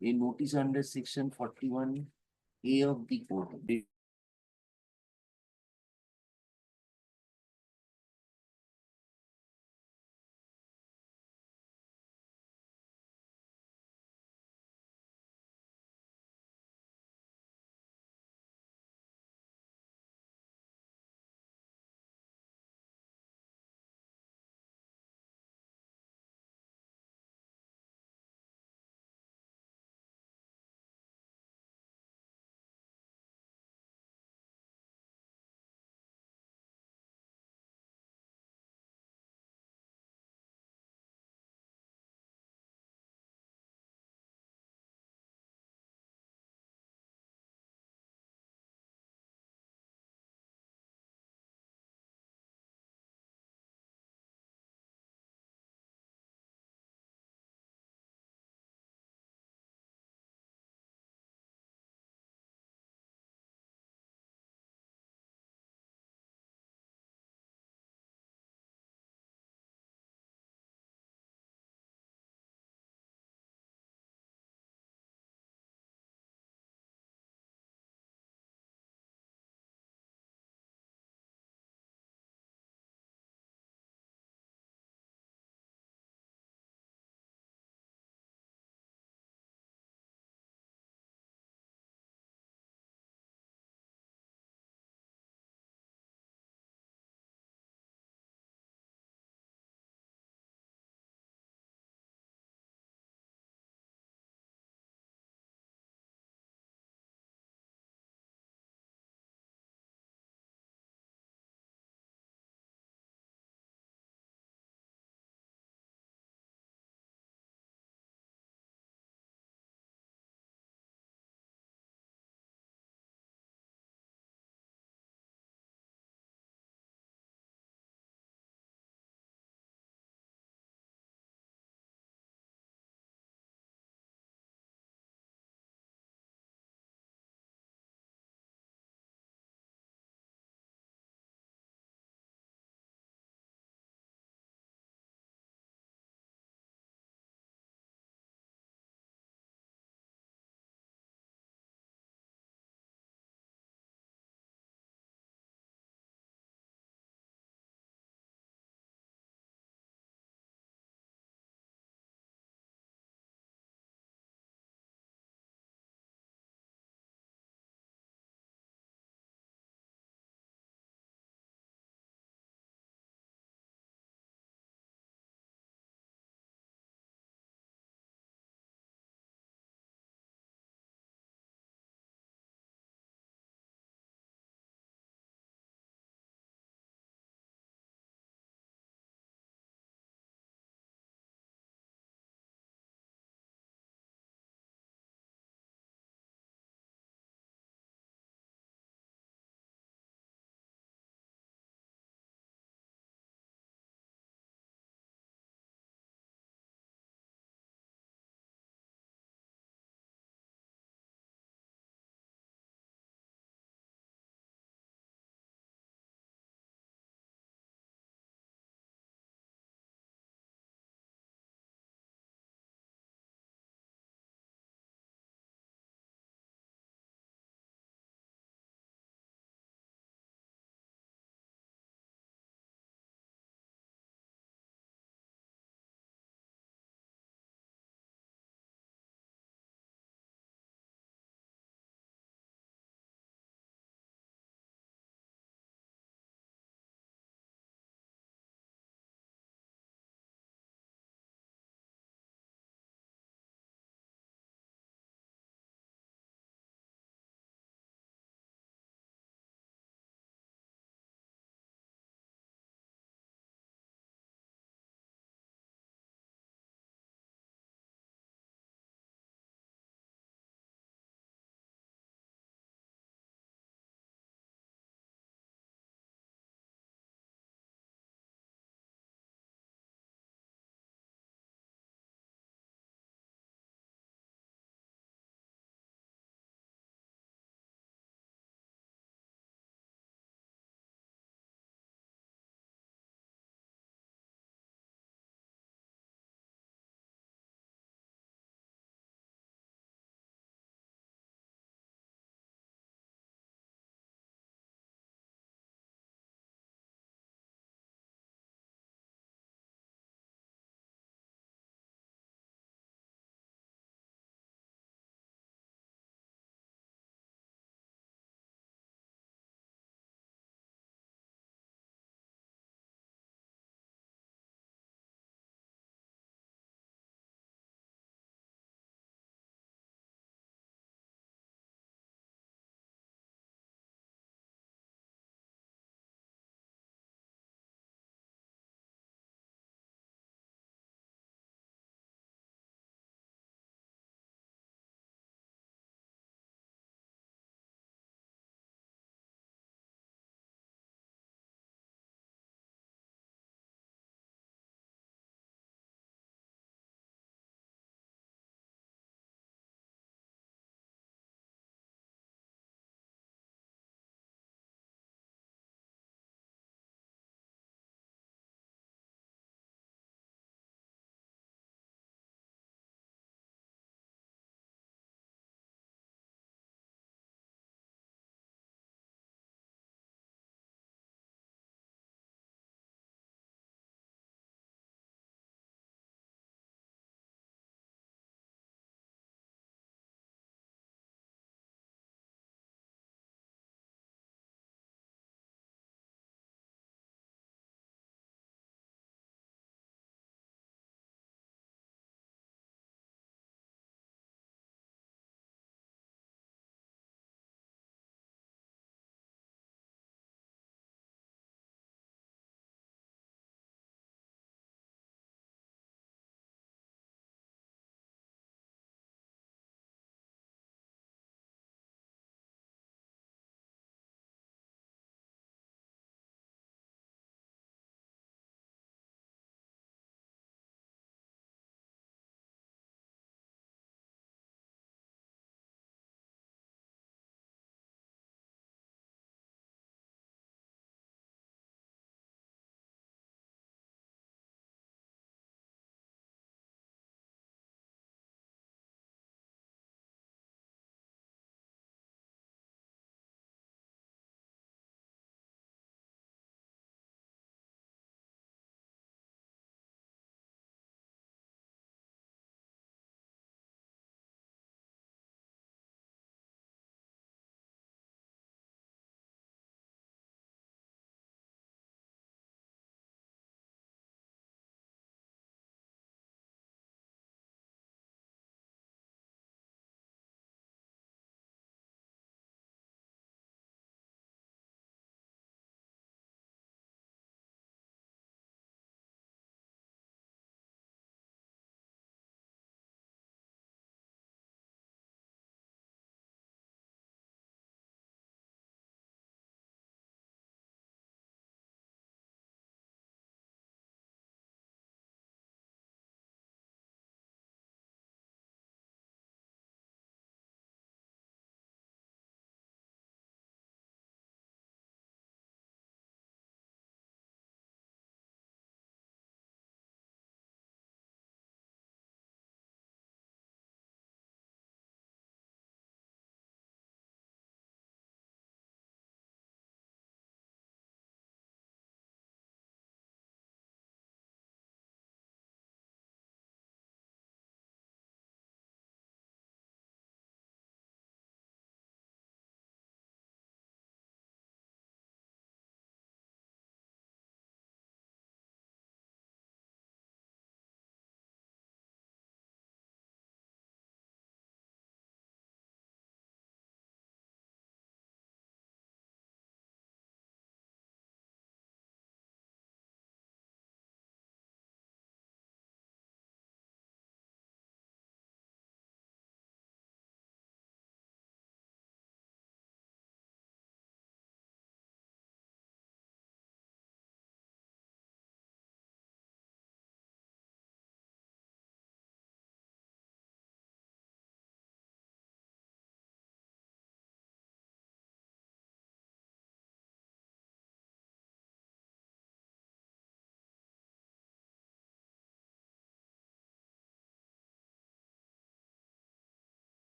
a notice under section 41A of the code.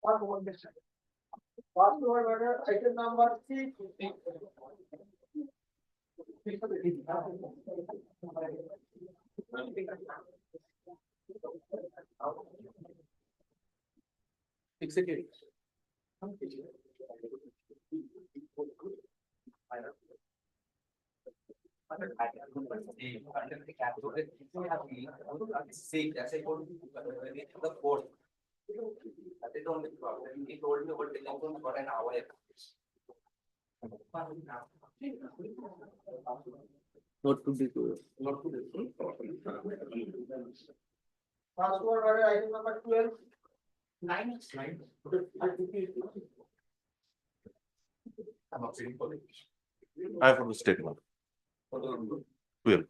Password order item number 6. The court. That is the only problem. He told me about the for an hour. Not to be good. Password order item number 12. 9. I have for the statement. 12.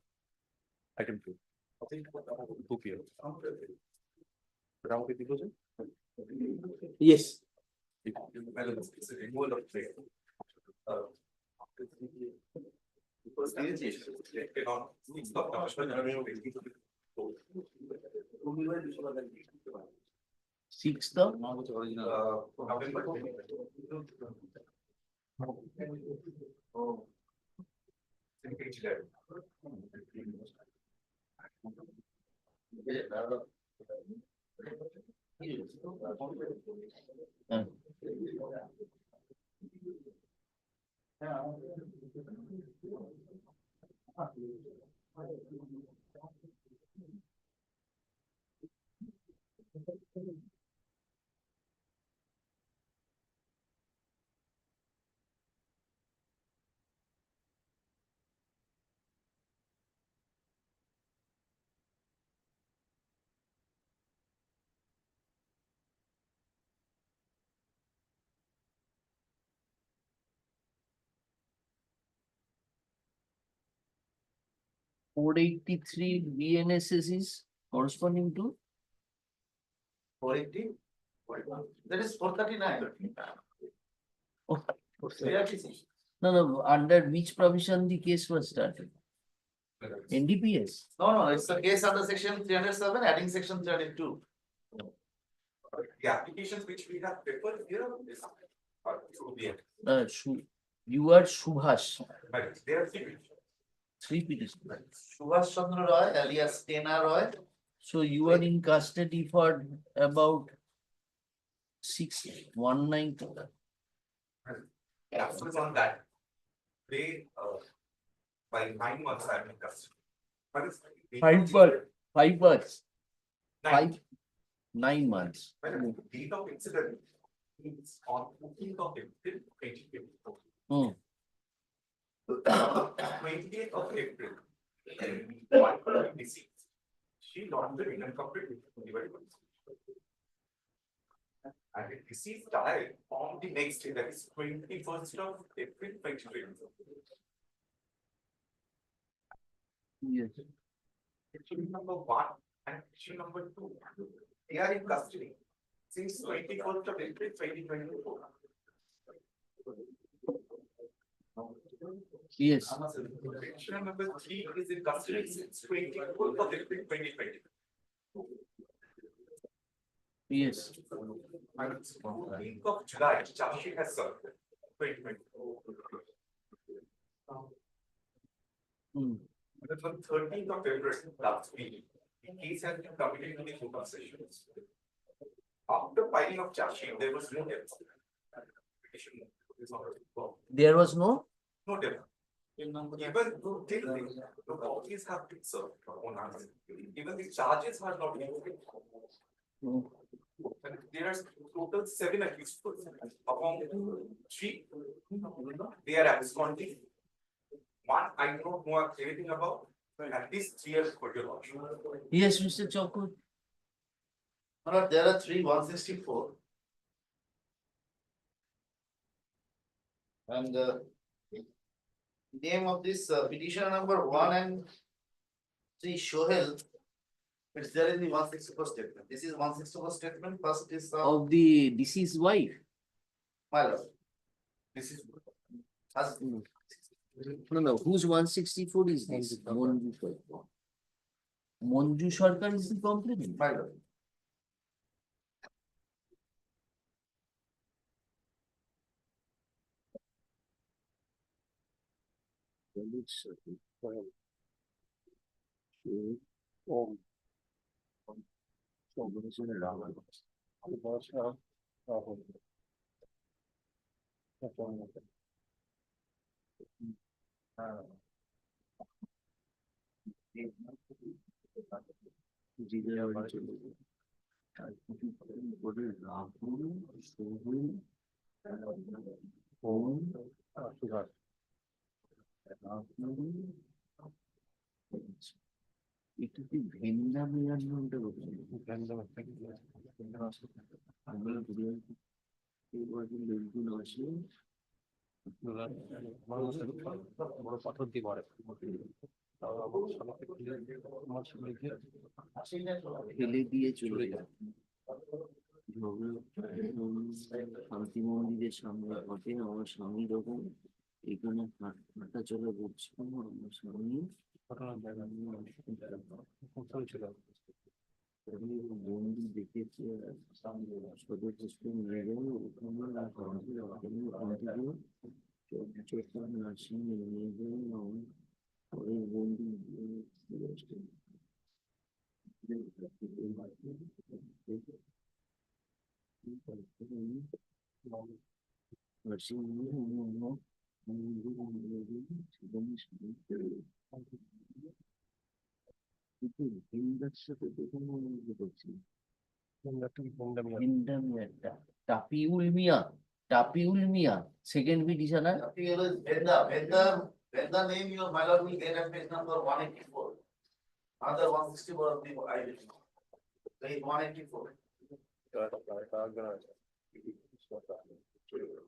I can do. 2 p.m. Yes. It's a removal of trade. Sixth of $483 BNSS is corresponding to 480. That is 439. oh, no, under which provision the case was started? NDPS. No, it's the case under section 307, adding section 302. The applications which we have prepared here is through the You are Subhash. but they are Three petitions. Subhash Chandra Roy, alias Tena Roy. So you are in custody for about 619. Absence on that. They by 9 months I am in custody. But it's 5 months. 9 months. But the date of incident is on 14th of April 2024. 28th of April. One deceased. She laundered incomplete and the deceased died on the next day, that is 21st of April 2024. Yes. Issue number 1 and issue number 2, they are in custody since 21st of April 2024. Yes. Issue number 3 is in custody since 24th of April 2020. Yes. And 14th of July, charge sheet has served 2020. And on 13th of February last week, the case has been committed to the Court of Sessions. After filing of charge sheet, there was no death. Petition is not resolved. There was no? No death. Even though till the copies have been served on us, even the charges have not been given. And there are total 7 accused persons. Among 3, they are absconding. 1, I don't know anything about. At least 3 years for your watch. Yes, Mr. Chokut. There are 3 164. And name of this petitioner number 1 and 3 Shohel. It's there in the 164 statement. This is 164 statement. First is Of the deceased wife. my lord. This is No. Whose 164 is this? Monju Sarkar is the complainant. my lord. এটা কি ভেন্ডা মিয়ার নামটা বলছেন? লোকজন আসে বড় পাথর দিয়ে মারে ফেলে দিয়ে চলে যায়। শান্তি মন্দিরের সামনে ঘটে, আমার স্বামী যখন এখানে হাঁটা চলা করছিল, আমার স্বামী বন্দি দেখেছে, সদর হসপিটাল নিয়ে গেল, ওখানে নার্সিং নিয়ে গেল, পরে বন্দি টাপিউল মিয়া second petitioner. When the name your my lord will get at page number 184. Another 164 of the ID. Page 184.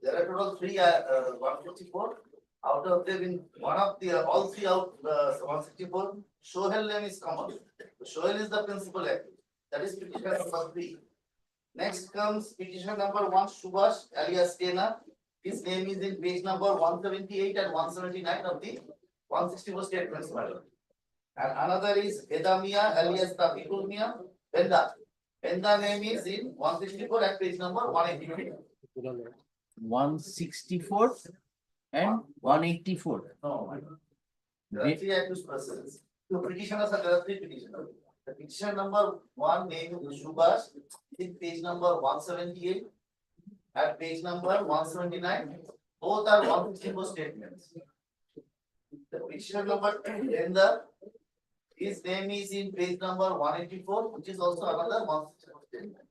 There are total three 154. Out of them, in one of the all three out 164, Shohel name is common. Shohel is the principal actor. That is petition number 3. Next comes petition number 1, Subhash alias Kena. His name is in page number 178 and 179 of the 164 statements. And another is Vedamia alias Tafikul Mia. Venda name is in 164 at page number 183. 164 and 184. No, there are three accused persons. The petitioners are there are three petitioners. The petition number 1 name is Subhash in page number 178 at page number 179. Both are 164 statements. The petition number 2, his name is in page number 184, which is also another 164 statement.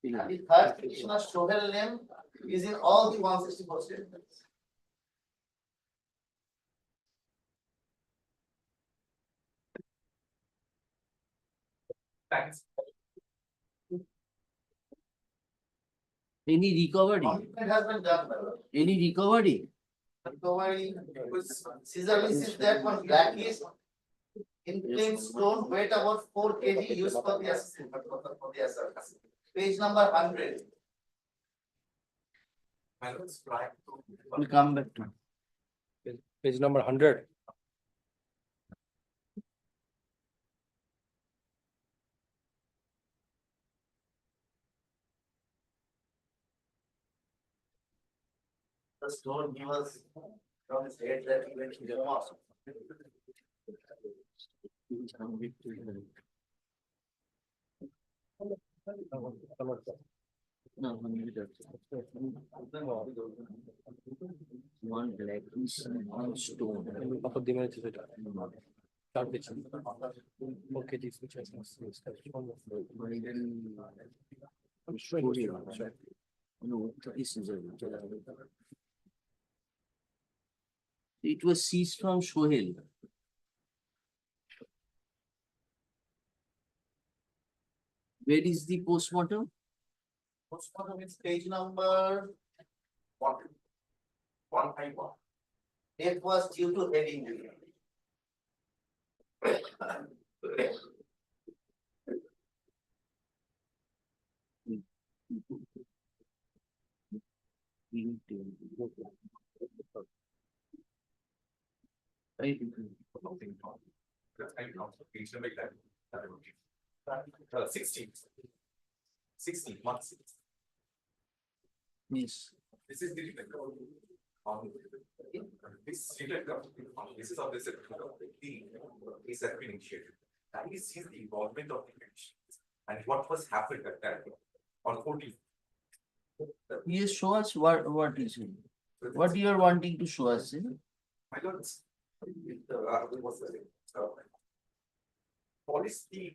And the third petitioner Shohel name is in all the 164 statements. Thanks. Any recovery? It has been done. Any recovery? Recovery, scissor list is that one blackish in plain stone, weight about 4 kg, used for the assessment, for the assessment. Page number 100. We'll come back to page number 100. The stone he was from his head that he went to the mosque. No, one blackish, one stone. পাথর দিয়ে মেরেছে সেটা চার পেয়েছি okay this which has No, it was seized from Shohel. Where is the postmortem? Postmortem is page number 151. Death was due to head injury. Right. 16. 16 months. Yes. This is the on this stated on the basis of this, the case has been initiated. Can we see the involvement of the petitioners and what was happened at that on 14th? Yes, show us what is it. What you are wanting to show us? My lords, what's the name? Police the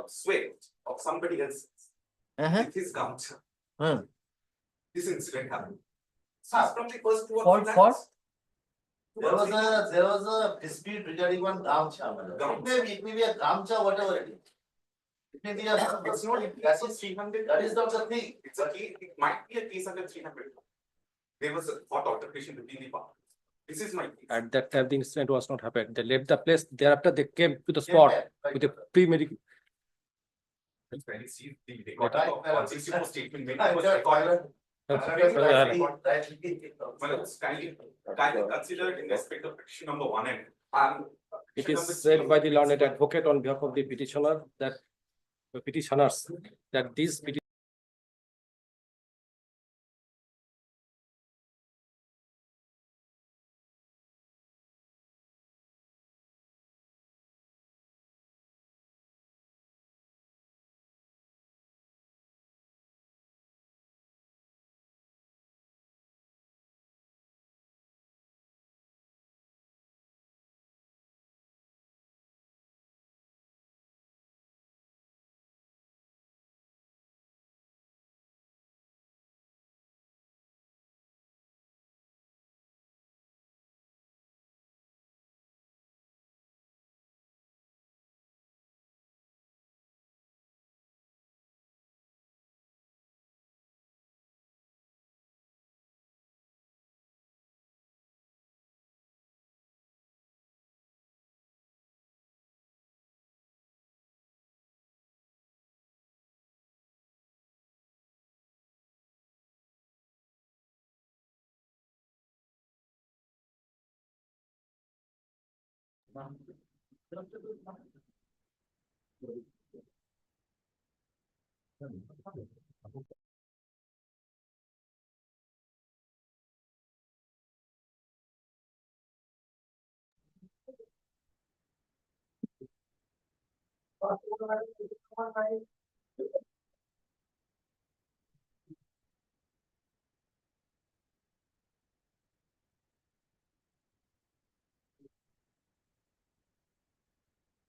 sway of somebody else with his gauntlet. This incident happened. From the first two For There was a dispute regarding one gamcha. It may be a gamcha, whatever it is. It may be a. It's not a case of 300. That is not the thing. It's a case, it might be a case under 300. There was a hot altercation between the parties. This is my case. At that time, the incident was not happened. They left the place. Thereafter, they came to the spot with a pre-medical. When you see the record of 164 statement made, it was recorded. Kindly consider it in respect of petition number 1 and. It is said by the learned advocate on behalf of the petitioner that the petitioners that these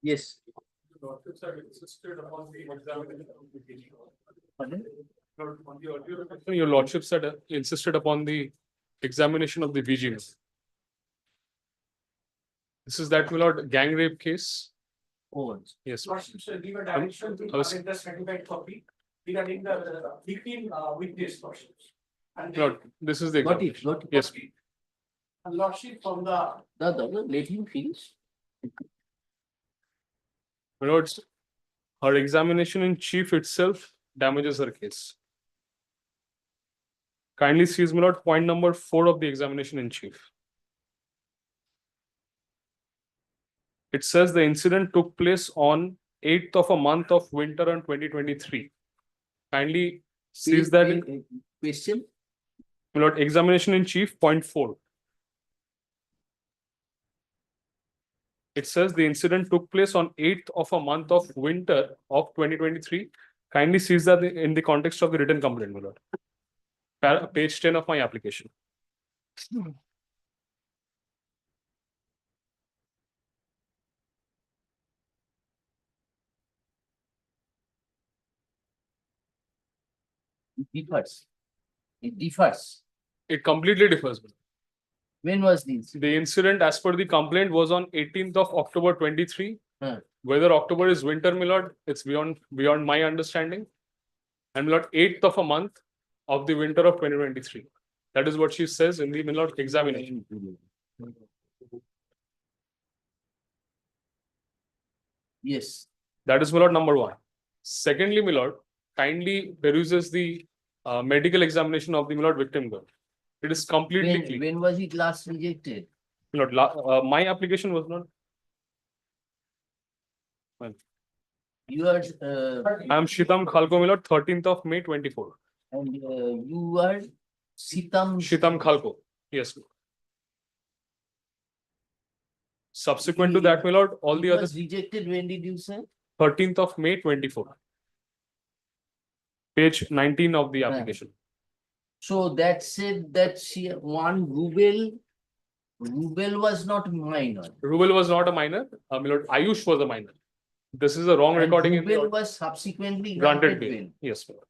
Yes. Your lordship said insisted upon the examination of the VG. This is that, my lord, gang rape case. Oh, yes. Lordship, sir, give a direction to present the certified copy regarding the victim witness lordships. And Lord, this is the Got it, examination. got it. Yes. and lordship from the. Let him finish. My lords, her examination in chief itself damages her case. Kindly seize, my lord, point number 4 of the examination in chief. It says the incident took place on 8th of a month of winter in 2023. Kindly seize that in question. My lord, examination in chief, point 4. It says the incident took place on 8th of a month of winter of 2023. Kindly seize that in the context of the written complaint, my lord. Page 10 of my application. It differs. It differs. It completely differs. When was this? The incident, as per the complaint, was on 18th of October 23. Whether October is winter, my lord, it's beyond my understanding. And my lord, 8th of a month of the winter of 2023. That is what she says in the, my lord, examination. Yes. That is, my lord, number 1. Secondly, my lord, kindly peruses the medical examination of the, my lord, victim girl. It is completely clean. When was it last rejected? My lord, my application was not. You are. I am Shitam Khalko, my lord, 13th of May 24. And you are Shitam. Shitam Khalko. Yes. Subsequent to that, my lord, all the It other was rejected, when did you say? 13th of May 24. Page 19 of the Right. application. So that said that she, 1 ruble was not minor. Ruble was not a minor. My lord, Ayush was a minor. This is a wrong And recording in the ruble was subsequently granted granted bail. bail. Yes, my lord.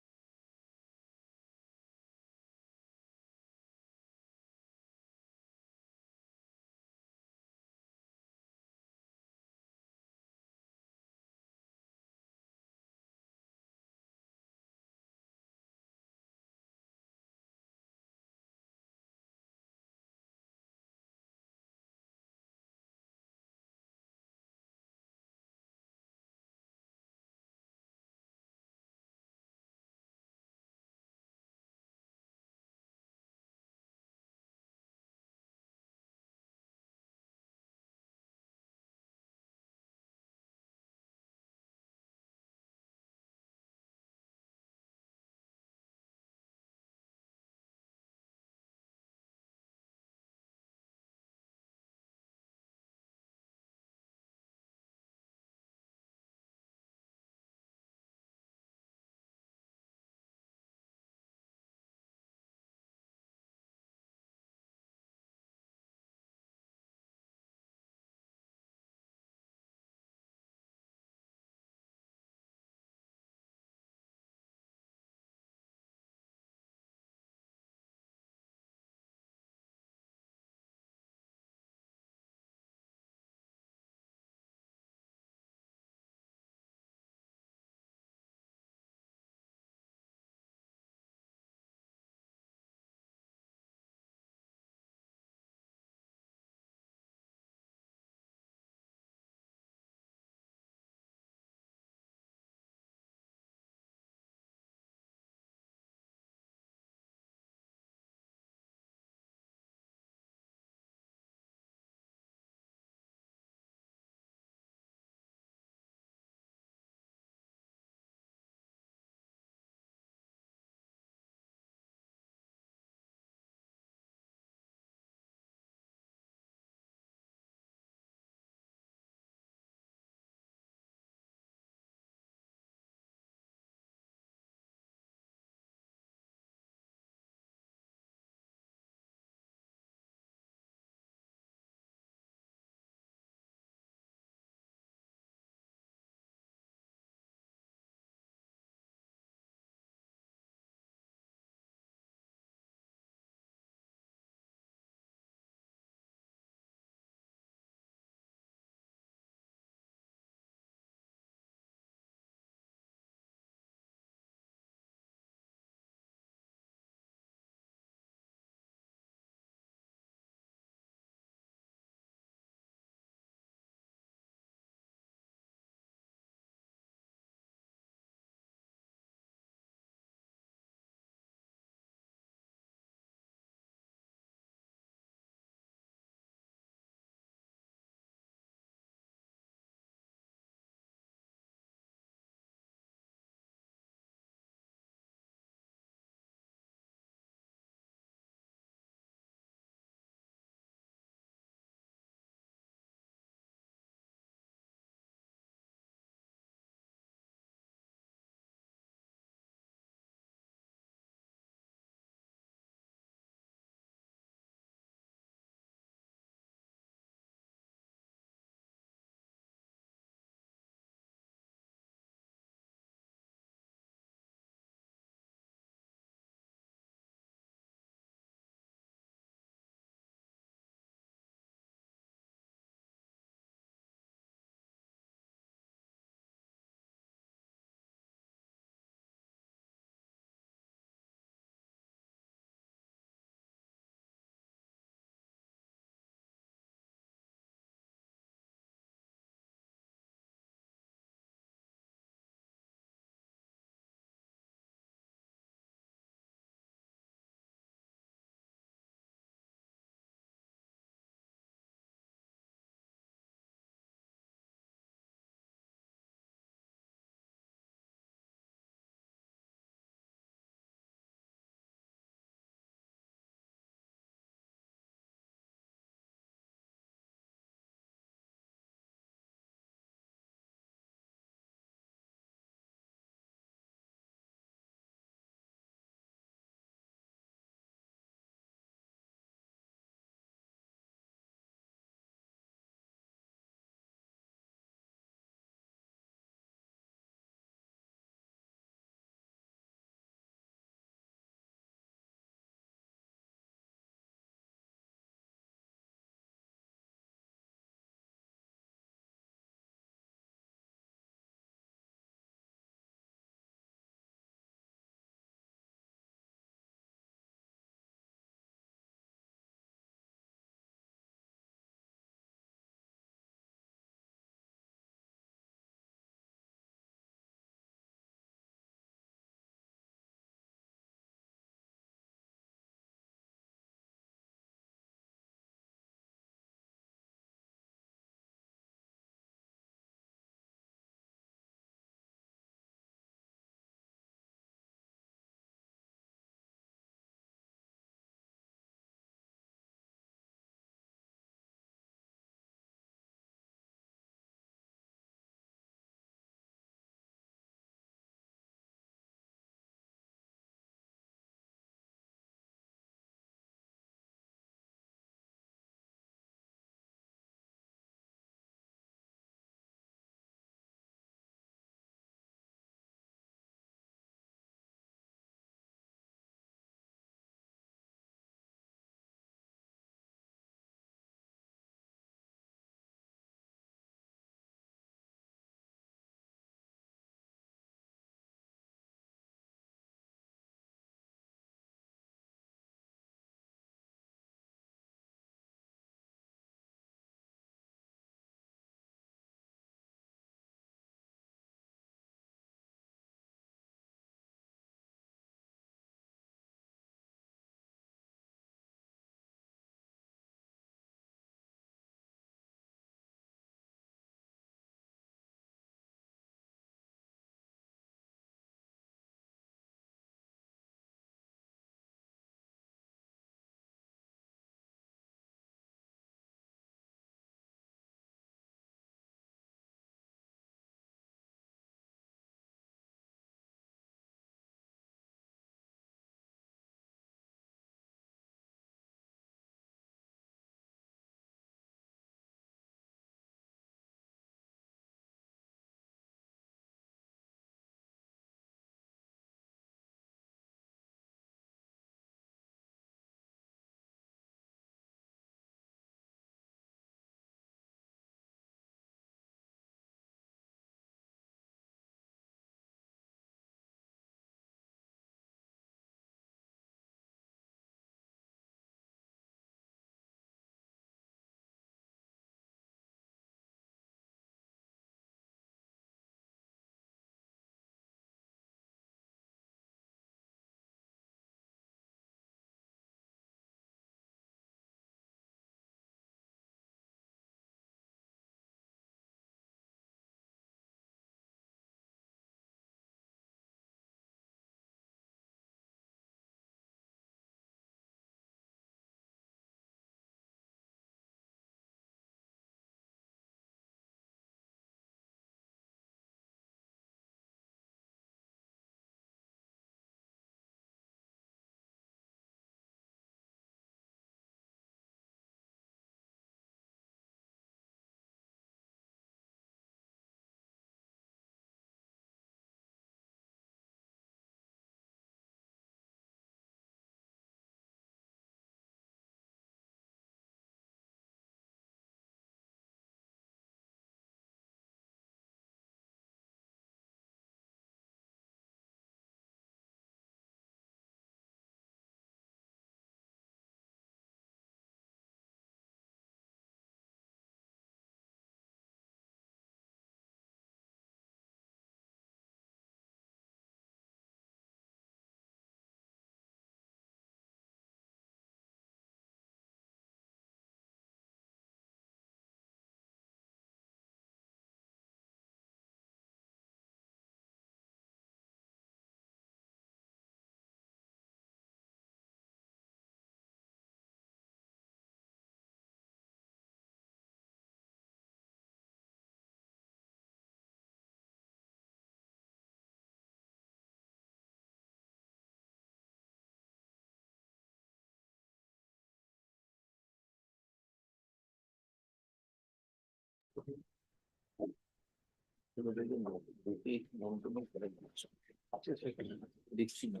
দেখছি না।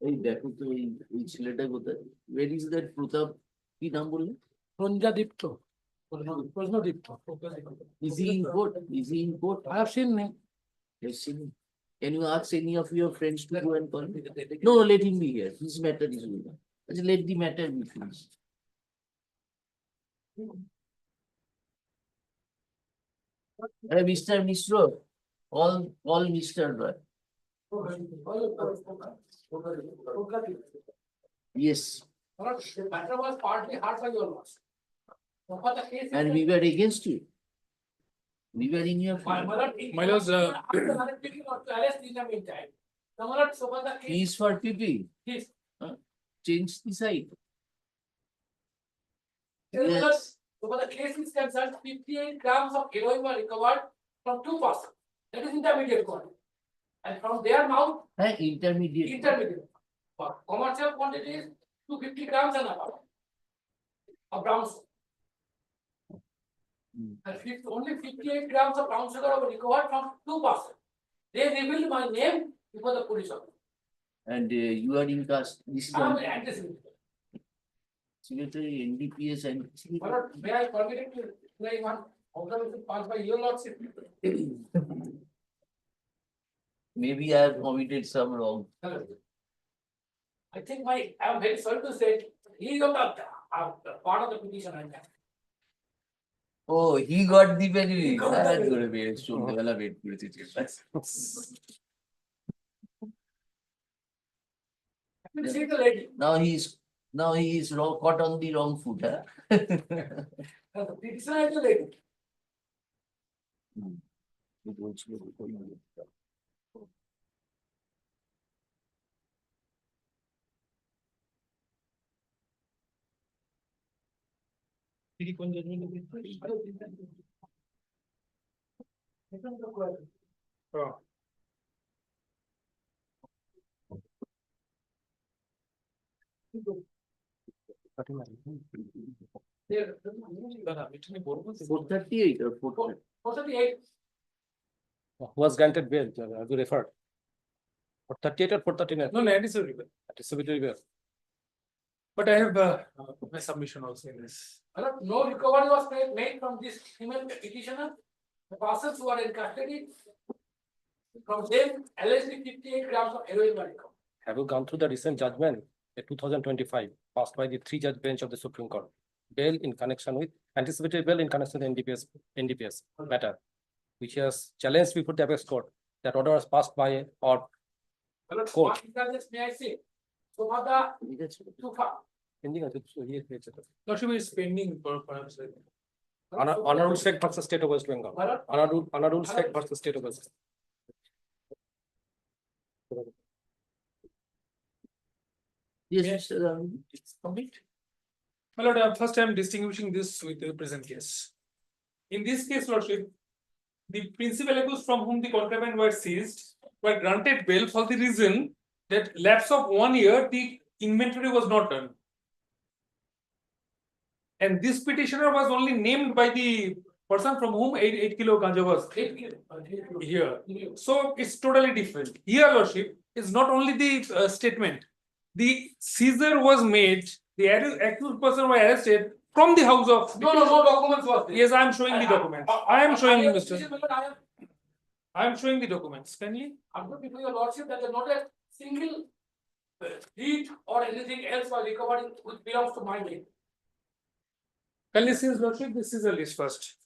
এই দেখো তো এই ছেলেটা কোথায়? Where is that প্রতাপ? কি নাম বললে? Pranjadipto. Prasnadipto. Is he in court? Is he in court? I have seen him. Yes, seen him. Can you ask any of your friends to go and call him? No, let him be here. His matter is over. Just let the matter be finished. Mr. Mishra, all Mr. Roy. Yes, The matter was partly heard by your lords. So for the case. and we were against you. We were in your favor. My lords, after speaking or to arrest in the meantime. The my lord, so for the case. Fees for PP. Yes. Change the side. Yes. So for the case is concerned, 58 grams of heroin were recovered from 2 persons. That is intermediate quantity. And from their mouth, Intermediate. for commercial quantity is 250 grams and above of brown sugar. And only 58 grams of brown sugar were recovered from 2 persons. They revealed my name before the police officer. And you are in cast. This is I am on anticipating. Secretary NDPS and. My lord, may I permit it to play one observation passed by your lordship? Maybe I have committed some wrong. I think I am very sorry to say, he is part of the petition. Oh, he got the benefit. I'm going to be a strong development. See the lady. Now he is wrong, caught on the wrong foot. Huh? The petitioner is the lady. Four 38 or 430? 438. Was granted bail, have you referred? For 38 or 439? No, anticipatory bail. Anticipatory bail. But I have my submission also in this. No recovery was made from this female petitioner. The persons who are in custody, from them allegedly 58 grams of heroin were recovered. Have you gone through the recent judgment, the 2025, passed by the 3-judge bench of the Supreme Court? Bail in connection with anticipatory bail in connection with NDPS matter, which has challenged before the apex court that order was passed by or court. May I say? So far too far. Lordship is pending perhaps. Honorable State versus State of West Bengal. Honorable State versus State of West. Yes, Complete. My lord, first I am distinguishing this with the present case. In this case, lordship, the principal accused from whom the contraband were seized were granted bail for the reason that lapse of 1 year, the inventory was not done. And this petitioner was only named by the person from whom 8 kilo ganja was here. So it's totally different. Here, lordship, is not only the statement. The seizure was made, the accused person was arrested from the house of. No documents was there. Yes, I am showing the documents. I am showing you, Mr. I am showing the documents. Can you? I'm going before your lordship that there is not a single deed or anything else was recovered which belongs to my name. Kindly see his lordship, this is a list first.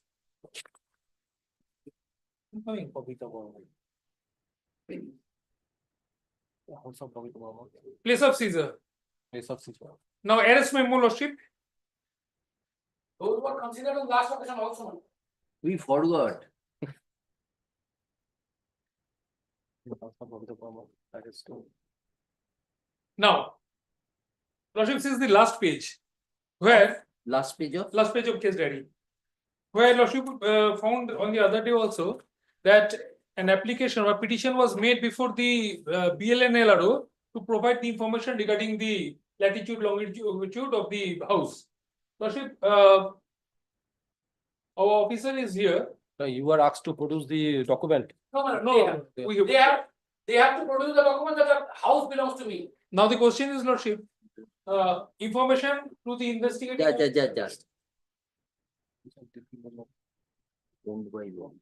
Place of seizure. Place of seizure. Now arrest memo, lordship. Those were considered on last occasion also. we forgot. Now, lordship, this is the last page. Where last page of case diary. Where lordship found on the other day also that an application or petition was made before the BLN LRO to provide the information regarding the latitude, longitude of the house. Lordship, our officer is here. You were asked to produce the document. No, they have to produce the document that the house belongs to me. Now the question is, Lordship, information to the investigating. Just. Owned by one.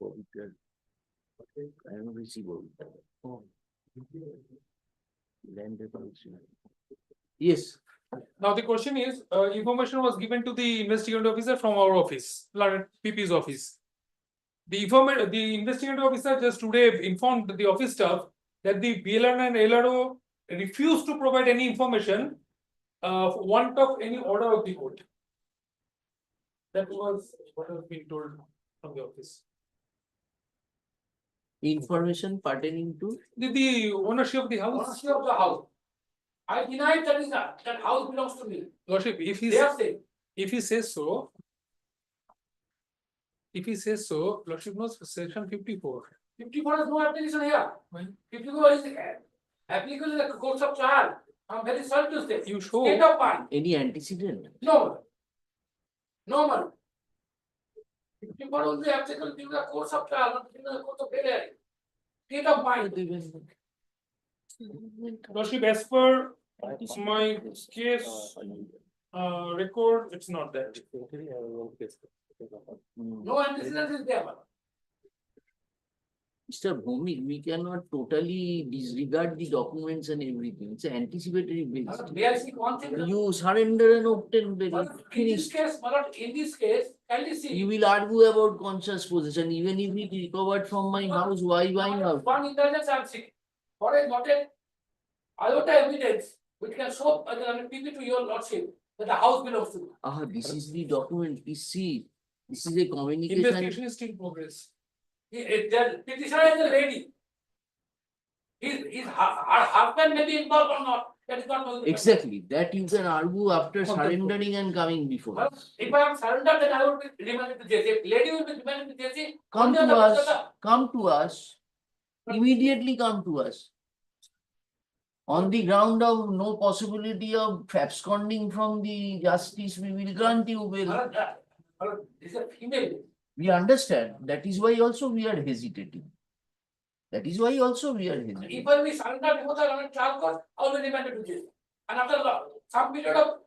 I am receiver. Land acquisition. Yes. Now the question is, information was given to the investigating officer from our office, PP's office. The investigating officer just today informed the office staff that the BLN and LRO refused to provide any information for want of any order of the court. That was what has been told from the office. Information pertaining to The ownership of the house. Ownership of the house. I deny that house belongs to me. Lordship, if he They are saying. if he says so, Lordship knows section 54. 54 has no application here. 54 is applicable in the course of trial. I'm very sorry to say. You show State of mind. any antecedent? No. No man. 54 only applicable in the course of trial, not in the course of failure. State of mind. Lordship, as per my case record, it's not that. No antecedent is there. Mr. Bhumi, we cannot totally disregard the documents and everything. It's an anticipatory based. May I see one thing? You surrender and obtain bail. In this Finished. case, in this case, kindly see. You will argue about conscious possession. Even if it recovered from my house, why not? One intelligence I am seeking. For a not a iota evidence which can show PP to your lordship that the house belongs to me. This is the document. Please see. This is a communication. Investigation is still in progress. The petitioner is a lady. Her husband may be involved or not. That is not known. Exactly. That you can argue after surrendering and coming before us. If I am surrendered, then I will be remanded to JC. If lady will be remanded to JC. Come to us. Come to us. Immediately come to us. On the ground of no possibility of absconding from the justice, we will grant you bail. This is a female. We understand. That is why also we are hesitating. That is why also we are hesitating. If I be surrendered before the trial court, I will be remanded to JC. And after some period of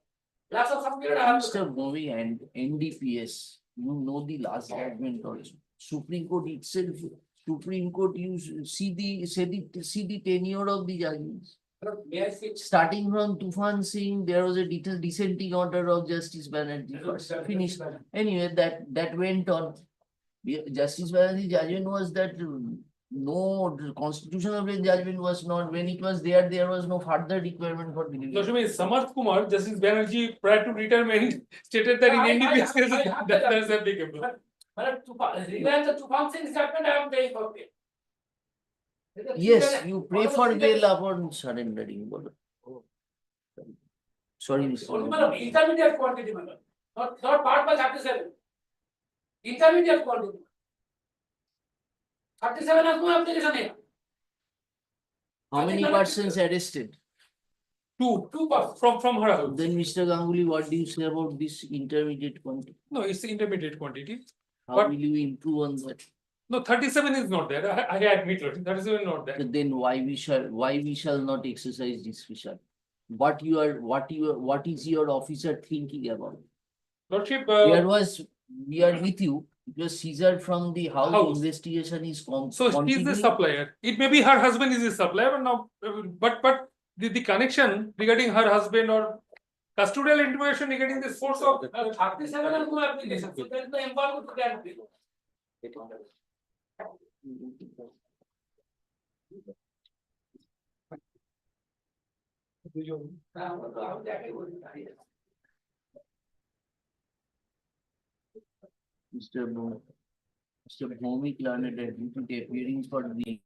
lapse of some period, I have to. Mr. Bowie and NDPS, you know the last judgment also. Supreme Court itself, Supreme Court, you see the tenure of the judgments. May I see? Starting from Tufan Singh, there was a dissenting order of Justice Banerjee first. Finished. Anyway, that went on. Justice Banerjee's judgment was that no constitutional judgment was not. When it was there, there was no further requirement for delivery. Lordship, Samarth Kumar, Justice Banerjee, prior to retirement, stated that in NDPS case that is applicable. But regarding the Tufan Singh's judgment, I am paying for bail. Yes, you pray for bail upon surrendering. Sorry, Mr. Intermediate quantity, not part by 37. Intermediate quantity. 37 has no application here. How many persons arrested? Two from her house. Then, Mr. Ganguly, what do you say about this intermediate quantity? No, it's the intermediate quantity. How will you improve on that? No, 37 is not there. I admit, Lordship, 37 is not there. Then why we shall not exercise discretion? What is your officer thinking about? Lordship, we are with you. Because seizure from the house. Investigation is so she's the supplier. It may be her husband is the supplier, but now, but the connection regarding her husband or custodial information regarding the source of 37 has no application. So there is no embargo to grant bail. Mr. Bhumik learned deputy appearing for the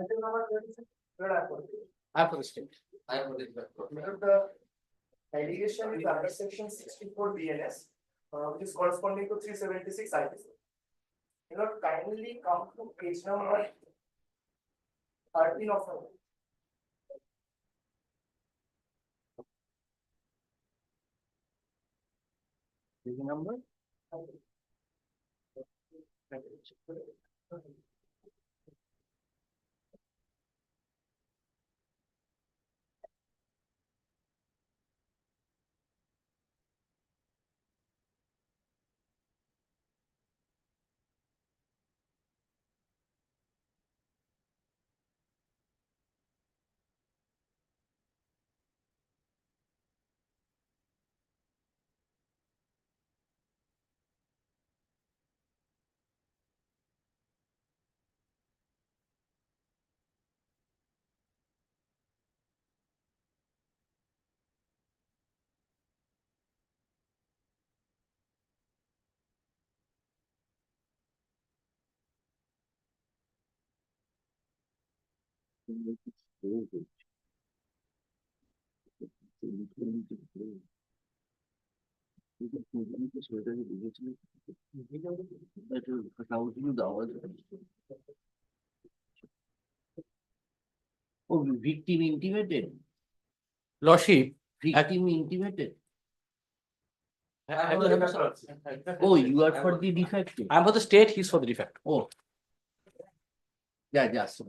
Item number 26, I have for the state. The allegation is under section 64 BNS, which is corresponding to 376 IPC. You know, kindly come to page number 13 of the. Page number? Oh, victim intimated? Lordship. Victim intimated? Oh, you are for the defective? I am for the state, he is for the defect. Oh. Yeah, just.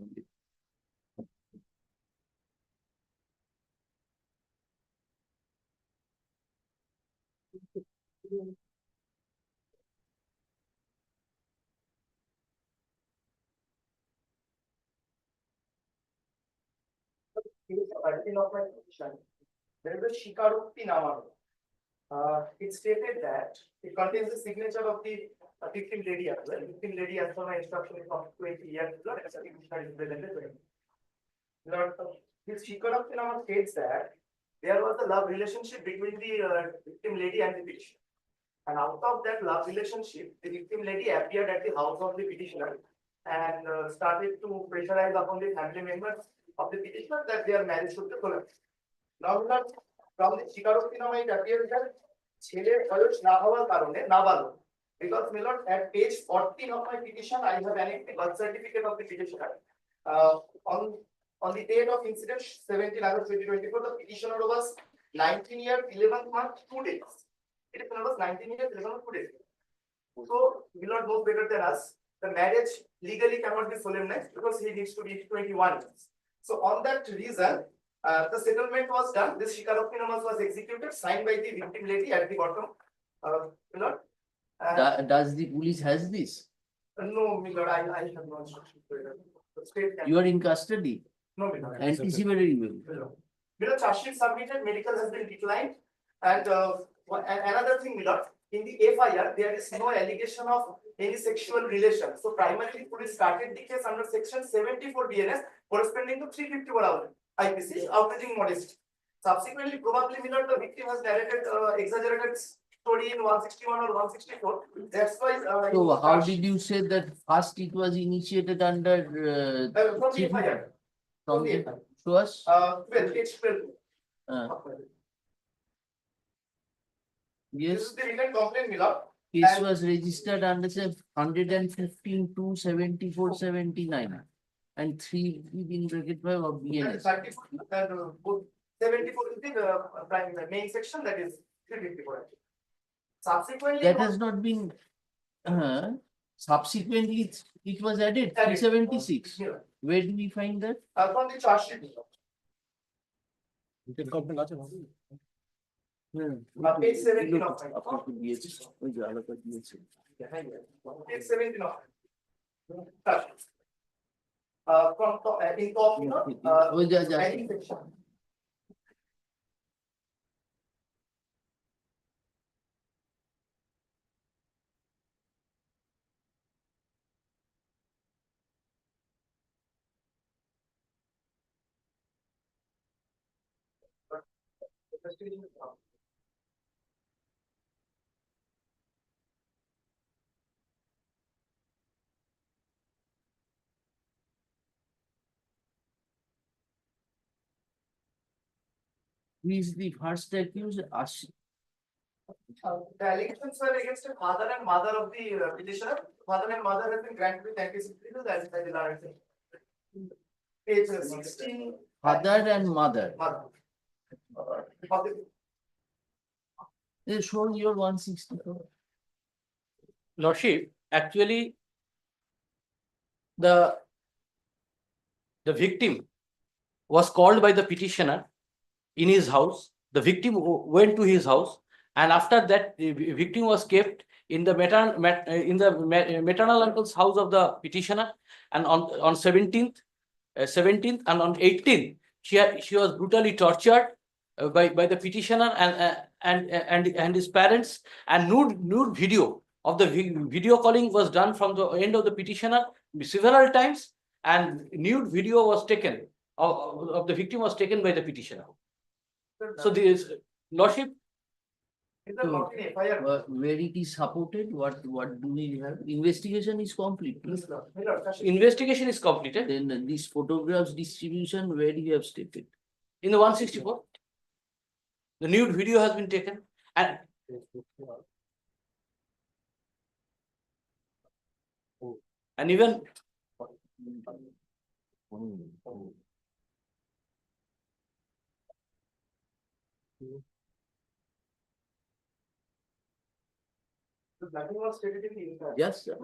Of my petition, there is a Shikarukti Namano. It stated that it contains the signature of the victim lady as well. Victim lady, as per my instruction, is of 20 years old, as a petitioner is presented. Lord, this Shikarukti Namano states that there was a love relationship between the victim lady and the petitioner. And out of that love relationship, the victim lady appeared at the house of the petitioner and started to pressurize upon the family members of the petitioner that their marriage should be collapsed. Now, from the Shikaroktinama, it appears that ছেলে বয়স না হওয়ার কারণে নাবালক, because Milord, at page 14 of my petition, I have annexed the birth certificate of the petitioner. On the date of incident, 17 August 2024, the petitioner was 19 years, 11 months, 2 days. It is was 19 years, 11 months, 2 days. So, Milord knows better than us. The marriage legally cannot be solemnized because he needs to be 21 years. So, on that reason, the settlement was done. This Shikaroktinama was executed, signed by the victim lady at the bottom. Milord. Does the police has this? No, Milord, I have no instruction. You are in custody? No, Milord. Anticipatory will. Milord, charge sheet submitted, medical has been declined. And another thing, Milord, in the FIR, there is no allegation of any sexual relation. So primarily, police started the case under section 74 BNS, corresponding to 351 IPC, outraging modesty. Subsequently, probably, Milord, the victim has narrated exaggerated story in 161 or 164. That's why. So how did you say that first it was initiated under? From the FIR. From the to us? 12, page 12. Yes. This is the written complaint, Milord. Case was registered under 115 to 74 79 and 3 in bracket 5 of BNS. 74 is the main section, that is 354. Subsequently, that has not been subsequently it was added 376. Where do we find that? From the charge sheet. Page 17 of page 17 of from in top, writing section. Who is the first accused? The allegations were against the father and mother of the petitioner. Father and mother has been granted with anticipatory as by the law. Page 16. Father and mother. Mother. They show your 164. Lordship, actually, the victim was called by the petitioner in his house. The victim went to his house, and after that, the victim was kept in the maternal uncle's house of the petitioner. And on 17th and on 18th, she was brutally tortured by the petitioner and his parents. And nude video of the video calling was done from the end of the petitioner several times, and nude video was taken of the victim was taken by the petitioner. So this Lordship. Where it is supported, what do we have? Investigation is complete. Investigation is completed. Then this photographs distribution, where you have stated? In the 164. The nude video has been taken, and even Nothing was stated in the inquiry. Yes, sir.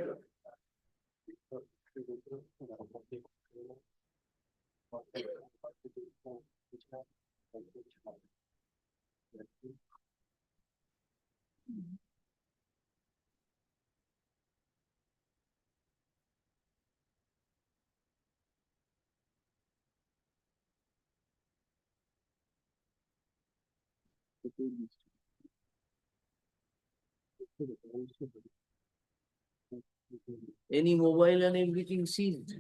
Any mobile and everything seized?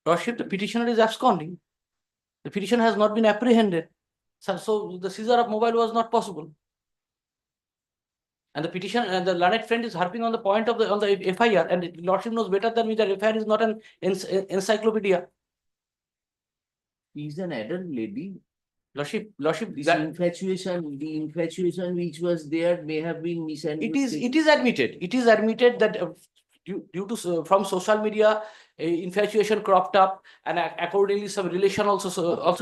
Lordship, the petitioner is absconding. The petitioner has not been apprehended. So the seizure of mobile was not possible. And the petition and the learned friend is harping on the point of on the FIR, and Lordship knows better than me that FIR is not an encyclopedia. He is an adult lady. Lordship, this infatuation, the infatuation which was there may have been misunderstood. It is admitted that due to from social media, infatuation cropped up, and accordingly some relation also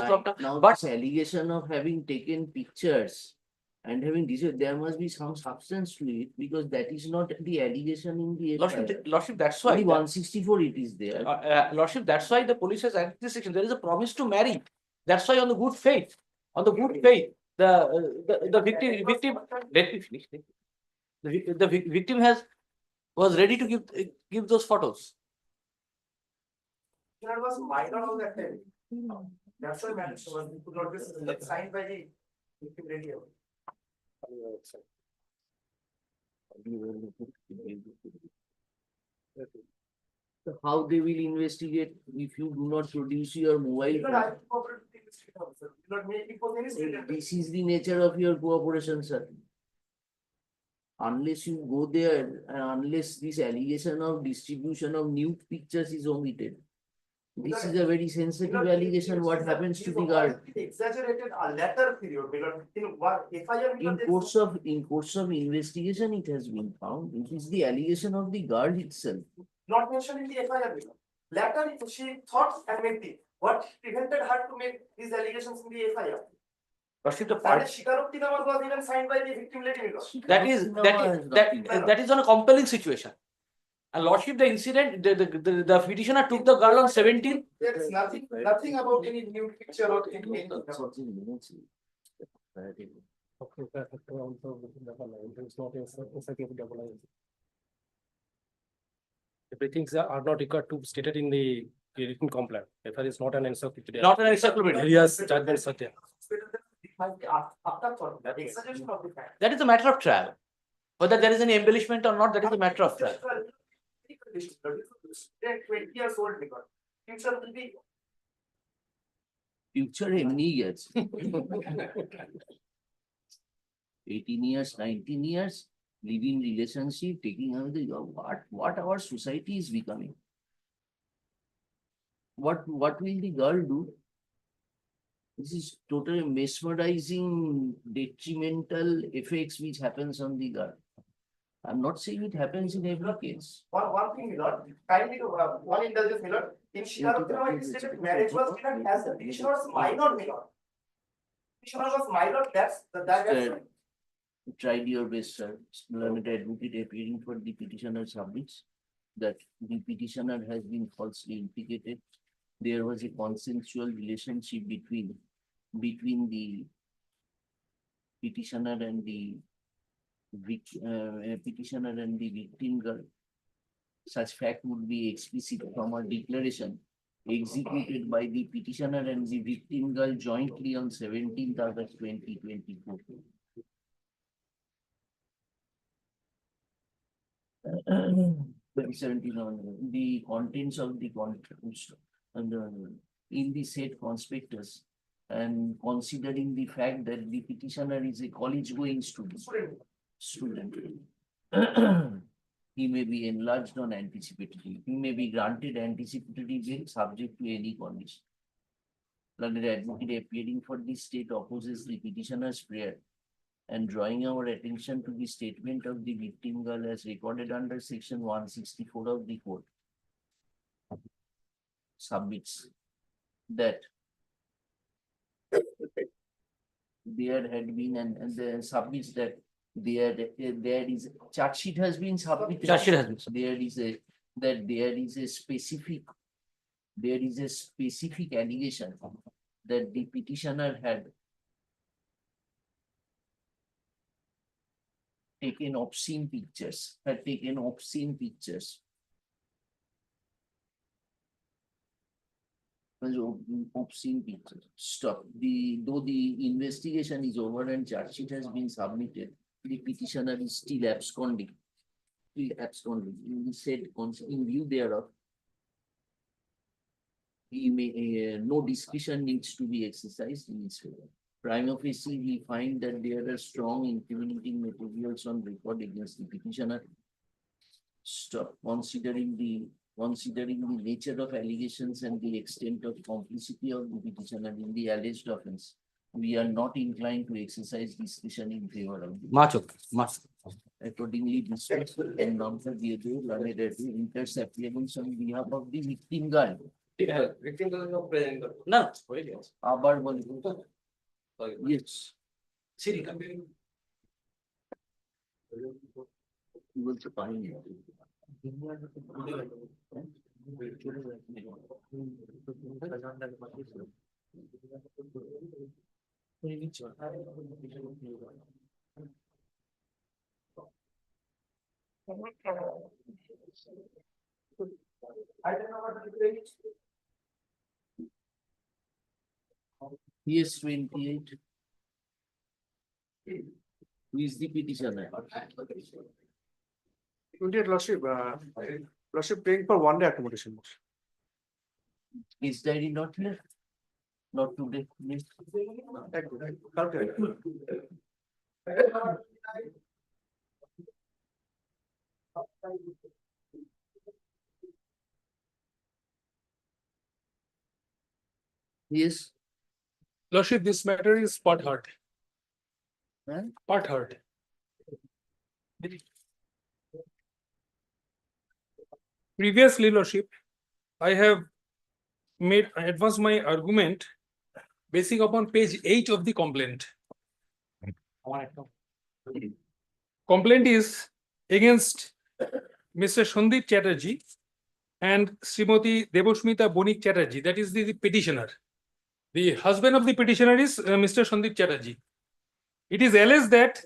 cropped up. Now, But this allegation of having taken pictures and having this, there must be some substance to it, because that is not the allegation in the Lordship, that's why only 164 it is there. Lordship, that's why the police has added this section. There is a promise to marry. That's why on the good faith, the victim. Let me finish. The victim was ready to give those photos. That was minor all that time. That's why marriage was could not be signed by the victim radio. So how they will investigate if you do not produce your mobile phone? This is the nature of your cooperation, sir. Unless you go there and unless this allegation of distribution of nude pictures is omitted. This is a very sensitive allegation. What happens to the guard? Exaggerated a later period because In course of investigation, it has been found. It is the allegation of the guard itself. Not mentioned in the FIR. Later, she thought and made what prevented her to make these allegations in the FIR. Shikarukti was even signed by the victim lady. That is on a compelling situation. And Lordship, the incident, the petitioner took the girl on 17th. There's nothing about any nude picture or anything. Everything are not required to stated in the written complaint. If it is not an encyclopedia. Not an encyclopedia. Yes, judgments are there. That is a matter of trial. Whether there is any embellishment or not, that is a matter of trial. 20 years old because future will be Future many years. 18 years, 19 years, living relationship, taking out the what our society is becoming. What will the girl do? This is totally mesmerizing, detrimental effects which happens on the girl. I'm not saying it happens in every case. One thing, Milord, kindly to, one indulgence, Milord. In Shikarupti, it stated marriage was denied as the petitioner was minor, Milord. Petitioner was minor, that's Sir, tried your best, sir. Learned advocate appearing for the petitioner submits that the petitioner has been falsely implicated. There was a consensual relationship between the petitioner and the victim girl. Such fact would be explicit from a declaration executed by the petitioner and the victim girl jointly on 17th August 2024. The contents of the contract in the said conspectus, and considering the fact that the petitioner is a college-going student, he may be enlarged on anticipatory. He may be granted anticipatory bail subject to any condition. Learned advocate appearing for the state opposes the petitioner's prayer and drawing our attention to the statement of the victim girl as recorded under section 164 of the code, submits that there had been and submits that there is charge sheet has been submitted. Charge sheet has been There is a specific allegation that the petitioner had taken obscene pictures. Obscene pictures. Stop. Though the investigation is over and charge sheet has been submitted, the petitioner is still absconding. In view thereof, he may no discretion needs to be exercised in his favor. Prima facie, we find that there are strong incriminating materials on record against the petitioner. Stop. Considering the nature of allegations and the extent of complicity of the petitioner in the alleged offense, we are not inclined to exercise discretion in favor of the accordingly dismissed and non-for the enters appearance on behalf of the victim girl. Victim girl is not present. No. Abar yes. বলতে পারিনি Yes, 28. Who is the petitioner? 28 Lordship, Lordship praying for one day accommodation. Is diary not here? Not today. Yes. Lordship, this matter is part heard. Part heard. Previously, Lordship, I have advanced my argument basing upon page 8 of the complaint. Complaint is against Mr. Sandip Chatterjee and Srimati Debosmita Bonik Chatterjee, that is the petitioner. The husband of the petitioner is Mr. Sandip Chatterjee. It is alleged that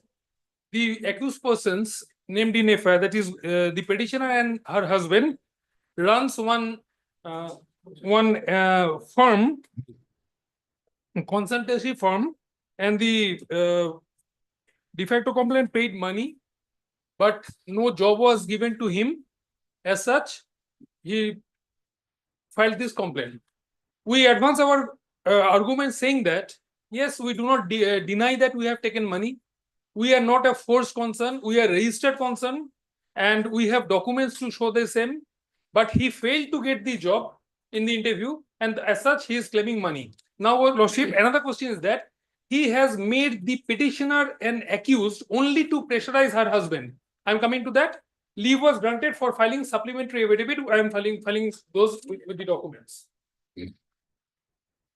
the accused persons named in FIR, that is the petitioner and her husband, runs one firm, consultancy firm, and the de facto complainant paid money, but no job was given to him. As such, he filed this complaint. We advance our argument saying that, yes, we do not deny that we have taken money. We are not a forced concern. We are registered concern, and we have documents to show the same. But he failed to get the job in the interview, and as such, he is claiming money. Now, Lordship, another question is that he has made the petitioner an accused only to pressurize her husband. I'm coming to that. Leave was granted for filing supplementary affidavit. I am filing those with the documents.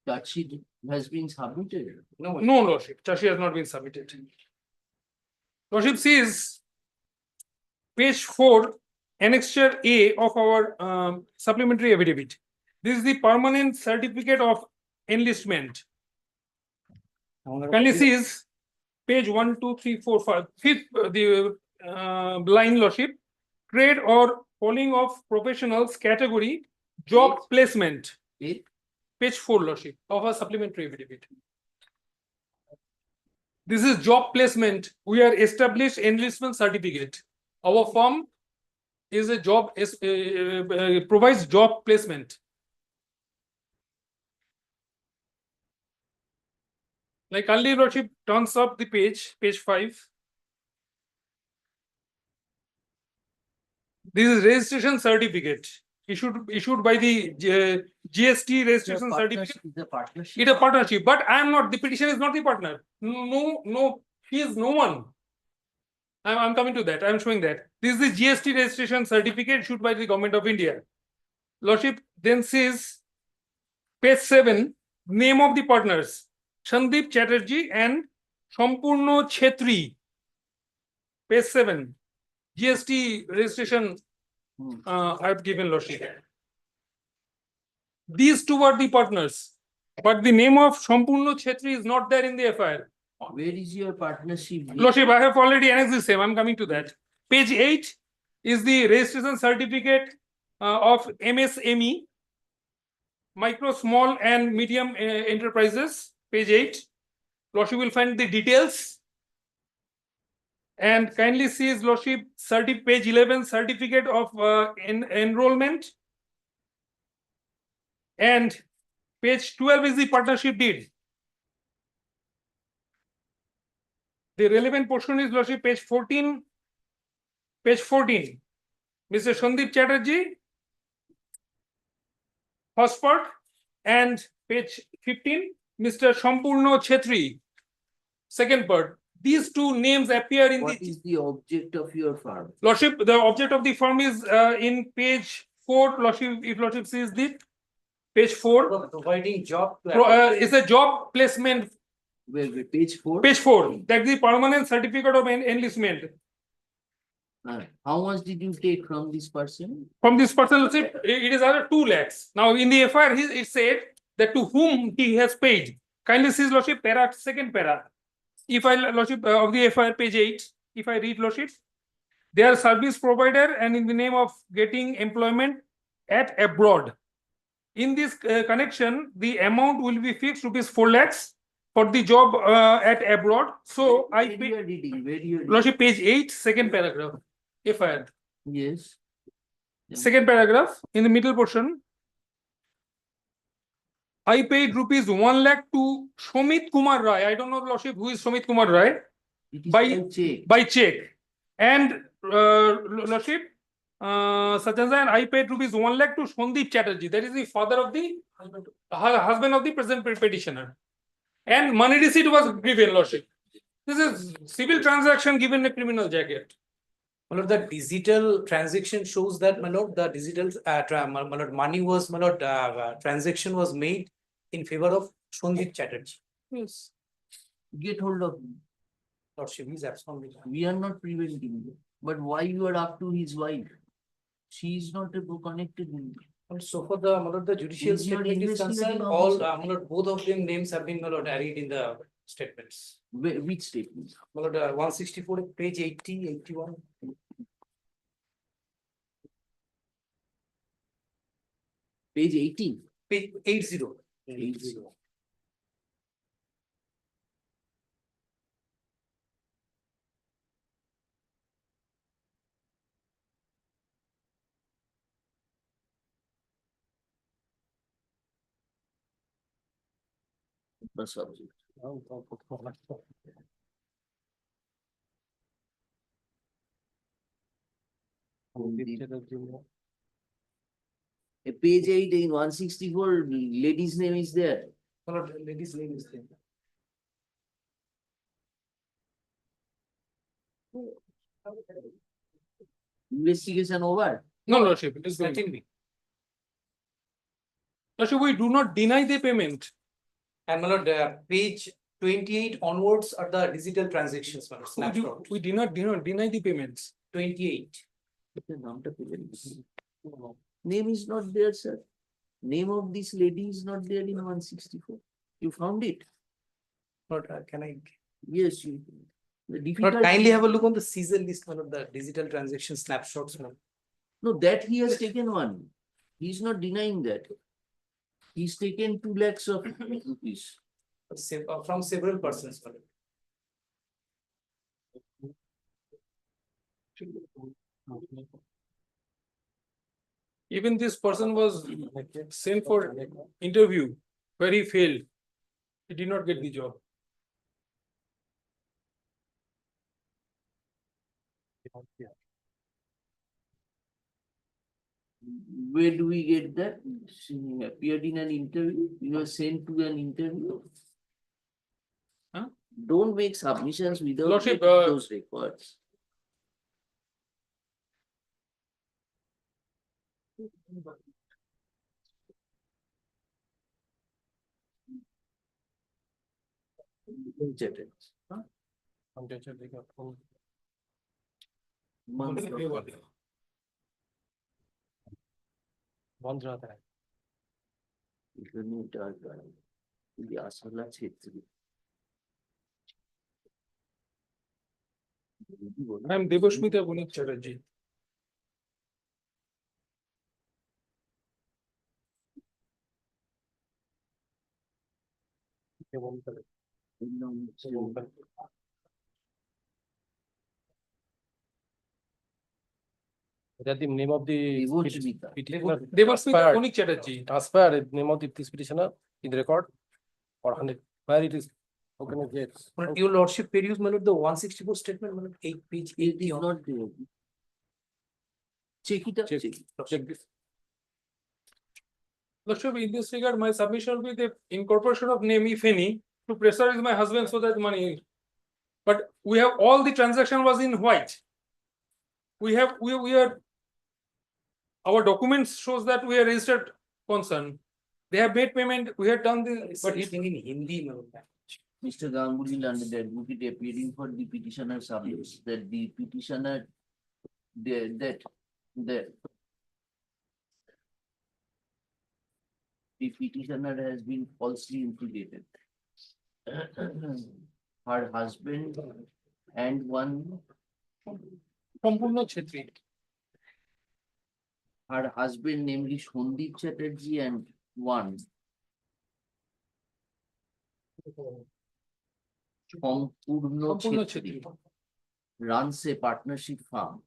Charge sheet has been submitted. No, Lordship, charge sheet has not been submitted. Lordship says, page 4, annexure A of our supplementary affidavit. This is the permanent certificate of enlistment. Kindly sees page 1, 2, 3, 4, 5, fifth, the line, Lordship, trade or polling of professionals category, job placement. Page 4, Lordship, of a supplementary affidavit. This is job placement. We are established enlistment certificate. Our firm is a job, provides job placement. Like kindly Lordship turns up the page 5. This is registration certificate issued by the GST registration certificate. It's a partnership, but I am not. The petitioner is not the partner. No, he is no one. I'm coming to that. I'm showing that. This is the GST registration certificate issued by the Government of India. Lordship then says, page 7, name of the partners, Sandeep Chatterjee and Sampurno Chetri. Page 7, GST registration I've given Lordship. These two are the partners, but the name of Sampurno Chetri is not there in the FIR. Where is your partnership? Lordship, I have already annexed the same. I'm coming to that. Page 8 is the registration certificate of MSME, micro, small, and medium enterprises. Page 8. Lordship will find the details. And kindly sees Lordship page 11 certificate of enrollment. And page 12 is the partnership deed. The relevant portion is Lordship page 14. Page 14. Mr. Sandeep Chatterjee, Hotspot, and page 15, Mr. Sampurno Chetri. Second part. These two names appear in What is the object of your firm? Lordship, the object of the firm is in page 4. Lordship, if Lordship sees the page 4. Providing job. It's a job placement. Wait, page 4? Page 4. That's the permanent certificate of enlistment. How much did you take from this person? From this person, Lordship, it is under 2 lakhs. Now, in the FIR, it said that to whom he has paid. Kindly see Lordship, second para. If I, Lordship, of the FIR, page 8, if I read, Lordship, they are service provider and in the name of getting employment at abroad. In this connection, the amount will be fixed rupees 4 lakhs for the job at abroad. So where I you are reading? Where you are reading? Lordship, page 8, second paragraph. FIR. Yes. Second paragraph, in the middle portion. I paid rupees 1 lakh to Shomit Kumar Rai. I don't know, Lordship, who is Shomit Kumar Rai? By check. And Lordship, such as and I paid rupees 1 lakh to Sandeep Chatterjee. That is the father of the husband of the present petitioner. And money receipt was given, Lordship. This is civil transaction given a criminal jacket. My lord, the digital transaction shows that, my lord, the digital money was, my lord, transaction was made in favor of Sandeep Chatterjee. Yes. Get hold of him. Lordship, he is absconding. We are not preventing you. But why you are up to his wife? She is not connected with you. And so for the, my lord, the judicial Is your statement is investigating concerned, all, officer? my lord, both of them names have been, my lord, added in the statements. Which statements? My lord, 164, page 80, 81. Page 80. Page 80. 80. The subject. Page 8 in 164, lady's name is there. Lady's name is there. Investigation over. No, Lordship, it is going. Certainly. Lordship, we do not deny the payment. And my lord, page 28 onwards are the digital transactions, my lord, snapshot. We did not deny the payments. 28. Name is not there, sir. Name of this lady is not there in 164. You found it? Lord, can I? Yes, you. The Lord, difficult. kindly have a look on the Caesar list, my lord, the digital transaction snapshots, my lord. No, that he has taken one. He's not denying that. He's taken 2 lakhs of rupees. From several persons, my lord. Even this person was sent for interview where he failed. He did not get the job. Where do we get that? She appeared in an interview. You are sent to an interview. Huh? Don't make submissions without Lordship, getting those records. Huh? बंद रहता है I am Devashmita Puneet Chatterjee. That the name of the petitioner. Devashmita Puneet Chatterjee. Transfer name of this petitioner in the record or 100 where it is. How can I get? But your lordship peruse, my lord, the 164 statement, my lord, page 80. It is not there. Check it up. Check this. Lordship, in this regard, my submission will be the incorporation of name, if any, to pressurize my husband so that money. But we have all the transaction was in white. We are. Our documents shows that we are registered concern. They have made payment. We have done this, But it's in Hindi, my lord. Mr. Ganguly and the advocate appearing for the petitioner submits that the petitioner the petitioner has been falsely implicated. Her husband and one Sampurna Chetri. Her husband, namely Sandip Chatterjee, and one Sampurna Chetri runs a partnership firm.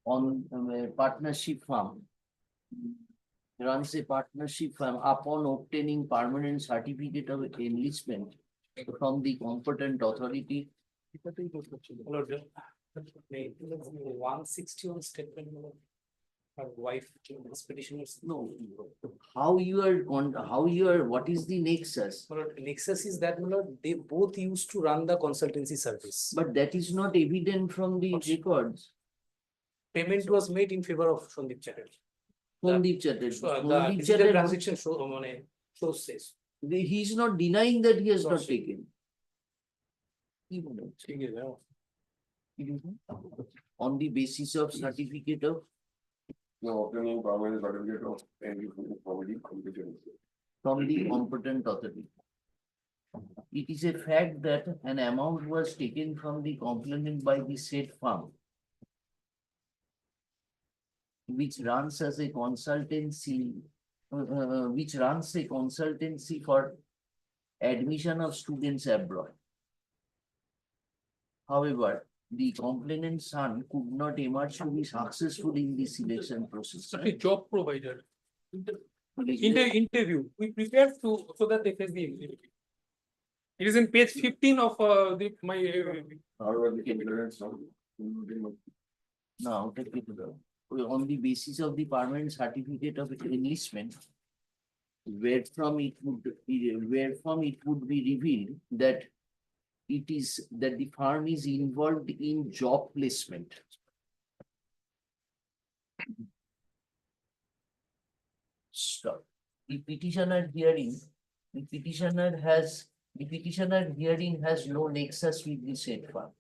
On a partnership firm, runs a partnership firm upon obtaining permanent certificate of enlistment from the competent authority. 161 statement, my lord. Her wife, this petitioners. No, what is the nexus? My lord, nexus is that, my lord, they both used to run the consultancy service. But that is not evident from the records. Payment was made in favor of Sandip Chatterjee. Sandip Chatterjee. The digital transaction shows says. He is not denying that he has not taken. On the basis of certificate of from the competent authority. It is a fact that an amount was taken from the complainant by the said firm, which runs as a consultancy, for admission of students abroad. However, the complainant's son could not emerge to be successful in the selection process. A job provider. Interview. We prepared to so that they face the interview. It is in page 15 of my. Now, take it to the. on the basis of the permanent certificate of enlistment, wherefrom it would be revealed that the firm is involved in job placement. Stop. The petitioner hearing has no nexus with the said firm.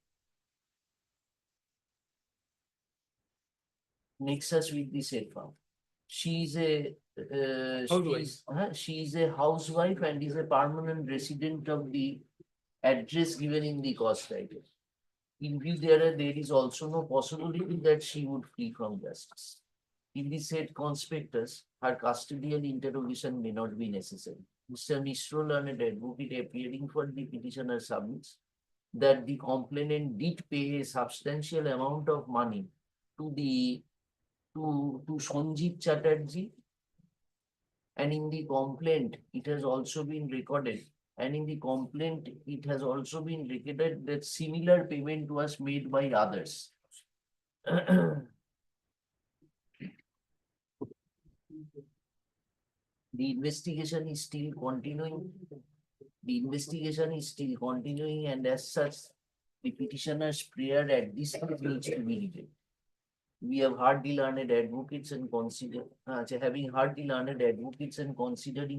Nexus with the said firm. She is a housewife and is a permanent resident of the address given in the cost title. In view there is also no possibility that she would flee from justice. In the said conspectus, her custodial interrogation may not be necessary. Mr. Mishra, learned advocate appearing for the petitioner, submits that the complainant did pay a substantial amount of money to Sanjeev Chatterjee, and in the complaint it has also been recorded. And in the complaint, it has also been recorded that similar payment was made by others. The investigation is still continuing. And as such, the petitioner's prayer at this stage needs to be reviewed. We have heard the learned advocates and considering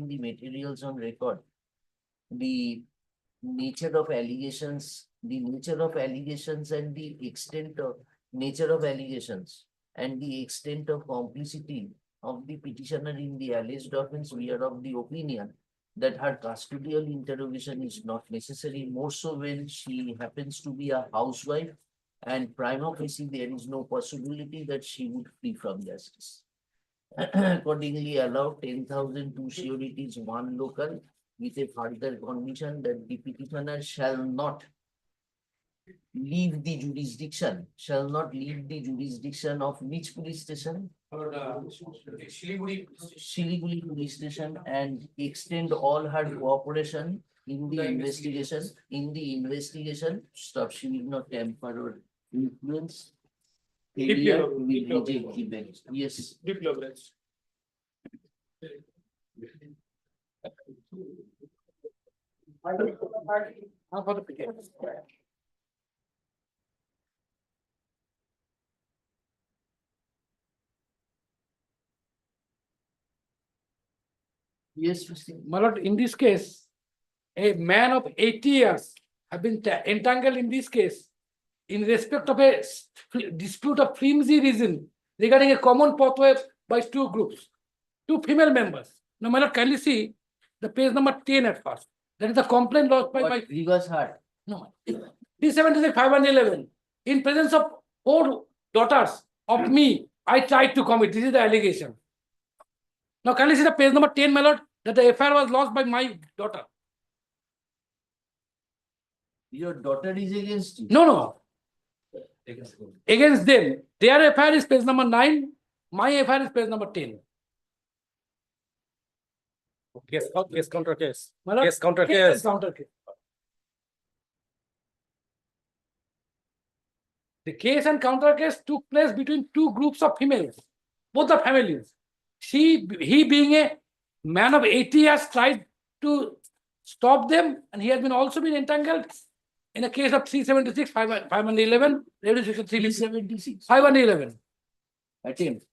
the materials on record, the nature of allegations and the extent of nature of allegations and the extent of complicity of the petitioner in the alleged offence, we are of the opinion that her custodial interrogation is not necessary, more so when she happens to be a housewife, and prima facie there is no possibility that she would flee from justice. Accordingly, allow 10,000 to sureties, one local, with a further condition that the petitioner shall not leave the jurisdiction of which police station? Siliguri police station, and extend all her cooperation in the investigation. Stop, she will not tamper or influence. Failure will reject the bench. Yes. Yes, Mr. My lord, in this case, a man of 80 years have been entangled in this case in respect of a dispute of flimsy reason regarding a common pathway by two groups, two female members. Now, my lord, kindly see the page number 10 at first. That is the complaint lodged by my. Reverse heart. No. 376, 511. In presence of 4 daughters of me, I tried to commit. This is the allegation. Now, kindly see the page number 10, my lord, that the affair was lost by my daughter. Your daughter is against you? No. Against them. Their affair is page number 9. My affair is page number 10. Case counter case. My lord, Case counter case case. counter case. The case and counter case took place between two groups of females, both the families. He being a man of 80 years tried to stop them, and he has been also been entangled in a case of 376, 511, 376, 511. Attempt.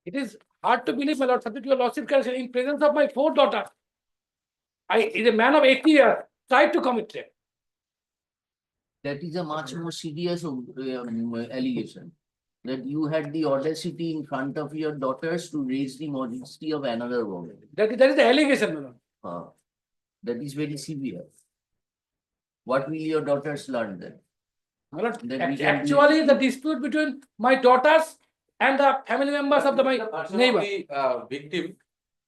It is hard to believe, my lord, subject to your lordship correction, in presence of my 4 daughters, I is a man of 80 years, tried to commit rape. That is a much more serious allegation. That you had the audacity in front of your daughters to raise the modesty of another woman. That is the allegation, my lord. That is very severe. What will your daughters learn then? My lord, actually, the dispute between my daughters and the family members of my neighbor. Victim,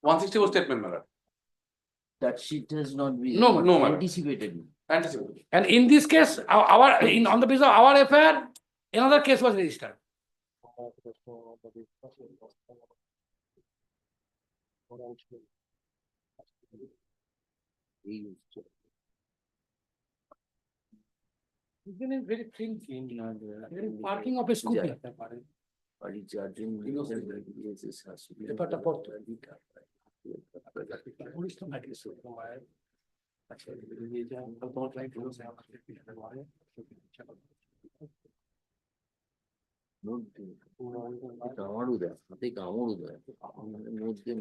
164 statement, my lord. That shit has not been anticipated. And in this case, on the basis of our affair, another case was registered. Even very filthy in parking of a scooter. বাড়ি চারজন ব্যাপারটা পড়তো। Police তো নাকি আচ্ছা নিয়ে যা তোমার ক্লাইন্ট বলছে আমাকে কামড় দেয় হাতে কামড় দেয় মধ্যে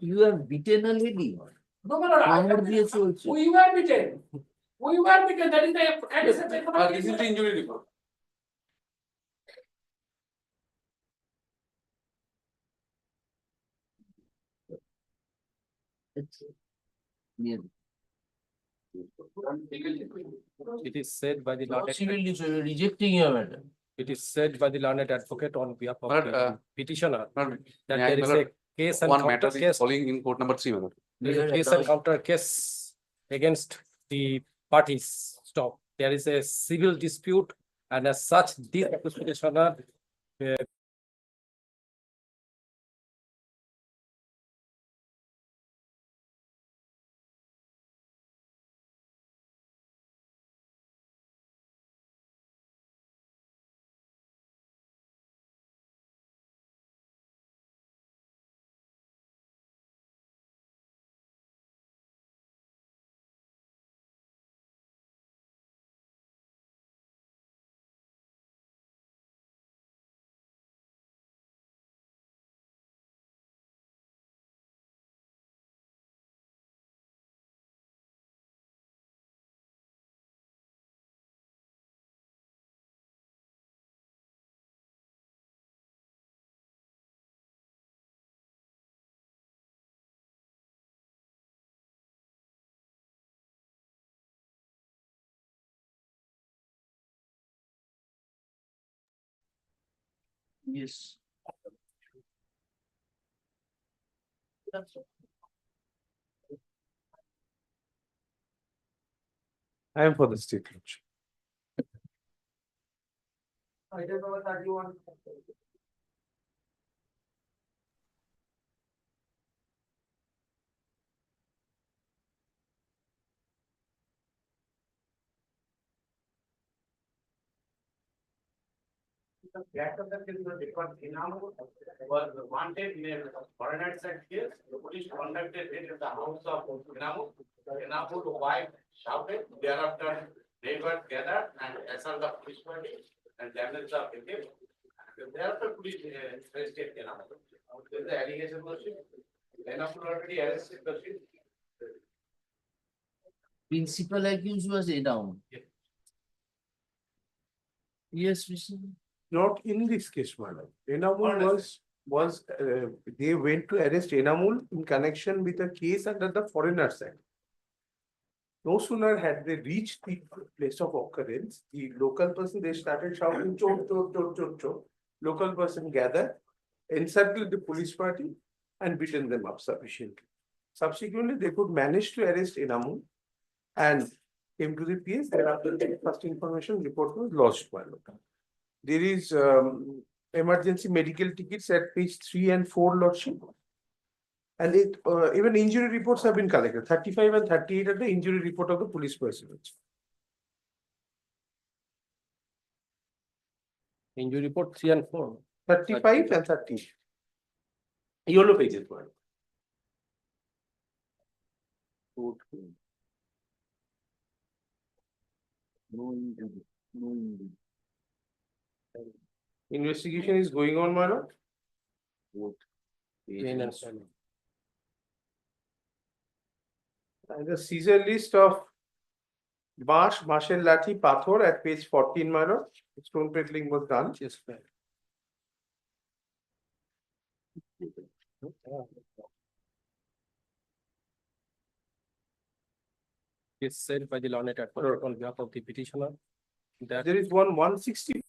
you have bitten a lady কামড় দিয়ে চলছে We were beaten. We were beaten. That is the This is the injury report. It is said by the learned. Rejecting your matter. It is said by the learned advocate on behalf of the petitioner that May I, there is my a lord, case and one counter matter is case. calling in court number 3, my lord. There is a case and counter case against the parties. Stop. There is a civil dispute, and as such, this petitioner Yes. I am for the state lodge. Item number 31. The fact of the case was because Inam was wanted in a foreigner sex case. The police conducted it at the house of Inam. Inam's wife shouted. Thereafter, they were gathered and assailed the police party and damaged the victim. Thereafter, police arrested Inam. There is the allegation was Inam already arrested the ship. Principal accused was Enam. Yes, Mr. Not in this case, madam. Enamul they went to arrest Enamul in connection with a case under the Foreigners Act. No sooner had they reached the place of occurrence, the local person, they started shouting, chok, chok, chok, chok, chok. Local person gathered, encircled the police party and beaten them up sufficiently. Subsequently, they could manage to arrest Enamul and came to the PS. Thereafter, the first information report was lodged by local. There is emergency medical tickets at page 3 and 4, Lordship. And even injury reports have been collected. 35 and 38 are the injury report of the police personnel. injury report 3 and 4. 35 and 30. Yellow pages, one. No injury. No injury. Investigation is going on, madam. And the seizure list of Bash, Marshal Lathi, Pathor at page 14, madam. Stone peddling was done. Yes, ma'am. It's said by the learned advocate on behalf of the petitioner that there is one 160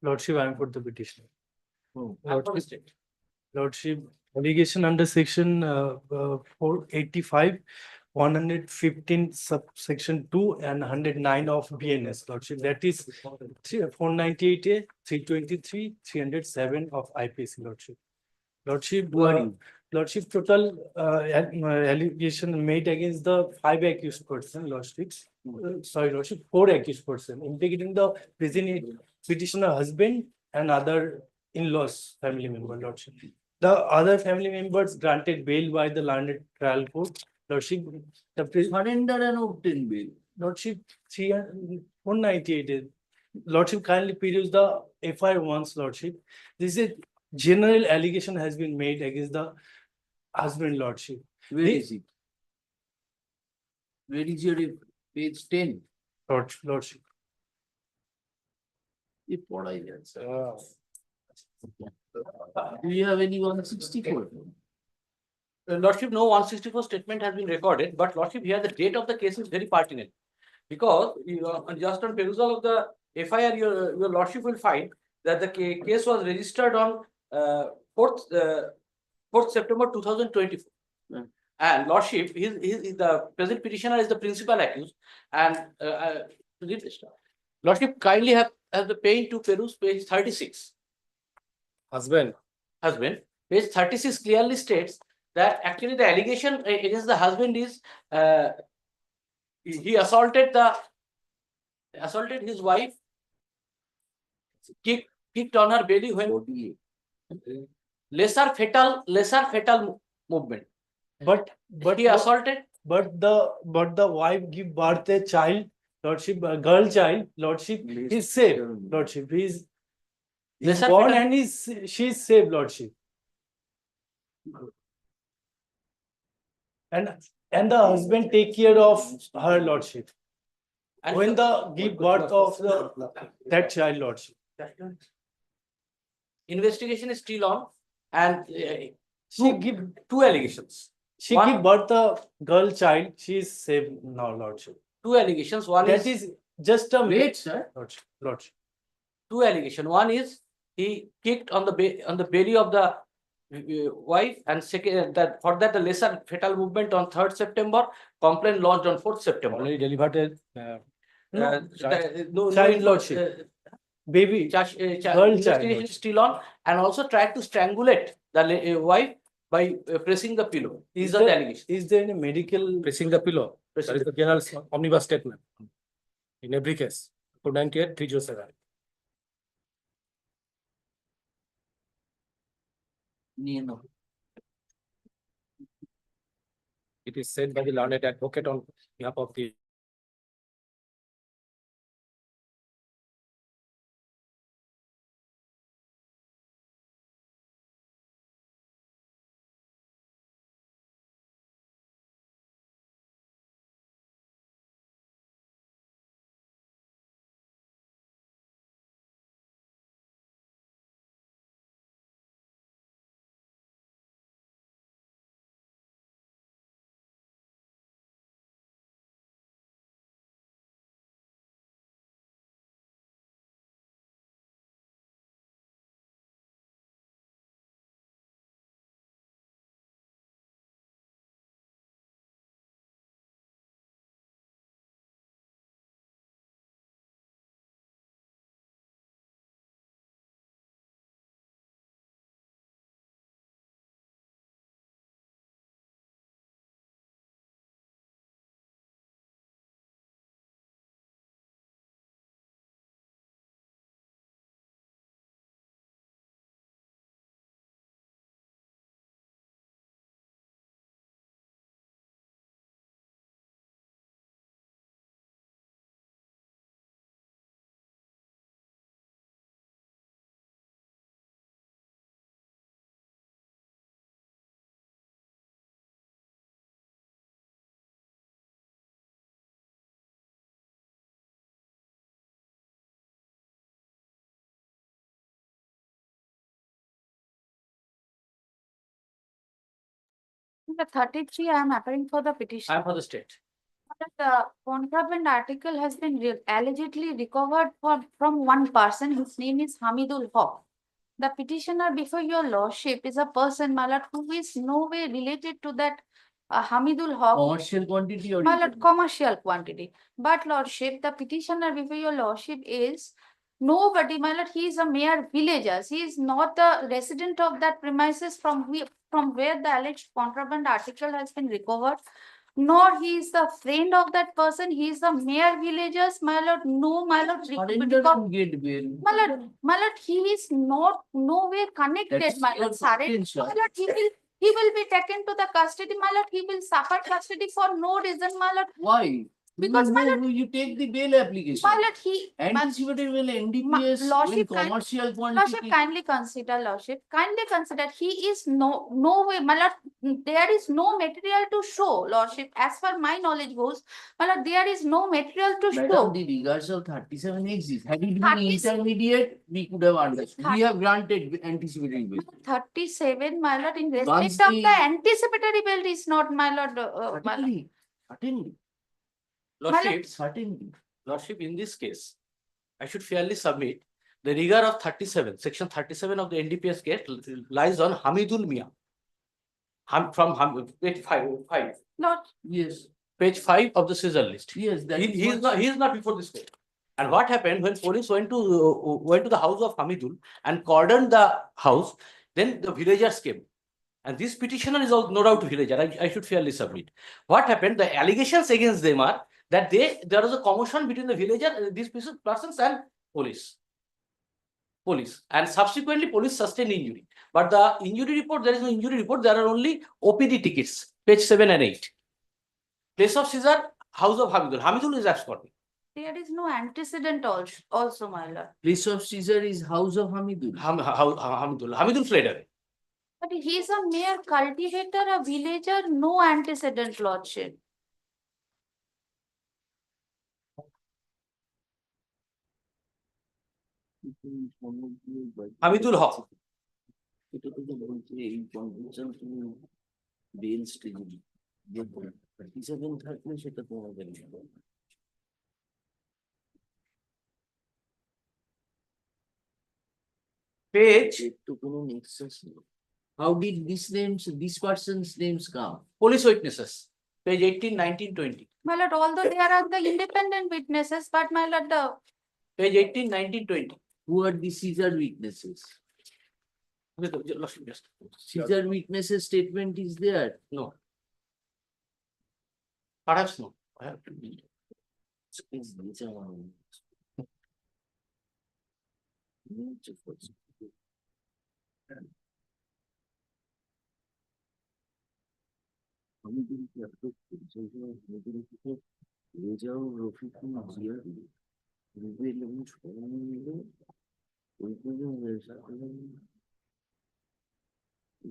Lordship, I am for the petition. Lordship, Lordship, allegation under section 485, 115 subsection 2 and 109 of BNS. Lordship, that is 498A, 323, 307 of IPC. Lordship. Lordship, Lordship, total allegation made against the 5 accused person, Lordship. Sorry, Lordship, 4 accused person, implicating the petitioner husband and other in-laws family member, Lordship. The other family members granted bail by the learned trial court, Lordship. The surrender and obtain bail. Lordship, 498. Lordship, kindly peruse the FIR once, Lordship. This is general allegation has been made against the husband, Lordship. Where is it? Where is your page 10? Lordship. If what I answer. Do you have any 164? Lordship, no 164 statement has been recorded, but Lordship, here the date of the case is very pertinent. Because just on perusal of the FIR, your Lordship will find that the case was registered on 4th September 2024. And Lordship, the present petitioner is the principal accused. And Lordship, kindly have the page to peruse page 36. Husband. Page 36 clearly states that actually the allegation against the husband is he assaulted his wife, kicked on her belly when lesser fetal movement. But he assaulted. But the wife give birth a child, Lordship, a girl child, Lordship, is safe, Lordship. He's born and she's safe, Lordship. And the husband take care of her, Lordship. And when the give birth of that child, Lordship. Investigation is still on, and she give 2 allegations. She give birth a girl child. She is safe now, Lordship. 2 allegations. One that is just a wait, sir. Lordship. 2 allegations. One is he kicked on the belly of the wife, and second that for that the lesser fetal movement on 3rd September. Complaint lodged on 4th September. Already delivered child, Lordship. Baby, girl investigation is still on, and also tried to strangulate the wife by pressing the pillow. These are the allegations. Is there any medical pressing the pillow? That is the general omnibus statement in every case. 498, 307. No. It is said by the learned advocate on behalf of the The 33, I am appearing for the petition. I am for the state. The contraband article has been allegedly recovered from one person whose name is Hamidul Haq. The petitioner before your lordship is a person, my lord, who is no way related to that Hamidul Haq. Commercial quantity or? My lord, commercial quantity. But lordship, the petitioner before your lordship is nobody, my lord, he is a mere villager. He is not the resident of that premises from where the alleged contraband article has been recovered. Nor he is the friend of that person. He is a mere villager, my lord. No, my lord. Surrender and get bail. My lord, he is not nowhere connected, That's my your lord. Surrender, potential. my lord, he will be taken to the custody, my lord. He will suffer custody for no reason, my lord. Why? Because, my lord, you take the bail application. my lord, he Anticipated bail, NDPS, when lordship, commercial lordship, quantity. kindly consider, lordship, kindly consider. He is no way, my lord. There is no material to show, lordship. As far my knowledge goes, my lord, there is no material to Madam, show. the regards of 37 exists. Had it been 37 intermediate, we could have understood. We have granted anticipated bail. 37, my lord, in Once respect of the- the anticipatory bail is not, my lord. My lord. Certainly, certainly, Lordship, certainly. Lordship, in this case, I should fairly submit the rigor of 37, section 37 of the NDPS case lies on Hamidul Mia. Page 5. Lord, Yes, Page 5 of the Caesar list. yes, that He is is what- not before this court. And what happened when police went to the house of Hamidul and cordoned the house, then the villagers came. And this petitioner is no doubt a villager. I should fairly submit. What happened? The allegations against them are that there was a commotion between the villager, these persons and police. And subsequently police sustained injury. But the injury report, there is no injury report. There are only OPD tickets, page 7 and 8. Place of Caesar, house of Hamidul. Hamidul is absconding. there is no antecedent also, my lord. Place of Caesar is house of Hamidul. Hamidul fled away. But he is a mere cultivator, a villager, no antecedent, lordship. Hamidul Haq. এটা তো বলছে এই condition তুমি bell স্টেজে যে 37 থাকলে সেটা তোমাদের Page. তো কোনো নেক্সাস নেই. How did these persons names come? Police witnesses. Page 18, 19, 20. My lord, although they are the independent witnesses, but my lord, the Page 18, 19, 20. Who are the Caesar witnesses? Caesar witnesses statement is there. No. Perhaps no. I have to read.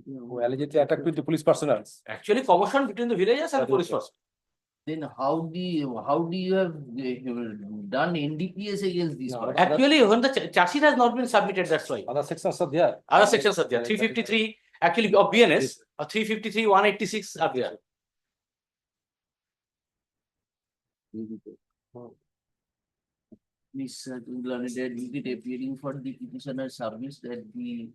Who allegedly attacked with the police personnel. Actually, commotion between the villagers and the police personnel. Then how do you have done NDPS against these? persons? Actually, when the charge sheet has not been submitted, that's why. Other sections are there. Other sections are there. 353, actually of BNS, or 353, 186 are there. Miss Learned Advocate appearing for the petitioner submits that the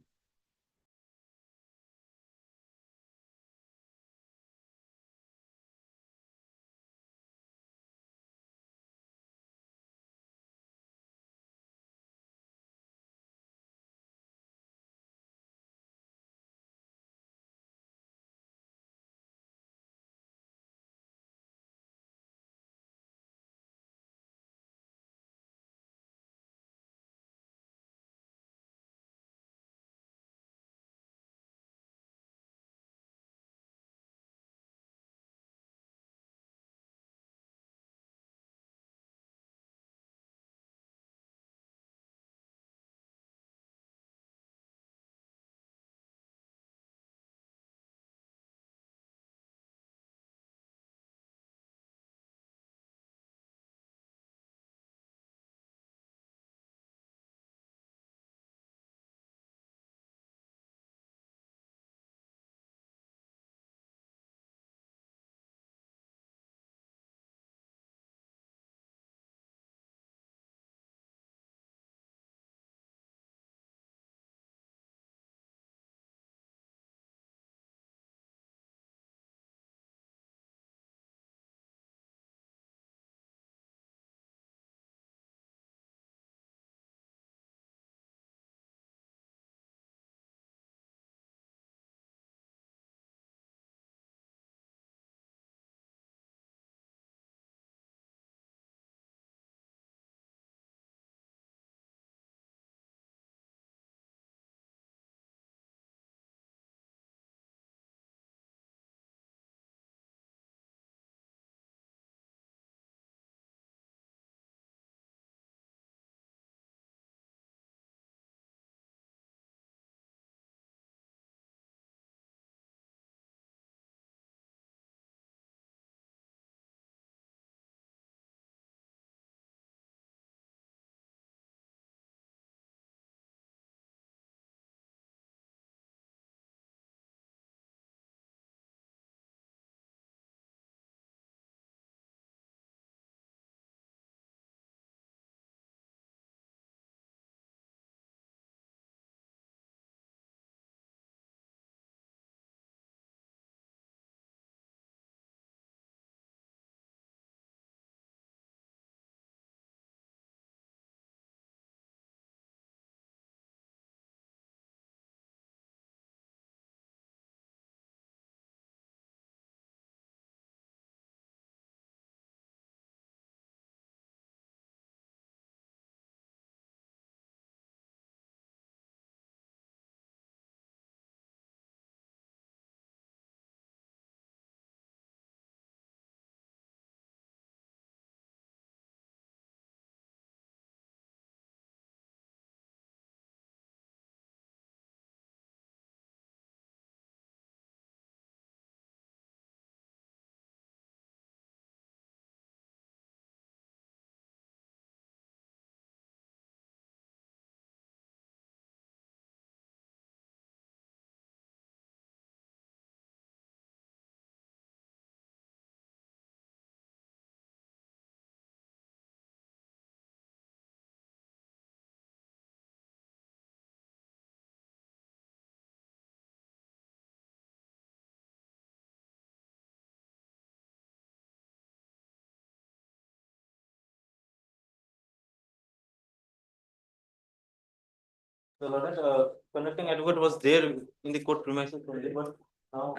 So Lord, conducting advocate was there in the court premises only, but now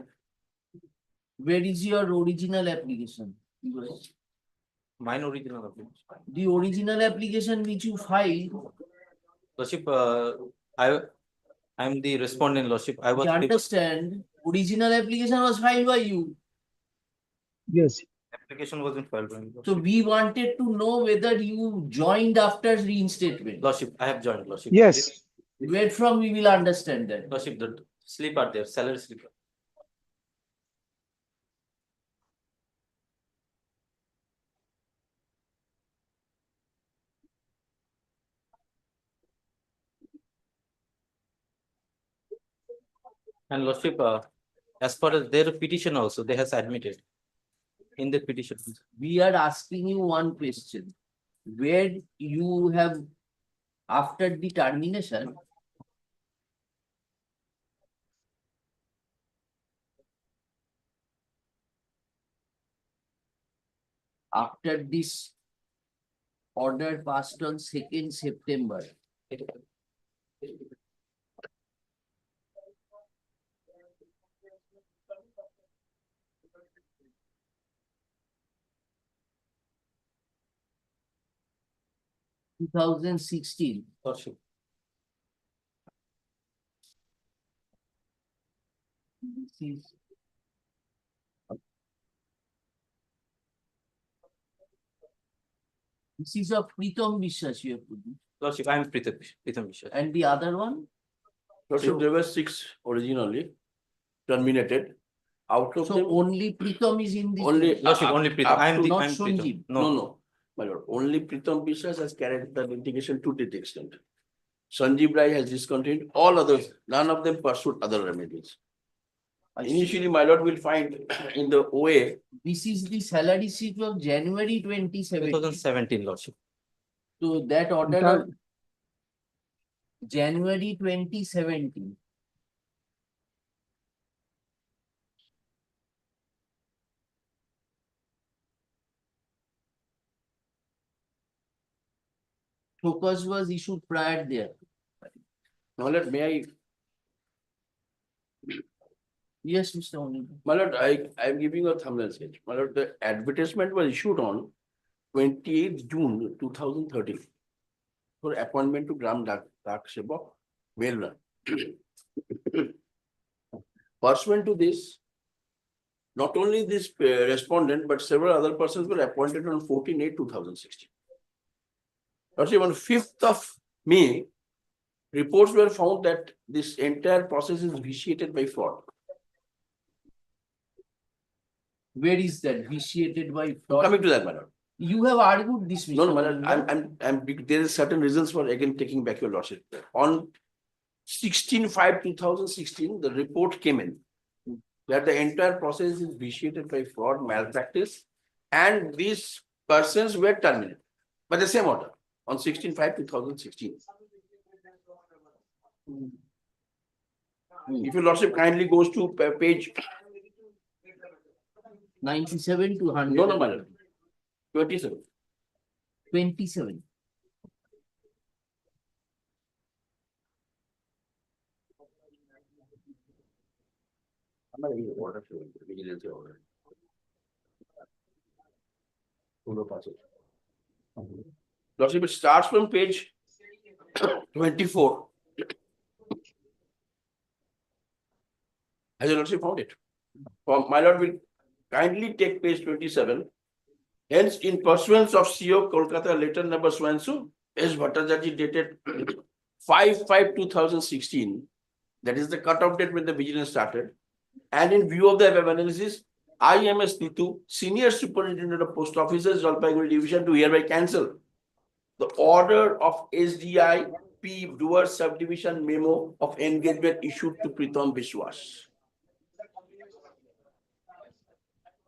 Where is your original application? mine original application. The original application which you filed, Lordship, I'm the respondent, Lordship. I was. you understand, original application was filed by you. Yes. Application wasn't filed by me. So we wanted to know whether you joined after reinstatement. Lordship, I have joined, Lordship. Yes. Where from we will understand that. Lordship, the slip are there, salary slip. And Lordship, as far as their petition also, they has admitted in the petition. We are asking you one question. Where you have, after the termination, after this order passed on 2nd September, two 2016. Lordship. This is of Pritam Vishwas you have put. Lordship, I am Pritam Vishwas. And the other one? So there were 6 originally terminated. Out of So them, only Pritam is in this. only Lordship, only Pritam. I am the, not I am Pritam. Sanjeev. no, my lord. Only Pritam Biswas has carried the litigation to that extent. Sanjeev Rai has discontinued. All others, none of them pursued other remedies. Initially, my lord will find in the OA. This is the salary sheet of January 2017. 2017, Lordship. So that order of January 2017. Focus was issued prior there. Now, let may I. Yes, Mr. Oni. My lord, I am giving a thumbnail sketch. My lord, the advertisement was issued on 28th June 2013 for appointment to Gram Dak Sevak, Mail. Pursuant to this, not only this respondent, but several other persons were appointed on 14/8/2016. Also, on 5th of May, reports were found that this entire process is vitiated by fraud. Where is that vitiated by fraud? Coming to that, my lord. You have argued this, Mr. No, my lord, Oni. there is certain reasons for again taking back your lordship. On 16/5/2016, the report came in that the entire process is vitiated by fraud, malpractice, and these persons were terminated by the same order on 16/5/2016. If your lordship kindly goes to page 97 to 100. No, my lord. 27. 27. Lordship, it starts from page 24. Has your lordship found it? My lord will kindly take page 27. Hence, in pursuance of CO Kolkata letter number so S. Bhattacharya dated 5/5/2016, that is the cutoff date when the vigilance started. And in view of the above analysis, IMS Nitu, Senior Superintendent of Post Offices, Jalpaiguri Division, to hereby cancel the order of SDI P. Doer Subdivision Memo of Engagement issued to Pritam Biswas.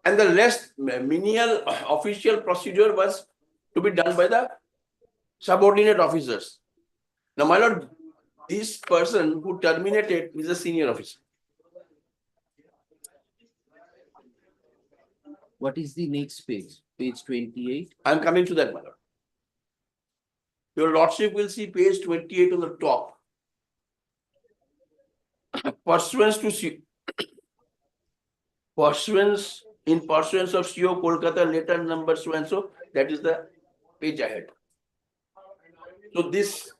And the rest menial official procedure was to be done by the subordinate officers. Now, my lord, this person who terminated is a senior officer. What is the next page? Page 28. I am coming to that, my lord. Your lordship will see page 28 on the top. pursuance to C. Pursuance in pursuance of CO Kolkata letter number so and so, that is the page ahead. So this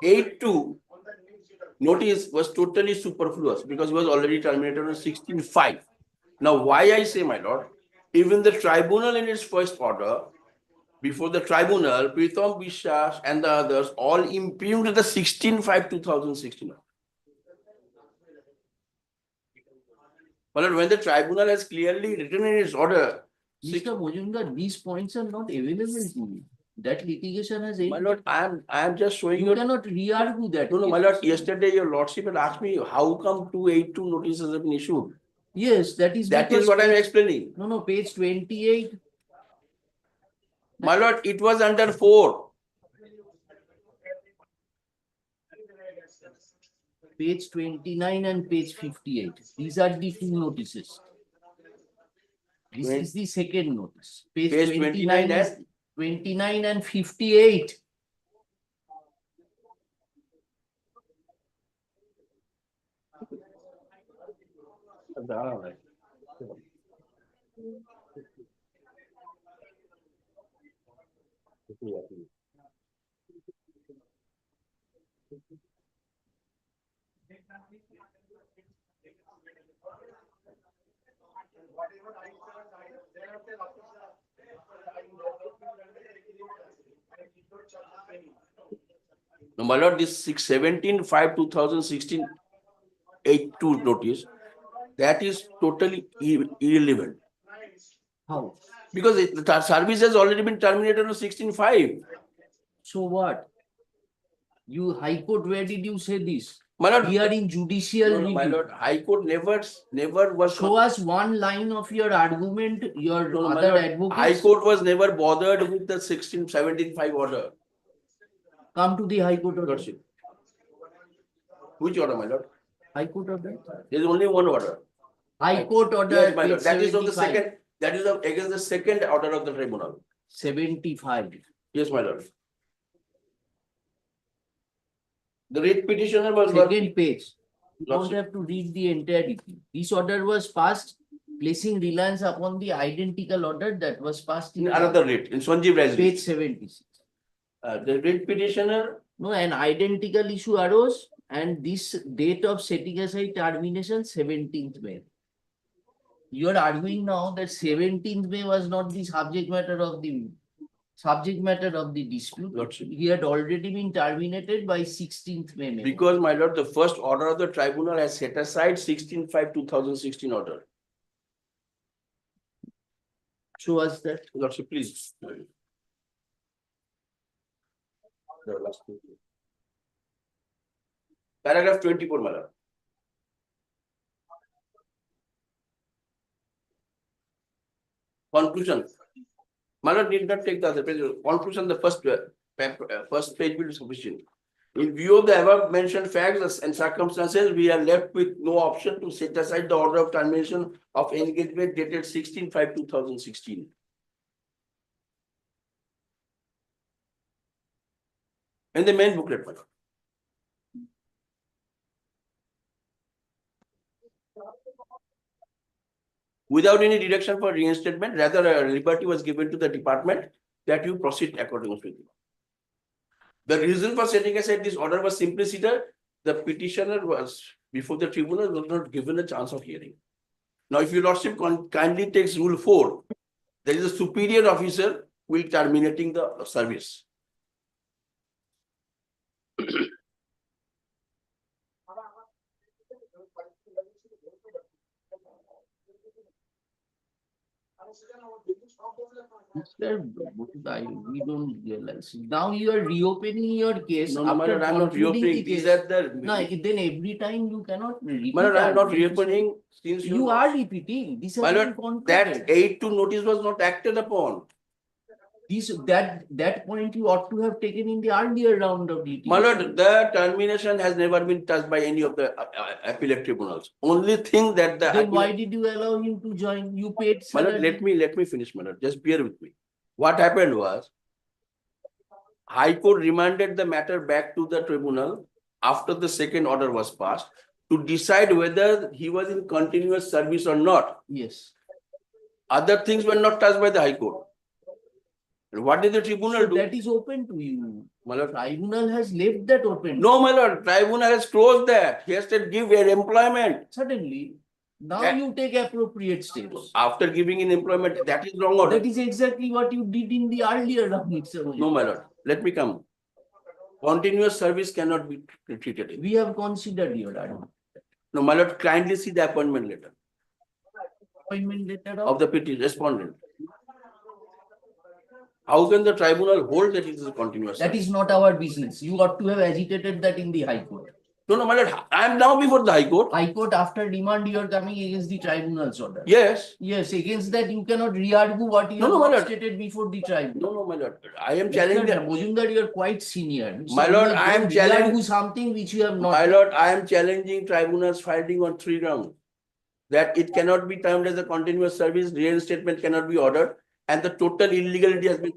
8-2 notice was totally superfluous because it was already terminated on 16-5. Now, why I say, my lord, even the tribunal in its first order, before the tribunal, Pritham Vishwas and the others all impugned the 16-5-2016. But when the tribunal has clearly written in its order, Mr. Mojumdar, these points are not available to me. That litigation has ended. my lord, I am just showing You cannot re-argue that. No, no, my lord, yesterday your lordship had asked me how come 282 notices have been issued. Yes, that is That is what I am explaining. No, no, page 28. My lord, it was under 4. Page 29 and page 58. These are the two notices. This is the second notice. Page 29 is 29 and 58. No, my lord, this 17-5-2016 8-2 notice, that is totally irrelevant. How? Because the service has already been terminated on 16-5. So what? You High Court, where did you say this? My lord, we are in judicial review. my lord, High Court never was. Show us one line of your argument, your my other lord, advocates. High Court was never bothered with the 17-5 order. Come to the High Court order. Which order, my lord? High Court order. There is only one order. High Court order. Yes, my lord. page That is of the 75. second. That is against the second order of the tribunal. 75. Yes, my lord. The writ petitioner was Second page. You don't Lordship. have to read the entirety. This order was passed, placing reliance upon the identical order that was passed in another writ in Sanjeev Rai's page writ. 76. The writ petitioner. No, an identical issue arose, and this date of setting aside termination 17th May. You are arguing now that 17th May was not the subject matter of the dispute. Lordship. He had already been terminated by 16th May. Because, my lord, the first order of the tribunal has set aside 16-5-2016 order. Show us that. Lordship, please. The last page. Paragraph 24, my lord. Conclusion. My lord need not take the other page. Conclusion, the first page will be sufficient. In view of the above mentioned facts and circumstances, we are left with no option to set aside the order of termination of engagement dated 16-5-2016. In the main booklet, my lord. Without any deduction for reinstatement, rather a liberty was given to the department that you proceed according to it. The reason for setting aside this order was simplicity. The petitioner was, before the tribunal, was not given a chance of hearing. Now, if your lordship kindly takes rule 4, there is a superior officer who will terminating the service. We don't realize. Now you are reopening your case. No, my lord, I am not reopening. These are the. No, then every time you cannot repeat. My lord, I am not reopening since you are repeating. This has my been lord, that 8-2 notice was not acted upon. That point you ought to have taken in the earlier round of litigation. My lord, the termination has never been touched by any of the appellate tribunals. Only thing that the. Then why did you allow him to join? You paid My lord, salary. let me finish, my lord. Just bear with me. What happened was, High Court remanded the matter back to the tribunal after the second order was passed. to decide whether he was in continuous service or not. Yes. Other things were not touched by the High Court. And what did the tribunal So do? that is open to you. My lord, Tribunal has left that open. no, my lord, tribunal has closed that. He has to give an employment. Certainly. Now That- you take appropriate steps. After giving in employment, that is wrong order. That is exactly what you did in the earlier round itself. No, my lord, let me come. Continuous service cannot be treated. We have considered your argument. No, my lord, kindly see the appointment letter Appointment letter of the petition respondent. How can the tribunal hold that it is a continuous That service? is not our business. You ought to have agitated that in the High Court. No, no, my lord, I am now before the High Court. High Court, after remand, you are coming against the tribunal's order. Yes. Yes, against that you cannot re-argue what you No, have no, my not lord. stated before the tribunal. No, no, my lord, I am challenging. Mr. Majumdar, you are quite senior. My lord, I am challenging. Re-argue something which you have not. My lord, I am challenging tribunal's finding on 3 grounds. That it cannot be termed as a continuous service, reinstatement cannot be ordered, and the total illegality has been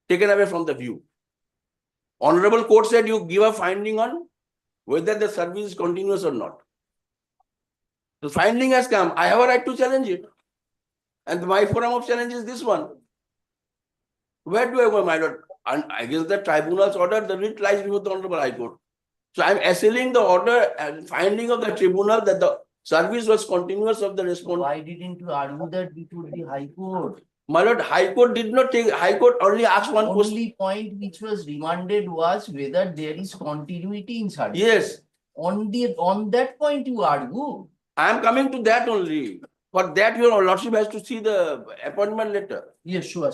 taken away from the view. Honorable Court said you give a finding on whether the service is continuous or not. The finding has come. I have a right to challenge it. And my forum of challenge is this one. Where do I go, my lord? And against the tribunal's order, the writ lies before the Honorable High Court. So I am assailing the order and finding of the tribunal that the service was continuous of the respondent. Why didn't you argue that before the High Court? My lord, High Court did not take, High Court only asked one question. Only point which was remanded was whether there is continuity in service. Yes. On that point you argue. I am coming to that only. For that, your lordship has to see the appointment letter. Yes, sure.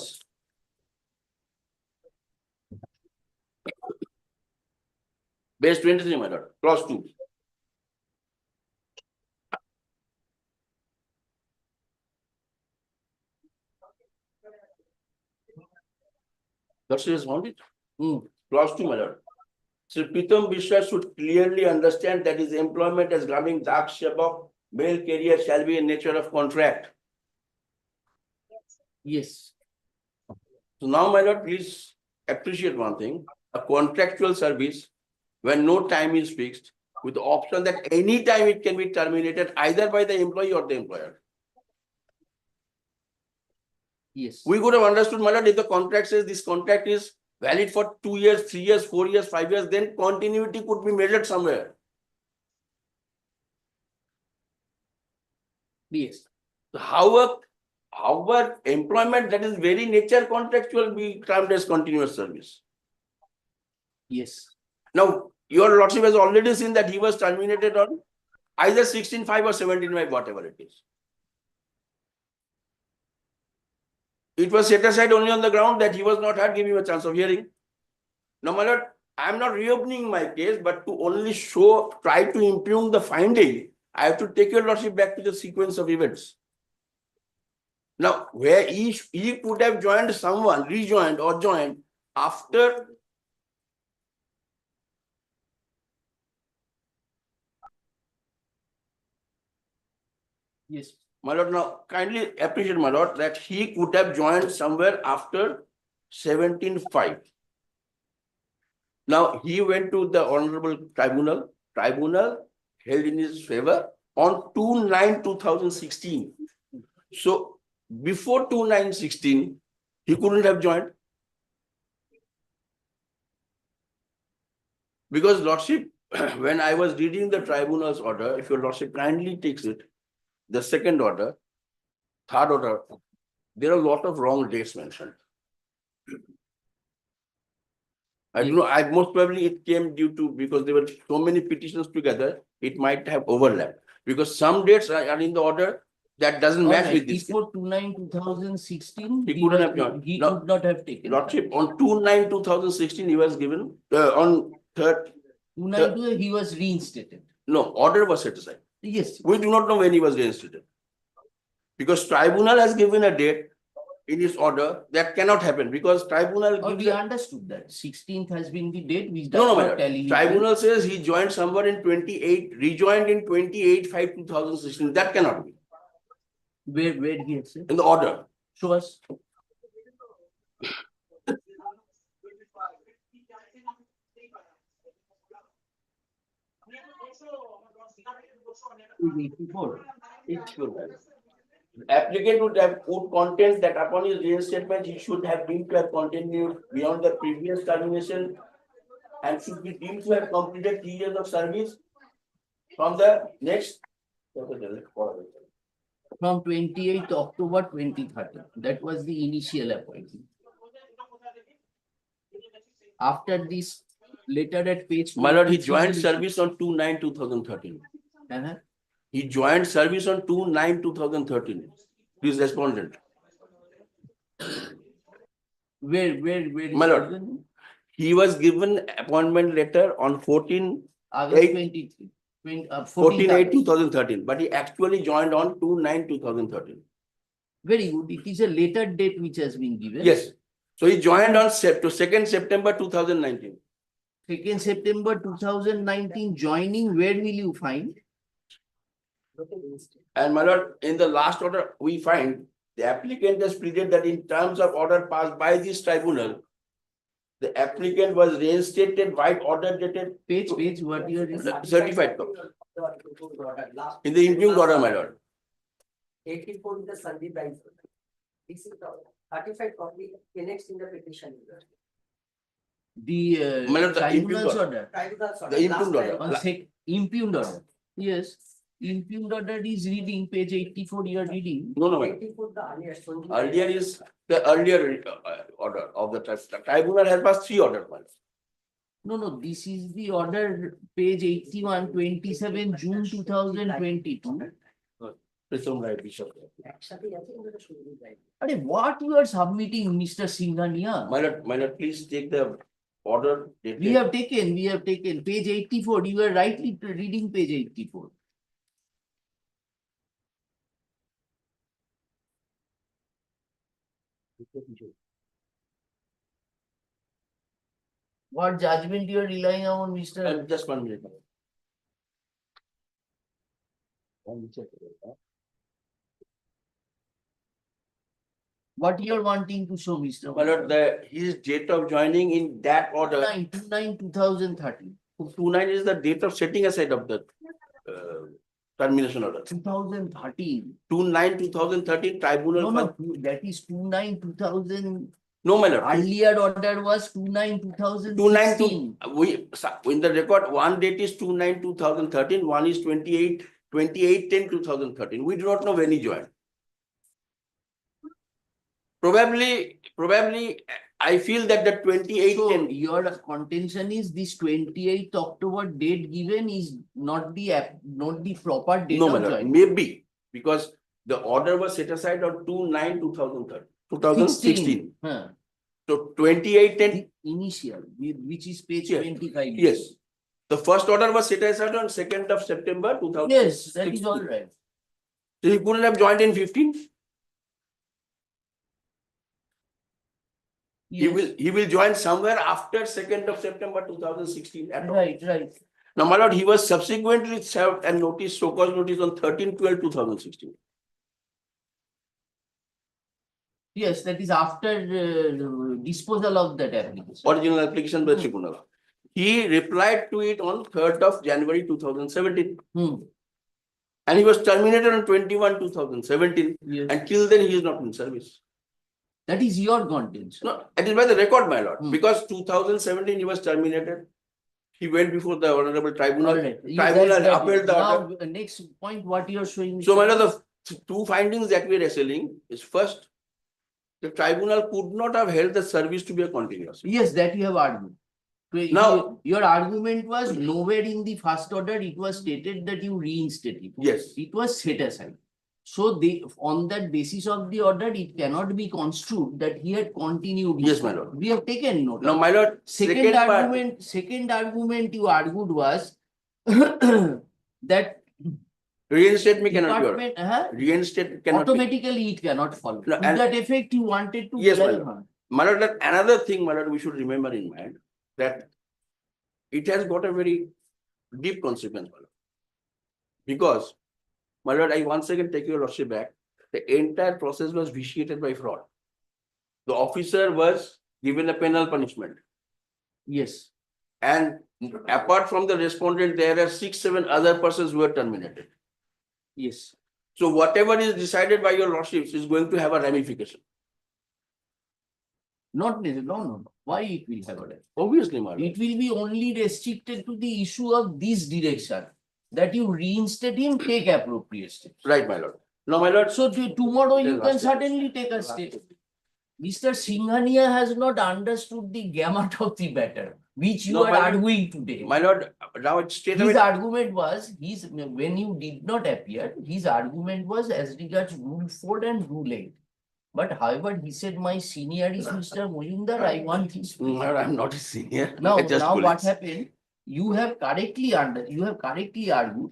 Base 23, my lord, clause 2. Lordship has found it. Clause 2, my lord. So Pritam Bishwa should clearly understand that his employment as Grameen Dak Shabak male career shall be in nature of contract. Yes. So now, my lord, please appreciate one thing. A contractual service, when no time is fixed, with the option that any time it can be terminated either by the employee or the employer. Yes. We could have understood, my lord, if the contract says this contract is valid for 2 years, 3 years, 4 years, 5 years, then continuity could be measured somewhere. Yes. However, employment that is very nature contractual be termed as continuous service. Yes. Now, your lordship has already seen that he was terminated on either 16.5 or 17.5, whatever it is. It was set aside only on the ground that he was not heard, give him a chance of hearing. Now, my lord, I am not reopening my case, but to only try to impugn the finding, I have to take your lordship back to the sequence of events. Now, where he could have joined someone, rejoined or joined after Yes. my lord, now kindly appreciate, my lord, that he could have joined somewhere after 17.5. Now, he went to the Honorable Tribunal. Tribunal held in his favor on 2/9/2016. So, before 2/9/16, he couldn't have joined. Because lordship, when I was reading the tribunal's order, if your lordship kindly takes it, the second order, third order, there are a lot of wrong dates mentioned. I don't know, most probably it came due to, because there were so many petitions together, it might have overlapped. Because some dates are in the order that doesn't match with this. Before 2/9/2016, He couldn't have joined. He could not have taken. Lordship, on 2/9/2016, he was given, on 3rd. 2/9 he was reinstated. No, order was set aside. Yes. We do not know when he was reinstated. Because tribunal has given a date in its order that cannot happen because tribunal. We understood that 16th has been the date which No, does no, not tally. tribunal says he joined somewhere in 28, rejoined in 28/5/2016. That cannot be. Where he has said? In the order. Show us. 84. It should have. Applicant would contend that upon his reinstatement, he should have been to have continued beyond the previous termination and should be deemed to have completed 3 years of service from the next. From 28th October 2013. That was the initial appointment. After this letter at page. My lord, he 23 joined will- service on 2/9/2013. Uh-huh. He joined service on 2/9/2013. Please respondent. Where is My lord, given? he was given appointment letter on 14 August 8 23. 14/8/2013, but he actually joined on 2/9/2013. Very good. It is a later date which has been given. Yes. So he joined on 2nd September 2019. 2nd September 2019 joining, where will you find? And my lord, in the last order, we find the applicant has pleaded that in terms of order passed by this tribunal, the applicant was reinstated by order dated. Page, what you are. Certified copy. In the impugned order, my lord. 84 is the Sandeep Rice. This is the certified copy annexed in the petition. The My lord, the tribunal's impugned order. The impugned order. Impugned order. Yes. Impugned order is reading page 84. You are reading. No, my lord. 84 the earliest. Earlier is the earlier order of the tribunal has passed 3 orders, my lord. No, this is the order, page 81, 27 June 2022. Prism right, Bishop. Are what you are submitting, Mr. Singhania? My lord, please take the order. We have taken page 84. You are rightly reading page 84. What judgment you are relying on, Mr. Just 1 minute. What you are wanting to show, Mr. My lord, his date of joining in that order. 2013. 29 is the date of setting aside of the termination order. 2013. 2/9/2013 tribunal. No, that is 2/9/2000. No, my lord. Earlier order was 2/9/2016. 2/9 in the record, one date is 2/9/2013, one is 28/10/2013. We do not know when he joined. Probably, I feel that the 28. So your contention is this 28th October date given is not the proper date No, of my lord, joining. maybe because the order was set aside on 2/9/2013. 2016. Huh. So 28/10. Initial, which is page Yes. 25. Yes. The first order was set aside on 2nd of September 2016. Yes, that is all right. So he couldn't have joined in 15. Yes. He will join somewhere after 2nd of September 2016. at all. Right. Now, my lord, he was subsequently served and notice, so-called notice on 13/12/2016. Yes, that is after disposal of that application. Original application by tribunal. He replied to it on 3rd of January 2017. And he was terminated on 21/2017. Yes. And till then he is not in service. That is your contention. No, it is by the record, my lord. Because 2017 he was terminated. He went before the honorable tribunal. Tribunal upheld the order. Now, next point, what you are showing. So, my lord, the two findings that we are wrestling is first, the tribunal could not have held the service to be a continuous. Yes, that you have argued. Now, your argument was nowhere in the first order it was stated that you reinstated. Yes. It was set aside. So on that basis of the order, it cannot be construed that he had continued. Yes, my lord. We have taken note. Now, my lord, Second argument you argued was that reinstatement cannot be department, ordered. Reinstatement cannot be. automatically it cannot follow. No, To and- that effect, you wanted to. Yes, my rely lord. on. My lord, another thing, my lord, we should remember in mind that it has got a very deep consequence, my lord. Because, my lord, I once again take your lordship back. The entire process was vitiated by fraud. The officer was given a penal punishment. Yes. And Apart from the respondent, there are 6, 7 other persons who are terminated. Yes. So whatever is decided by your lordships is going to have a ramification. Not necessarily, no. Why it will have a right? Obviously, my lord. It will be only restricted to the issue of this direction. That you reinstate him, take appropriate steps. Right, my lord. Now, my lord. So tomorrow Yes, you can last certainly take a step. Mr. Singhania has not understood the gamut of the matter, which you No, are my lord. arguing today. My lord, now it's straight His away. argument was, when you did not appear, his argument was as regards Rule 4 and Rule 8. But however, he said, my senior is Mr. Mojumdar, I want his. My lord, I'm not a senior. Now, We are just what colleagues. happened? You have correctly argued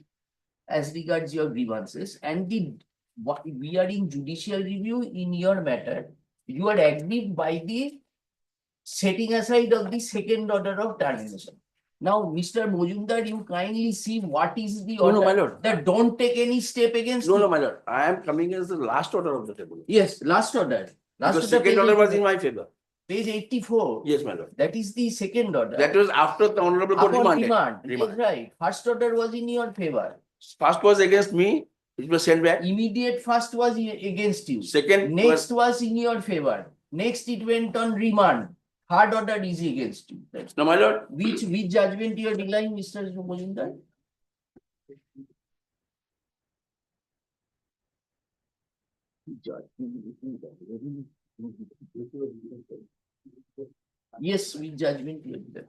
as regards your grievances, and what we are in judicial review in your matter. You are aggrieved by the setting aside of the second order of termination. Now, Mr. Mojumdar, you kindly see what is the order. No, my lord. That don't take any step against. No, my lord. I am coming as the last order of the table. Yes, last order. Because second order was in my favor. Page 84. Yes, my lord. That is the second order. That was after the honorable court Upon remanded. Yes, right. First order was in your favor. First was against me, it was sent back. Immediate first was against you. Second Next was in your favor. Next it went on remand. Third order is against you. No, my lord. Which judgment you are relying, Mr. Mojumdar? Yes, which judgment you are relying?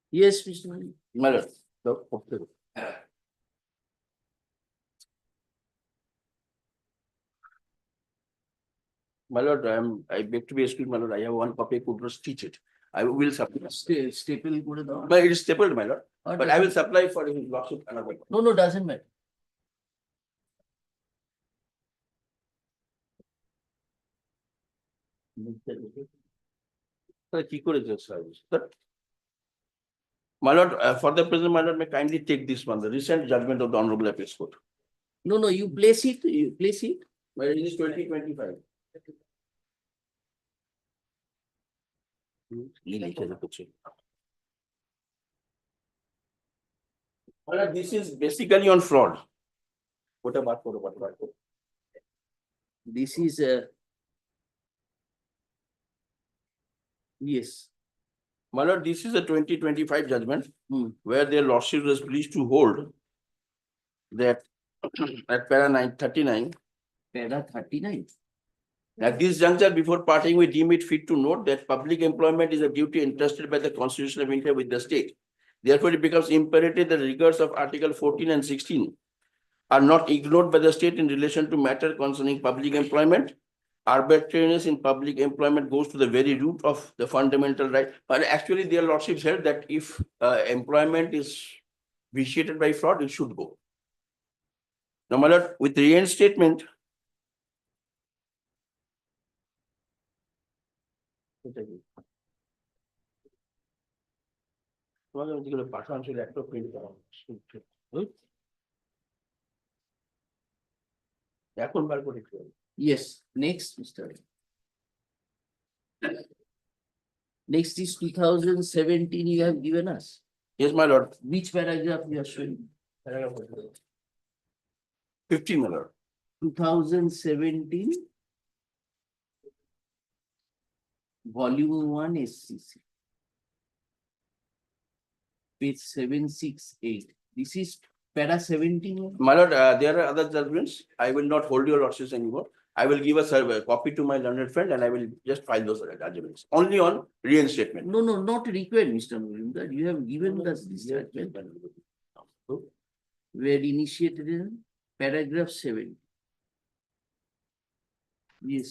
Yes, Mr. My lord. My lord, I beg to be excused, my lord. I have one copy, I could not stitch it. I will supply. Staple করে দাও। But it is stapled, my lord. Oh, But I will supply for his lordship another. No, doesn't matter. Sir, কি করেছে service? Sir, my lord, for the present, my lord, may kindly take this one, the recent judgment of the Honorable Appeals Court. No, you place it. My lord, it is 2025. কি লিখে রেখেছে? My lord, this is basically on fraud. ওটা বার করো, বার করো। This is yes. My lord, this is a 2025 judgment where their lordship was pleased to hold that at para 939. Para 39. At this juncture, before parting, we deem it fit to note that public employment is a duty entrusted by the Constitution of India with the state. Therefore, it becomes imperative that the rigors of Article 14 and 16 are not ignored by the state in relation to matter concerning public employment. Arbitrariness in public employment goes to the very root of the fundamental right. But actually, their lordships held that if employment is vitiated by fraud, it should go. Now, my lord, with reinstatement, এখন বার করে দিতে হবে। Yes, next, Mr. Next is 2017 you have given us. Yes, my lord. Which paragraph you are showing? 15, my lord. 2017. Volume 1 SCC. Page 768. This is para 17. My lord, there are other judgments. I will not hold your lordships anymore. I will give a copy to my learned friend and I will just file those judgments. Only on reinstatement. No, not required, Mr. Mujumdar. You have given us this judgment. Were initiated in paragraph 7. Yes.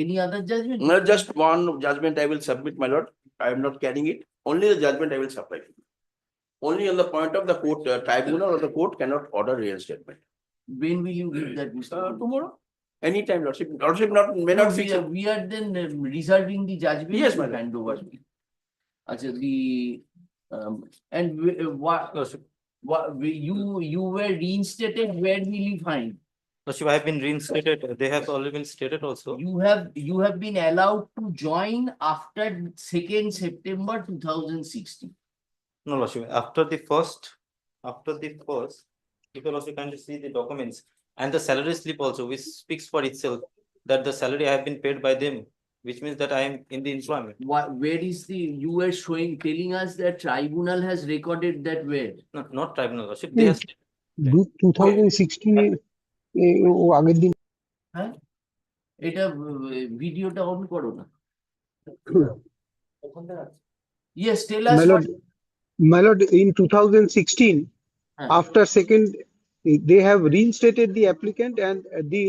Any other judgment? No, just one judgment I will submit, my lord. I am not carrying it. Only the judgment I will supply. only on the point of the court, tribunal or the court cannot order reinstatement. When will you give that, Mr. Tomorrow, anytime, Lordship, Lordship may No, not fix it. we are then reserving the judgment Yes, to madam. hand over. And you were reinstated, where will you find? Lordship, I have been reinstated. They have already been stated also. You have been allowed to join after 2nd September 2016. No, Lordship, after the first, if you also kindly see the documents and the salary slip also, which speaks for itself that the salary I have been paid by them, which means that I am in the employment. Where is you were telling us that tribunal has recorded that where? No, not tribunal, Lordship. They have 2016 আগের দিন হ্যাঁ এটা ভিডিওটা on করো না Yes, tell us my lord, in 2016 after second they have reinstated the applicant and the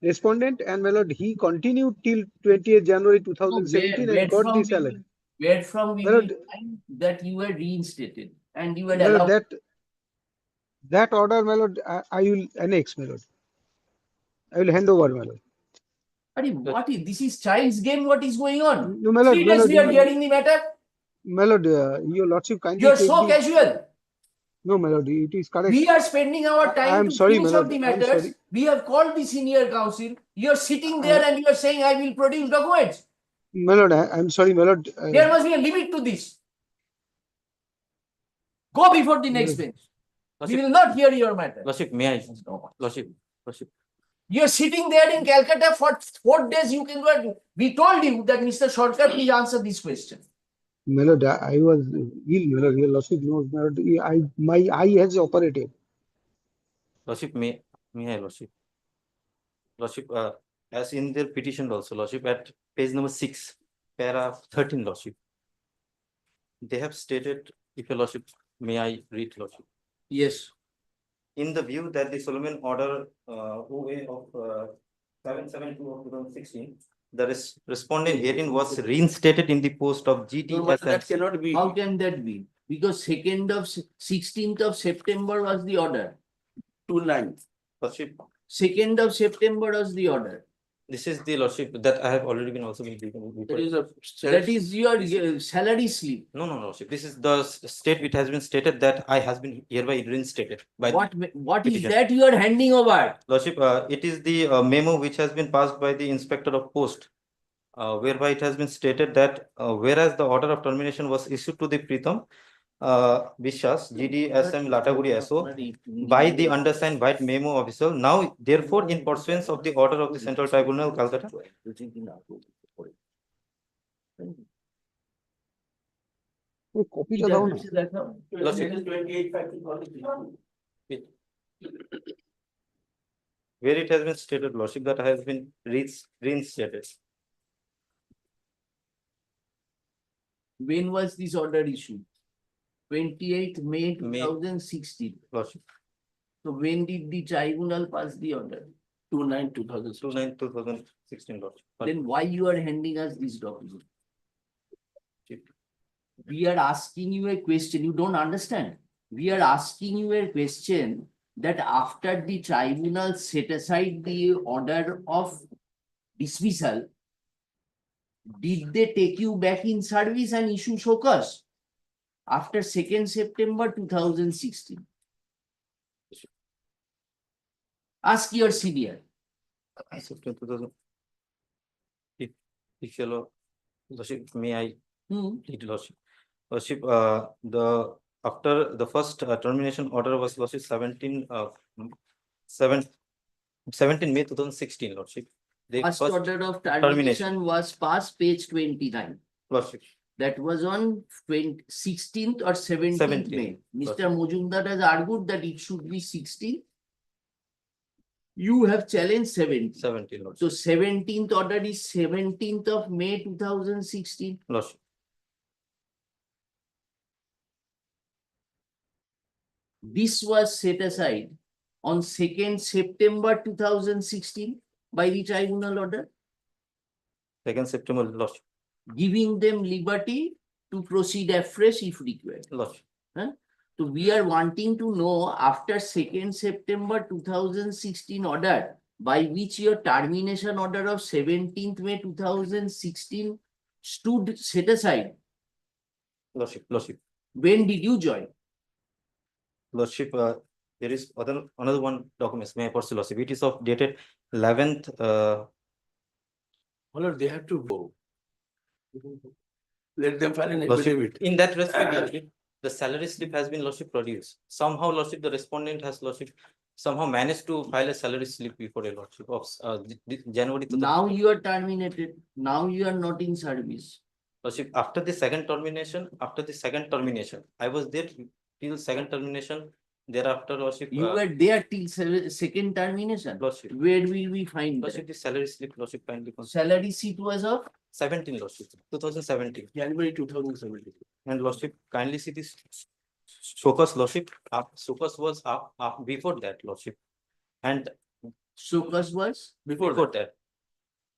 respondent, and my lord, he continued till 20th January 2017 and got the salary. Where from we will find that you were reinstated and you were My lord, allowed? that order, my lord, I will annex, my lord. I will hand over, my lord. What is this? Is child's game? What is going on? No, my lord, 3 my days lord, we are hearing the matter. My lord, your lordship kindly You are take so the- casual. No, my lord, it is correct. We are spending our time I am to sorry, finish my up lord, the I am matters. sorry. We have called the senior counsel. You are sitting there and you are saying, I will produce documents. My lord, I am sorry, my lord. There must be a limit to this. Go before the next bench. We will not hear your matter. Lordship, may I? Lordship. You are sitting there in Calcutta for 4 days. You can go. We told you that Mr. Sarkar, please answer this question. My lord, I was ill, my lord, your lordship knows, my lord, my eye has operated. Lordship, may I, Lordship? Lordship, as in their petition also, Lordship, at page number 6, para 13, Lordship. They have stated, if your Lordship, may I read, Lordship? Yes. In the view that the Solomon Order OA of 772 of 2016, the respondent herein was reinstated in the post of GDS. That cannot be. How can that be? Because 16th of September was the order. 29th. Lordship, 2nd of September was the order. this is the Lordship that I have already been also been given. That is your salary slip. No, Lordship. This is the state which has been stated that I has been hereby reinstated by What is that you are handing over? Lordship, it is the memo which has been passed by the inspector of post, whereby it has been stated that whereas the order of termination was issued to the Pritam Vishwas GDSM Jalpaiguri SO by the undersigned white memo official. Now, therefore, in pursuance of the order of the Central Tribunal, Calcutta. কপিটা দাও না Where it has been stated, Lordship, that has been reinstated. When was this order issued? 28th May 2016. Lordship. So when did the tribunal pass the order? 29/2016, Lordship. Then why you are handing us this document? We are asking you a question. You don't understand. We are asking you a question that after the tribunal set aside the order of dismissal, did they take you back in service and issue show cause after 2nd September 2016? Ask your senior. Lordship, may I plead, Lordship? Lordship, after the first termination order was Lordship 17 May 2016, Lordship. The First order of termination was passed, page 29. Lordship. That was on 16th or 17th May. Mr. Mujumdar has argued that it should be 16th. You have challenged 17th. Lordship. So 17th order is 17th of May 2016. Lordship. This was set aside on 2nd September 2016 by the tribunal order, 2nd September, Lordship. giving them liberty to proceed afresh if required. Lordship. So we are wanting to know after 2nd September 2016 order, by which your termination order of 17th May 2016 stood set aside. Lordship. When did you join? Lordship, there is another one documents, may I pursue, Lordship. It is of dated 11th, Well, they have to go. Let them file an Lordship, affidavit. in that respect, Lordship, the salary slip has been, Lordship, produced. Somehow, Lordship, the respondent has, Lordship, somehow managed to file a salary slip before a Lordship of January. Now you are terminated. Now you are not in service. Lordship, after the second termination, I was there till second termination. Thereafter, Lordship. You were there till second termination. Lordship. Where will we find Lordship, the salary slip, Lordship, kindly. Salary sheet was of 17, Lordship, 2017. January 2017. And Lordship, kindly see this Shocus, Lordship. Shocus was before that, Lordship. And Shocus was before that.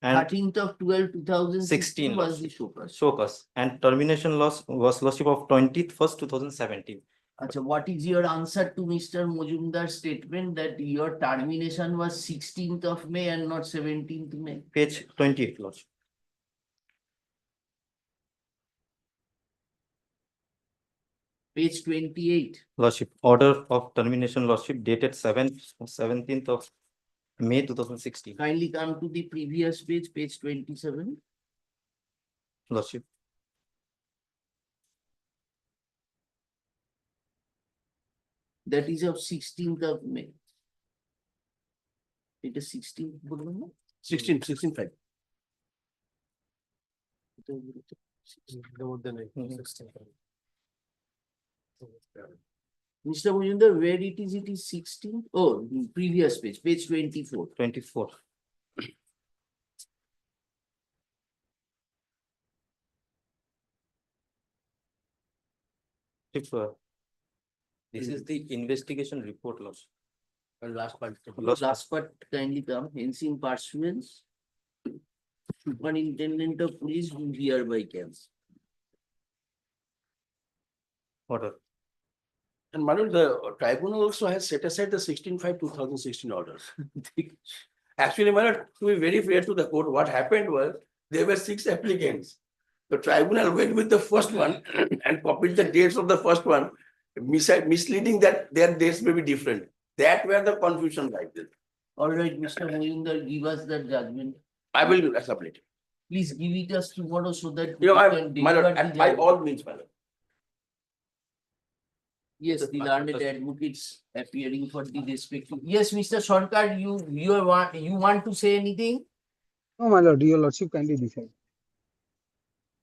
And 13th of 12, 2016 was the Shocus. Shocus. And termination loss was, Lordship, of 21st, 2017. Achha, what is your answer to Mr. Mojumdar's statement that your termination was 16th of May and not 17th May? Page 28, Lordship. Page 28. Lordship, order of termination, Lordship, dated 17th of May 2016. Kindly come to the previous page, page 27. Lordship. That is of 16th of May. It is 16th, 16/5. Mr. Mujumdar, where it is 16th? Oh, the previous page, page 24. 24. If this is the investigation report, Lordship. Last part kindly come, hence in pursuance. Superintendent of Police do hereby cancel. Order. And Madam, the tribunal also has set aside the 16/5/2016 orders. Actually, Madam, to be very fair to the court, what happened was there were 6 applicants. The tribunal went with the first one and copied the dates of the first one, misleading that their dates may be different. That where the confusion like this. All right, Mr. Mujumdar, give us that judgment. I will submit it. Please give it us tomorrow so that You know, we can my lord, deliver and the by judgment. all means, my lord. Yes, the learned advocates appearing for the respective. Yes, Mr. Sarkar, you want to say anything? No, my lord, your lordship kindly decide.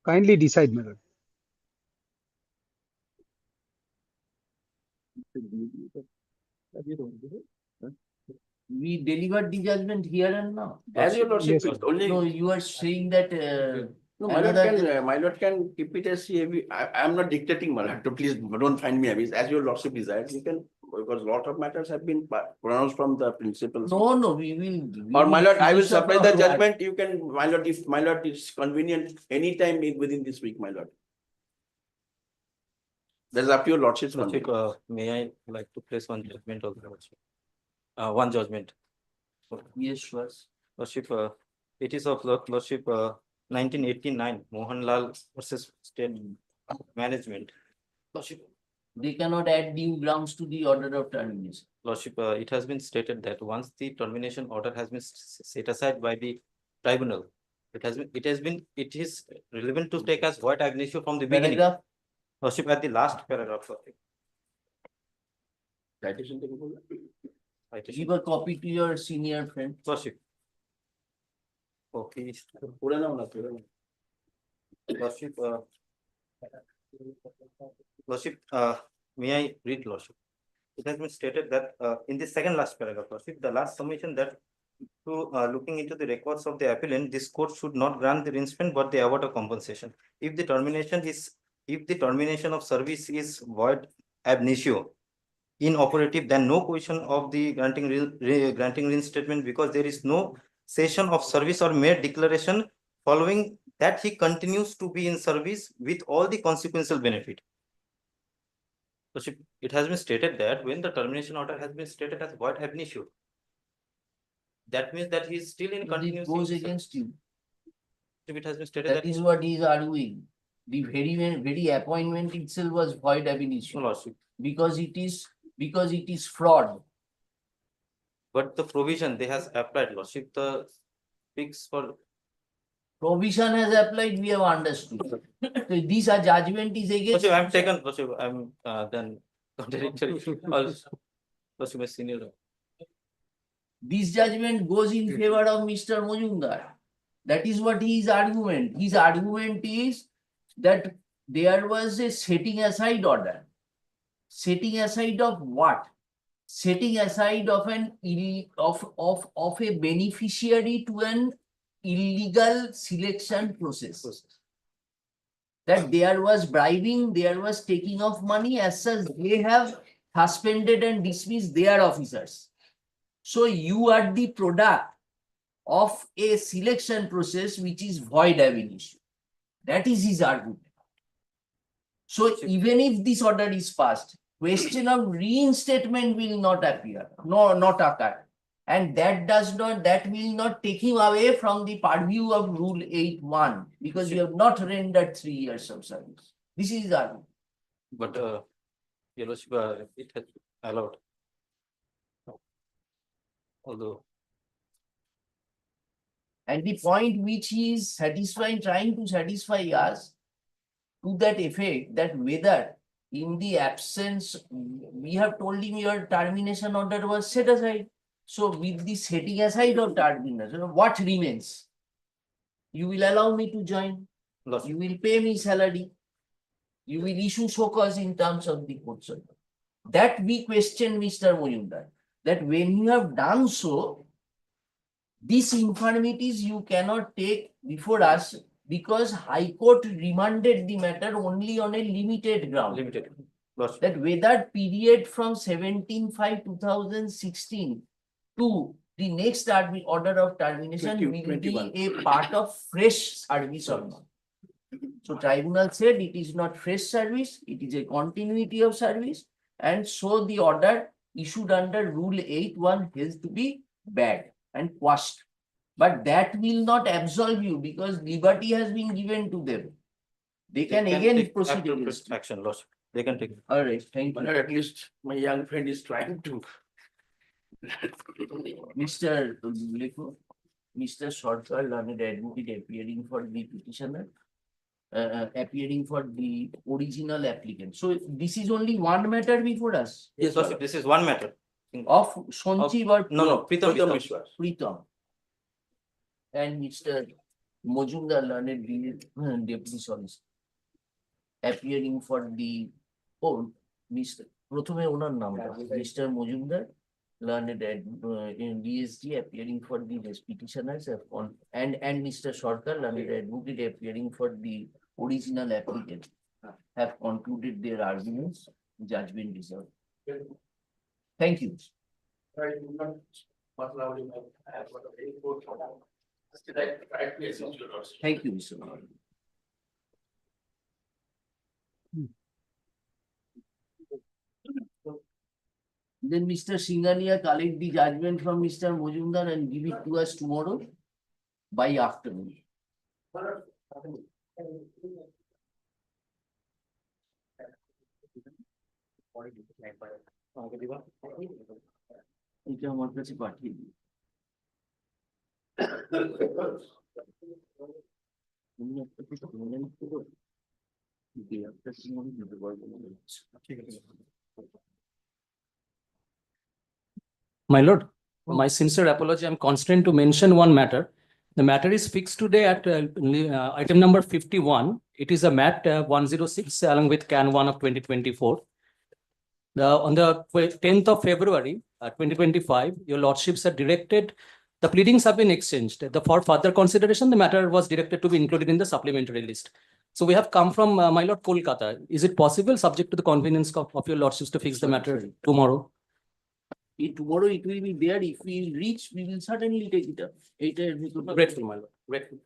Kindly decide, my lord. We delivered the judgment here and now. As your lordship, Yes, only. No, you are saying that No, another- my lord can keep it as CAV. I am not dictating, my lord, to please don't find me amiss. As your lordship desires, you can, because a lot of matters have been pronounced from the principles. No, we will. Or my lord, I will finish up supply the our- judgment. You can, my lord, if my lord is convenient, anytime within this week, my lord. That is up to your lordship's Lordship, convenience. may I like to place one judgment of the Lordship? One judgment. Yes, sure. Lordship, it is of Lordship, 1989, Mohanlal versus State Management. Lordship, They cannot add new grounds to the order of termination. Lordship, it has been stated that once the termination order has been set aside by the tribunal, it is relevant to take as void ab initio from the beginning. Paragraph, Lordship, at the last paragraph. Citation taken. give a copy to your senior friend. Lordship. Okay. Lordship, Lordship, may I read, Lordship? It has been stated that in the second last paragraph, Lordship, the last submission that to looking into the records of the appellant, this court should not grant the reinstatement but the award of compensation. If the termination of service is void ab initio, inoperative, then no question of the granting reinstatement, because there is no cessation of service or mere declaration following that he continues to be in service with all the consequential benefit. Lordship, it has been stated that when the termination order has been stated as void ab initio, that means that he is still in It continuous. goes against you. It has been stated That that. is what he is arguing. The very appointment itself was void ab initio. No, Lordship. Because it is fraud. But the provision they has applied, Lordship, the fix for. Provision has applied, we have understood. So these are judgment is against. Lordship, I'm taken, Lordship, I'm then contradictory. Also, Lordship, my senior. This judgment goes in favor of Mr. Mojumdar. That is what his argument. His argument is that there was a setting aside order. Setting aside of what? Setting aside of a beneficiary to an illegal selection process. That there was bribing, there was taking of money, as such they have suspended and dismissed their officers. So you are the product of a selection process which is void ab initio. That is his argument. So even if this order is passed, question of reinstatement will not appear, not occur. And that will not take him away from the purview of Rule 8(1), because you have not rendered 3 years of service. This is his argument. But Your Lordship, it has allowed. Although. And the point which he is trying to satisfy us to that effect, that whether in the absence, we have told him your termination order was set aside. So with the setting aside of termination, what remains? You will allow me to join. Lordship. You will pay me salary. You will issue show cause in terms of the court order. That we question Mr. Mojumdar, that when you have done so, these infirmities you cannot take before us, because High Court remanded the matter only on a limited ground. Limited. That whether period from 17/5/2016 to the next order of termination will be a part of fresh service or not. So tribunal said it is not fresh service, it is a continuity of service, and so the order issued under Rule 8(1) has to be bad and quashed. But that will not absolve you, because liberty has been given to them. They can again take proceed appropriate against you. action, Lordship. They can take. All right, thank you. At least my young friend is trying to. Mr. Sarkar, learned advocate appearing for the petitioner, appearing for the original applicant. So this is only one matter before us. Yes, Lordship, this is one matter. Of Sanjeev or No, Pritam Pritam. And Mr. Mojumdar, learned deputy solicitor, appearing for the Mr. প্রথমে ওনার নামটা Mr. Mojumdar, learned in DSG, appearing for the petitioners and Mr. Sarkar, learned advocate, appearing for the original applicant, have concluded their arguments. Judgment reserved. Thank you. Thank you, Mr. Lord. Then Mr. Singhania collect the judgment from Mr. Mojumdar and give it to us tomorrow by afternoon. এটা আমার কাছে পাঠিয়ে দিন। তুমি একটা কিছু বলে নিতে পারো? একটা সিনেমা দিতে পারবো না। ঠিক আছে। My lord, my sincere apology. I'm constrained to mention one matter. The matter is fixed today at item number 51. It is a MAT 106 along with CAN 1 of 2024. On the 10th of February 2025, your lordships are directed, the pleadings have been exchanged. For further consideration, the matter was directed to be included in the supplementary list. So we have come from my lord Kolkata. Is it possible, subject to the convenience of your lordships, to fix the matter tomorrow? Tomorrow it will be there. If we reach, we will certainly take it up. Grateful, my lord. Grateful.